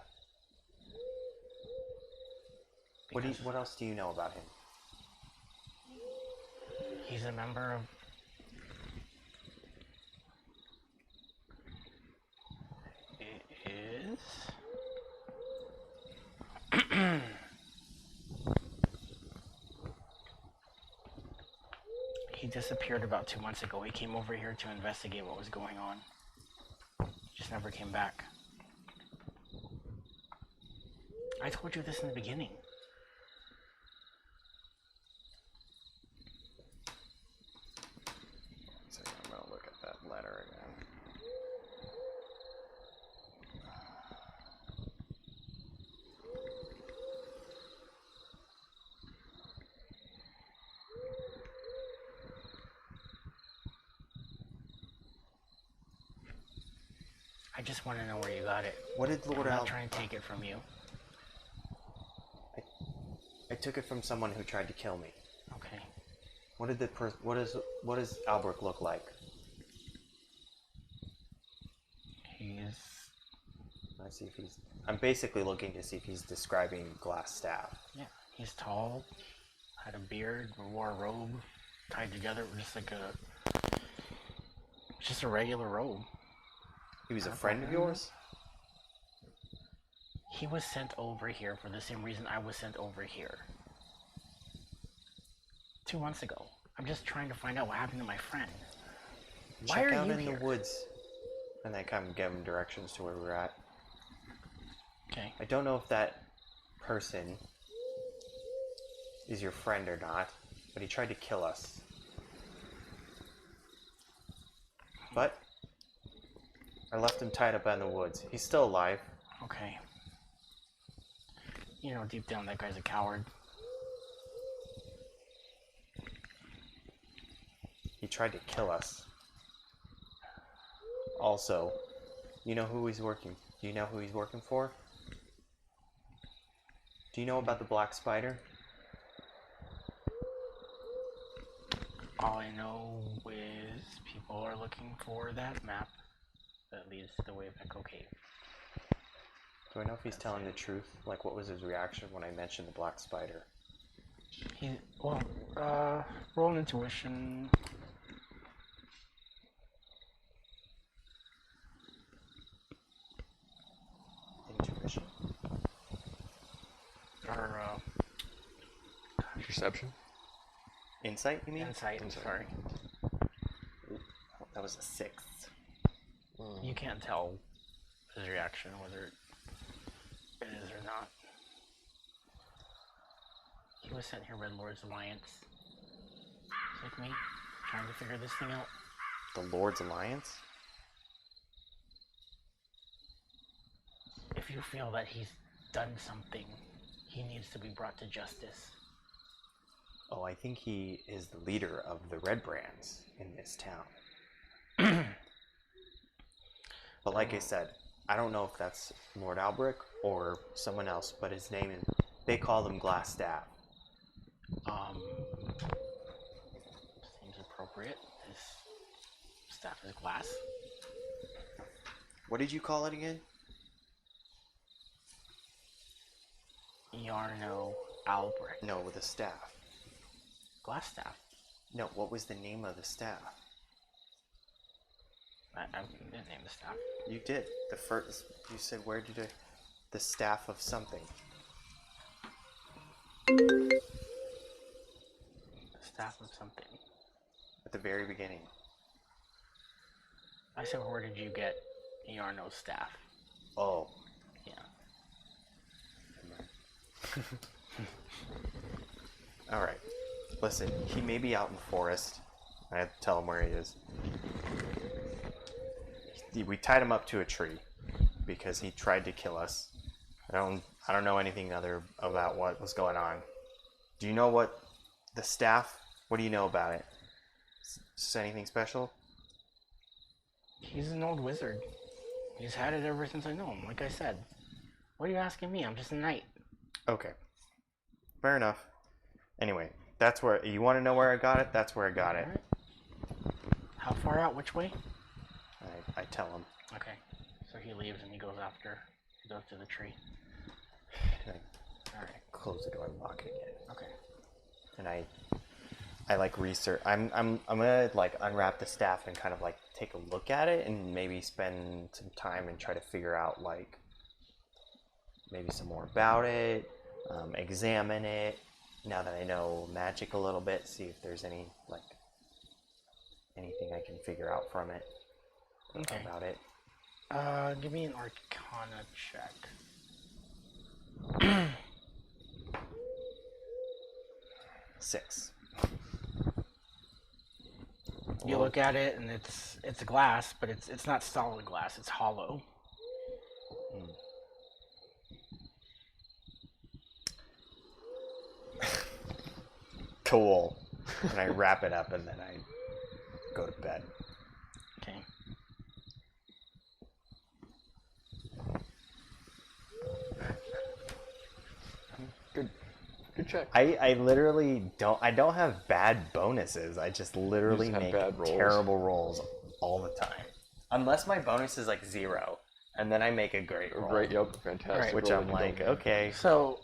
What else do you know about him? He's a member of... It is... He disappeared about 2 months ago. He came over here to investigate what was going on. Just never came back. I told you this in the beginning. I just want to know where you got it. What did Lord I'm not Al? trying to take it from you. I took it from someone who tried to kill me. Okay. What did what does Albrecht look like? He's... Let's see if he's. I'm basically looking to see if he's describing glass staff. Yeah, he's tall, had a beard, wore a robe, tied together, just a regular robe. He was a friend of yours? He was sent over here for the same reason I was sent over here. 2 months ago. I'm just trying to find out what happened to my friend. Why Check are out you in here? the woods. And then kind of give him directions to where we're at. Okay. I don't know if that person is your friend or not, but he tried to kill us. But I left him tied up in the woods. He's still alive. Okay. You know, deep down, that guy's a coward. He tried to kill us. Also, you know who he's working? Do you know who he's working for? Do you know about the black spider? All I know is people are looking for that map that leads to the Wayback Cave. Do I know if he's telling the truth? Like, what was his reaction when I mentioned the black spider? Roll an intuition. Intuition? Or, Perception. Insight, you mean? insight, sorry. Ooh, that was a 6. You can't tell his reaction, whether it is or not. He was sent here by Lord's Alliance. It's like me, trying to figure this thing out. The Lord's Alliance? If you feel that he's done something, he needs to be brought to justice. Oh, I think he is the leader of the Red Brands in this town. But like I said, I don't know if that's Lord Albrecht or someone else, but his name is, they call him Glass Staff. Seems appropriate. His staff is glass. What did you call it again? Yarno Albrecht. No, with a staff. Glass staff. No, what was the name of the staff? I didn't name the staff. You did. The first, you said, where did it, the staff of something. The staff of something. At the very beginning. I said, where did you get Yarno's staff? Oh. Yeah. Alright. Listen, he may be out in the forest. I have to tell him where he is. We tied him up to a tree because he tried to kill us. I don't know anything other about what was going on. Do you know what the staff? What do you know about it? Is anything special? He's an old wizard. He's had it ever since I know him, like I said. What are you asking me? I'm just a knight. Okay. Fair enough. Anyway, that's where you want to know where I got it. That's where I got it. Alright. How far out? Which way? I tell him. Okay. So he leaves and he goes to the tree. And I close the door and lock it again. Okay. And I like research. I'm gonna like unwrap the staff and kind of like take a look at it and maybe spend some time and try to figure out like maybe some more about it, examine it. Now that I know magic a little bit, see if there's anything I can figure out from it. Okay. About it. Give me an Arcana check. 6. You look at it and it's glass, but it's not solid glass. It's hollow. Cool. And I wrap it up and then I go to bed. Okay. Good check. I literally don't have bad bonuses. I just literally have make bad rolls. terrible rolls all the time. Unless my bonus is like 0, and then I make a great roll. Great, yep, fantastic. Alright. Which roll I'm that you like, don't need. okay. So,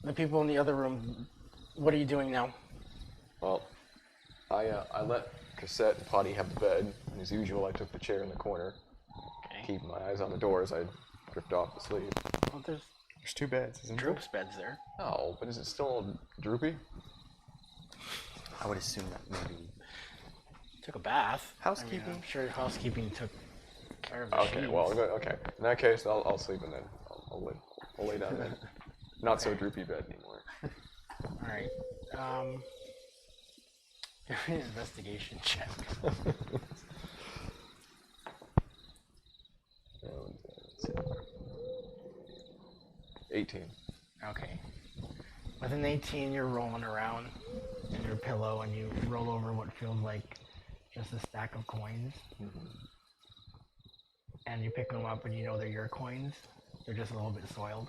the people in the other room, what are you doing now? Well, I let Cassette and Potty have the bed. And as usual, I took the chair in the corner. Okay. Keeping my eyes on the door as I drift off to sleep. Well, there's There's 2 beds, isn't there? Droop's beds there. Oh, but is it still droopy? I would assume that maybe. Took a bath. Housekeeping. I mean, I'm sure housekeeping took care of the Okay, sheets. well, okay. In that case, I'll sleep and then I'll lay down then. Not so droopy bed anymore. All right. Investigation check. 18. Okay. With an 18, you're rolling around in your pillow and you roll over what feels like just a stack of coins. Mm-hmm. And you pick them up and you know they're your coins. They're just a little bit soiled.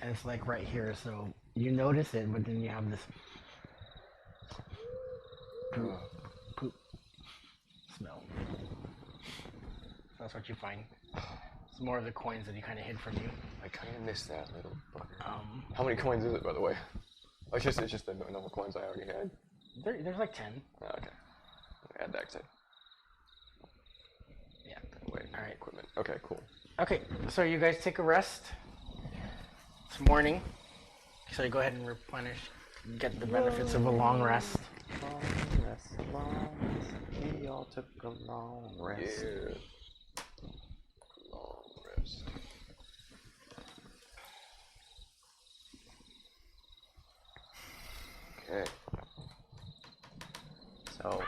And it's like right here, so you notice it, but then you have this poop smell. So that's what you find. It's more of the coins that he kind of hid from you. I kind of missed that little bugger. How many coins is it, by the way? Oh, it's just the normal coins I already had. There's like 10. Oh, okay. Add that to Yeah. wait, All right. equipment. Okay, cool. Okay, so you guys take a rest. It's morning, so you go ahead and replenish, get the benefits of a long rest. Long rest. We all took a long rest. Yeah. Long rest. Okay. So,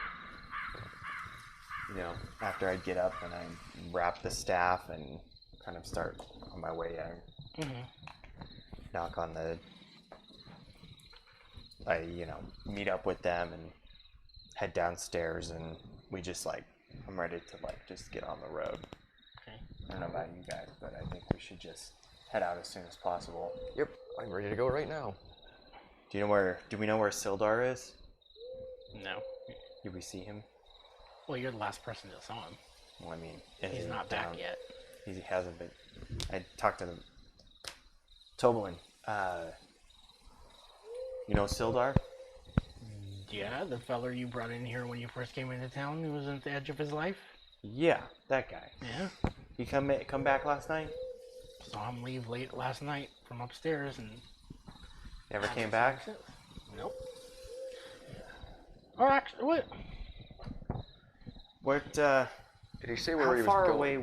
after I get up and I wrap the staff and kind of start on my way in, knock on the, I meet up with them and head downstairs, and we just I'm ready to just get on the road. Okay. I don't know about you guys, but I think we should just head out as soon as possible. Yep, I'm ready to go right now. Do we know where Sildar is? No. Did we see him? Well, you're the last person that saw him. Well, I mean, is He's he not down? back yet. He hasn't been. I talked to them. Tobolin, you know Sildar? Yeah, the feller you brought in here when you first came into town who was at the edge of his life? Yeah, that guy. Yeah. He come back last night? Saw him leave late last night from upstairs and... Never hasn't came seen back? him since. Nope. Or actually, what? What, Did he say where he was going?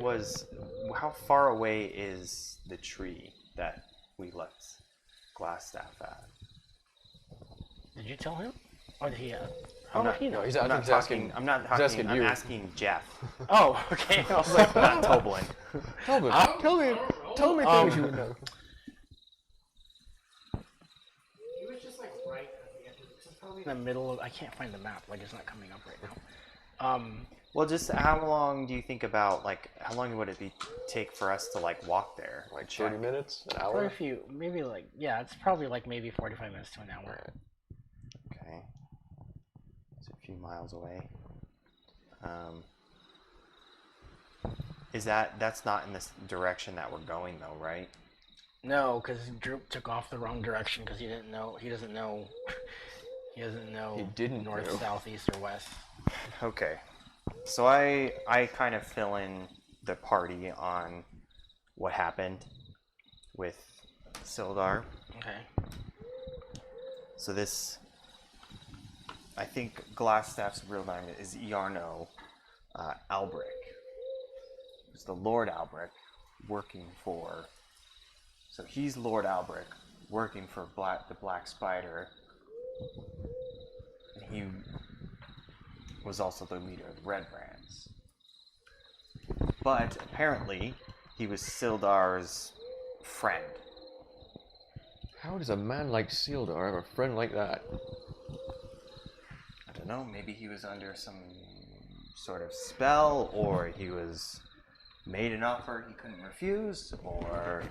How far away is the tree that we left Glassstaff at? Did you tell him? Or did he, I'm how not- did he know? He's I'm not asking. I'm not he's talking. asking I'm you. asking Jeff, Oh, okay. I was like, not Tobolin. Tell me things you would know. He was just right at the end of this. Is probably in the middle of... I can't find the map. It's not coming up right now. Well, just how long do you think about, how long would it take for us to, walk there? 30 minutes? An Probably hour? a few... Maybe, it's probably, maybe 45 minutes to an hour. Okay. It's a few miles away. That's not in this direction that we're going, though, right? No, because Droop took off the wrong direction because he doesn't know... He doesn't know He didn't north, know. south, east, or west. Okay. So I kind of fill in the party on what happened with Sildar. Okay. So I think Glassstaff's real name is Iarno Albric. It's the Lord Albric working for... So he's Lord Albric working for the Black Spider. And he was also the leader of the Red Brands. But apparently, he was Sildar's friend. How does a man like Sildar have a friend like that? I don't know, maybe he was under some sort of spell, or he was made an offer he couldn't refuse, or...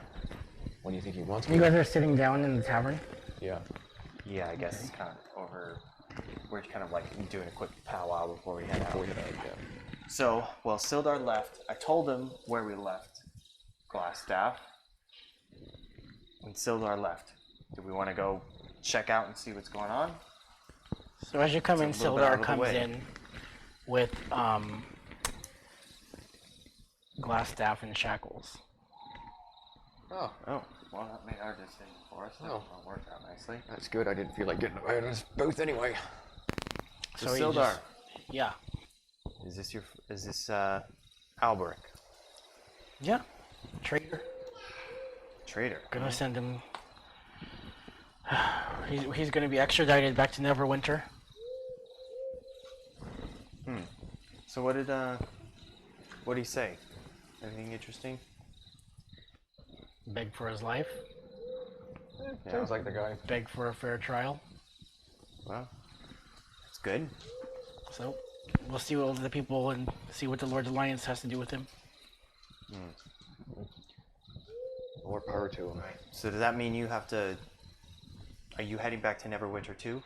What do you think he wants? You guys are sitting down in the tavern? Yeah. Yeah, I guess it's kind of over. We're kind of like doing a quick powwow before we head out. Yeah. So, well, Sildar left. I told him where we left Glassstaff, and Sildar left. Do we want to go check out and see what's going on? So as you come in, It's a little bit out Sildar of the comes way. in with Glassstaff and shackles. Oh, Oh, well, that made our decision for us. That Oh. worked out nicely. that's good. I didn't feel like getting away with us both anyway. So, he Sildar, just- yeah. is this Alberic? Yeah. Traitor. Traitor. Gonna send him. He's gonna be extradited back to Neverwinter. So what did he say? Anything interesting? Beg for his life. Yeah. Sounds like the guy. Beg for a fair trial. Well, that's good. So we'll see what the people and see what the Lord's Alliance has to do with him. More power to him. So does that mean you have to? Are you heading back to Neverwinter too?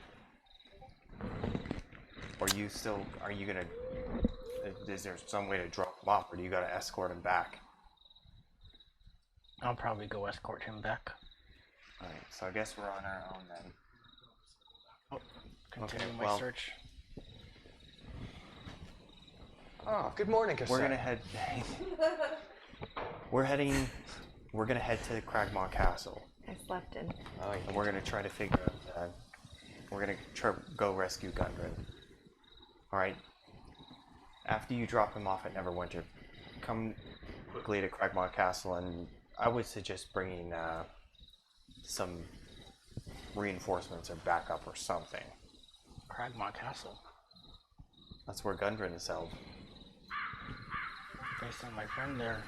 Or you still? Are you gonna? Is there some way to drop him off, or do you gotta escort him back? I'll probably go escort him back. All right. So I guess we're on our own then. Continue Okay, my well- search. Ah, good morning, Cassette. We're gonna head. We're gonna head to Cragmaw Castle, I slept in. Oh, and we're gonna try to figure out. We're gonna go rescue Gundren. All right. After you drop him off at Neverwinter, come quickly to Cragmaw Castle, and I would suggest bringing some reinforcements or backup or something. Cragmaw Castle. That's where Gundren is held. Based on my friend there,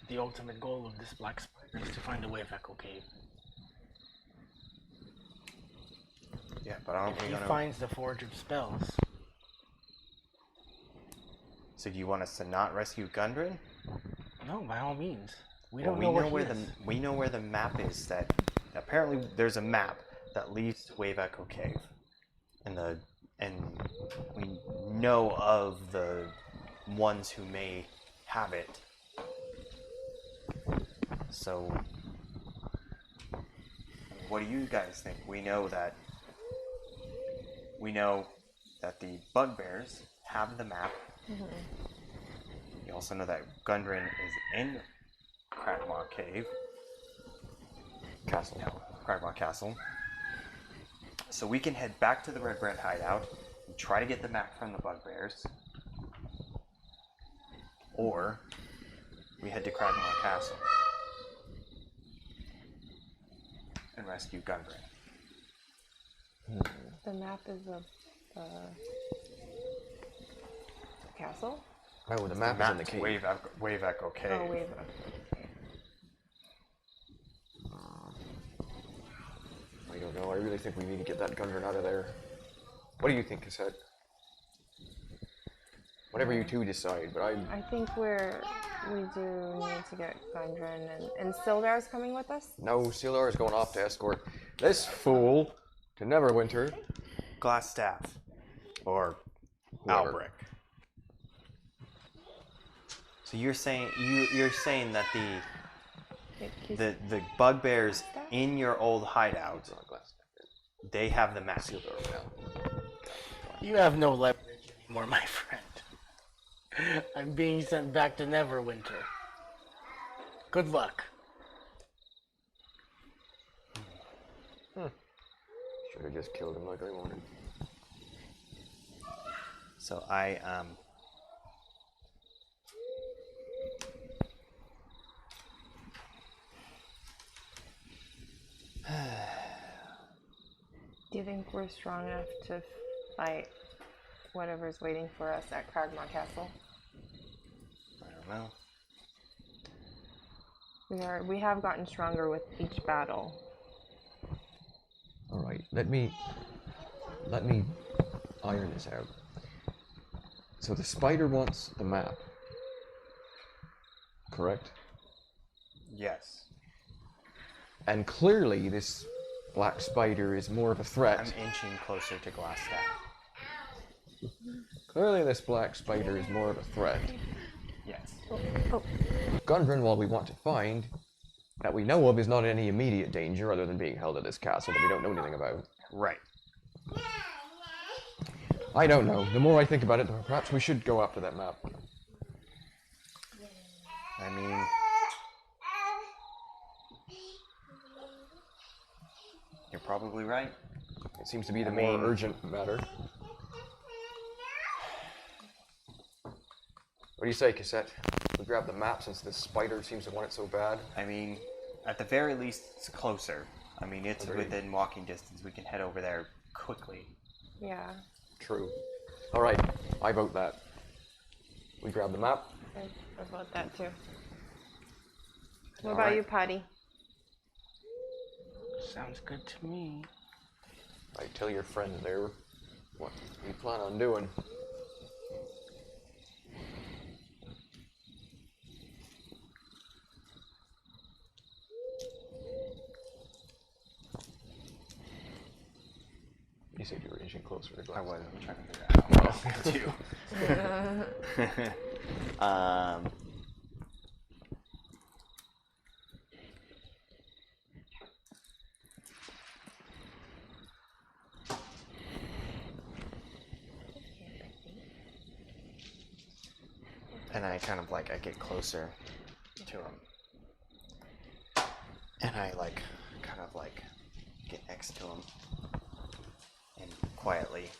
the ultimate goal of this black spider is to find a way of Echo Cave. Yeah, but I don't If think he gonna. finds the Forge of Spells, So do you want us to not rescue Gundren? no, by all means. We Well, don't know where where he is. we know where the map is. That apparently there's a map that leads to Wave Echo Cave, and we know of the ones who may have it. So, what do you guys think? We know that the bugbears have the map. We also know that Gundren is in Cragmaw Cave. Castle. No, Cragmaw Castle. So we can head back to the Red Brand hideout and try to get the map from the bugbears. Or we head to Cragmaw Castle and rescue Gundren. The map is of the castle? Oh, the map is in the cave. Wave Echo Cave. Oh, wait. I don't know. I really think we need to get that Gundren out of there. What do you think, Cassette? Whatever you two decide, but I think we do need to get Gundren and Sildar's coming with us? No, Sildar is going off to escort this fool to Neverwinter. Glassstaff. Or Whoever. Albrecht. So you're saying that the bugbears in your old hideout, It's not glass. they have the map. Sildar now. You have no leverage anymore, my friend. I'm being sent back to Neverwinter. Good luck. Should have just killed him like I wanted. So I Do you think we're strong enough to fight whatever's waiting for us at Cragmaw Castle? I don't know. We have gotten stronger with each battle. All right, let me iron this out. So the spider wants the map, correct? Yes. And clearly this black spider is more of a threat. I'm inching closer to Glassstaff. Clearly this black spider is more of a threat. Yes. Gundrenwald we want to find, that we know of, is not in any immediate danger other than being held at this castle that we don't know anything about. Right. I don't know. The more I think about it, perhaps we should go after that map. I mean, you're probably right. It seems to be the more urgent matter. What do you say, Cassette? We grab the map since this spider seems to want it so bad. I mean, at the very least, it's closer. I mean, it's within walking distance. We can head over there quickly. Yeah. True. Alright, I vote that. We grab the map. I vote that too. What about you, Potty? Sounds good to me. I tell your friend there what we plan on doing. You said you were inching closer to Glass. I was. I'm trying to figure out how to do. And I kind of like, I get closer to him. And I like, kind of like, get next to him. And quietly,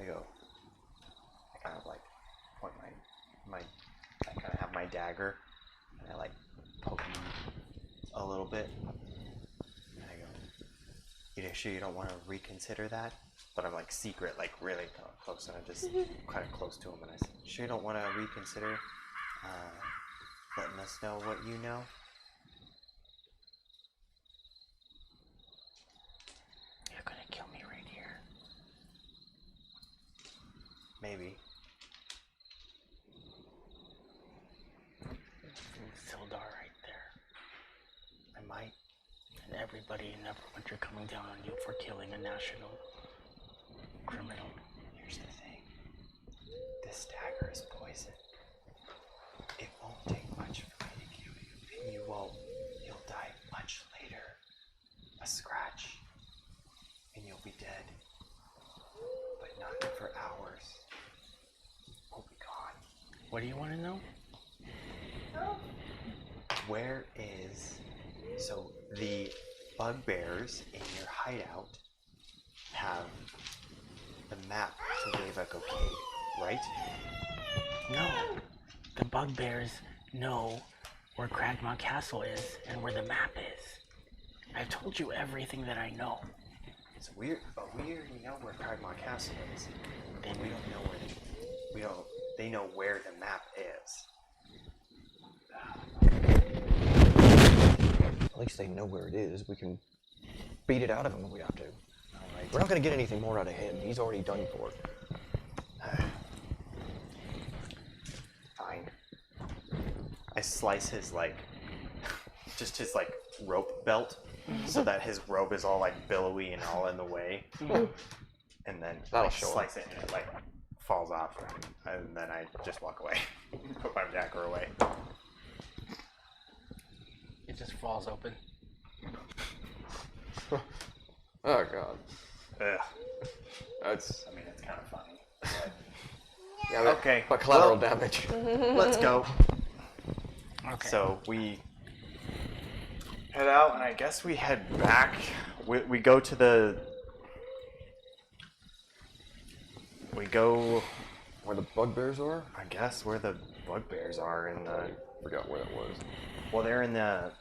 I go, I kind of like, point I kind of have my dagger, and I like poke him a little bit. And I go, you sure you don't want to reconsider that? But I'm like secret, like really close, and I'm just kind of close to him, and I said, sure you don't want to reconsider letting us know what you know? You're gonna kill me right here. Maybe. Sildar right there. I might. And everybody in Neverwinter coming down on you for killing a national criminal. Here's the thing. This dagger is poison. It won't take much for me to kill you. And you won't. You'll die much later. A scratch. And you'll be dead. But not for hours. We'll be gone. What do you want to know? Where is... So, the bugbears in your hideout have the map to Wave Echo Cave, right? No. The bugbears know where Cragmaw Castle is and where the map is. I've told you everything that I know. It's weird, but we already know where Cragmaw Castle is. Then We don't know where they know where the map is. At least they know where it is. We can beat it out of him if we have to. Alright. We're not going to get anything more out of him. He's already done for. Fine. I slice his just his rope belt, so that his robe is all billowy and all in the way. And then That'll I show slice it and it falls off, and then I just walk away, put my dagger away. it just falls open. Oh god. Ugh. That's... I mean, it's kind of funny. But... Yeah, but, Okay, but collateral well- damage. Let's go. Okay. So we head out, and I guess we head back. We go to the. We go, Where the bugbears are? I guess, where the bugbears are in the. Forgot where that was. Well, they're in the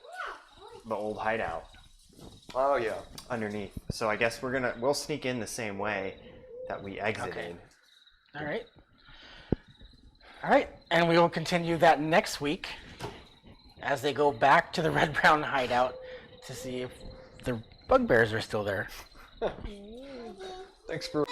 old hideout Oh yeah. underneath. So I guess we'll sneak in the same way that we exited. Okay. All right. All right, and we will continue that next week as they go back to the Red Brown hideout to see if the bugbears are still there. Thanks for...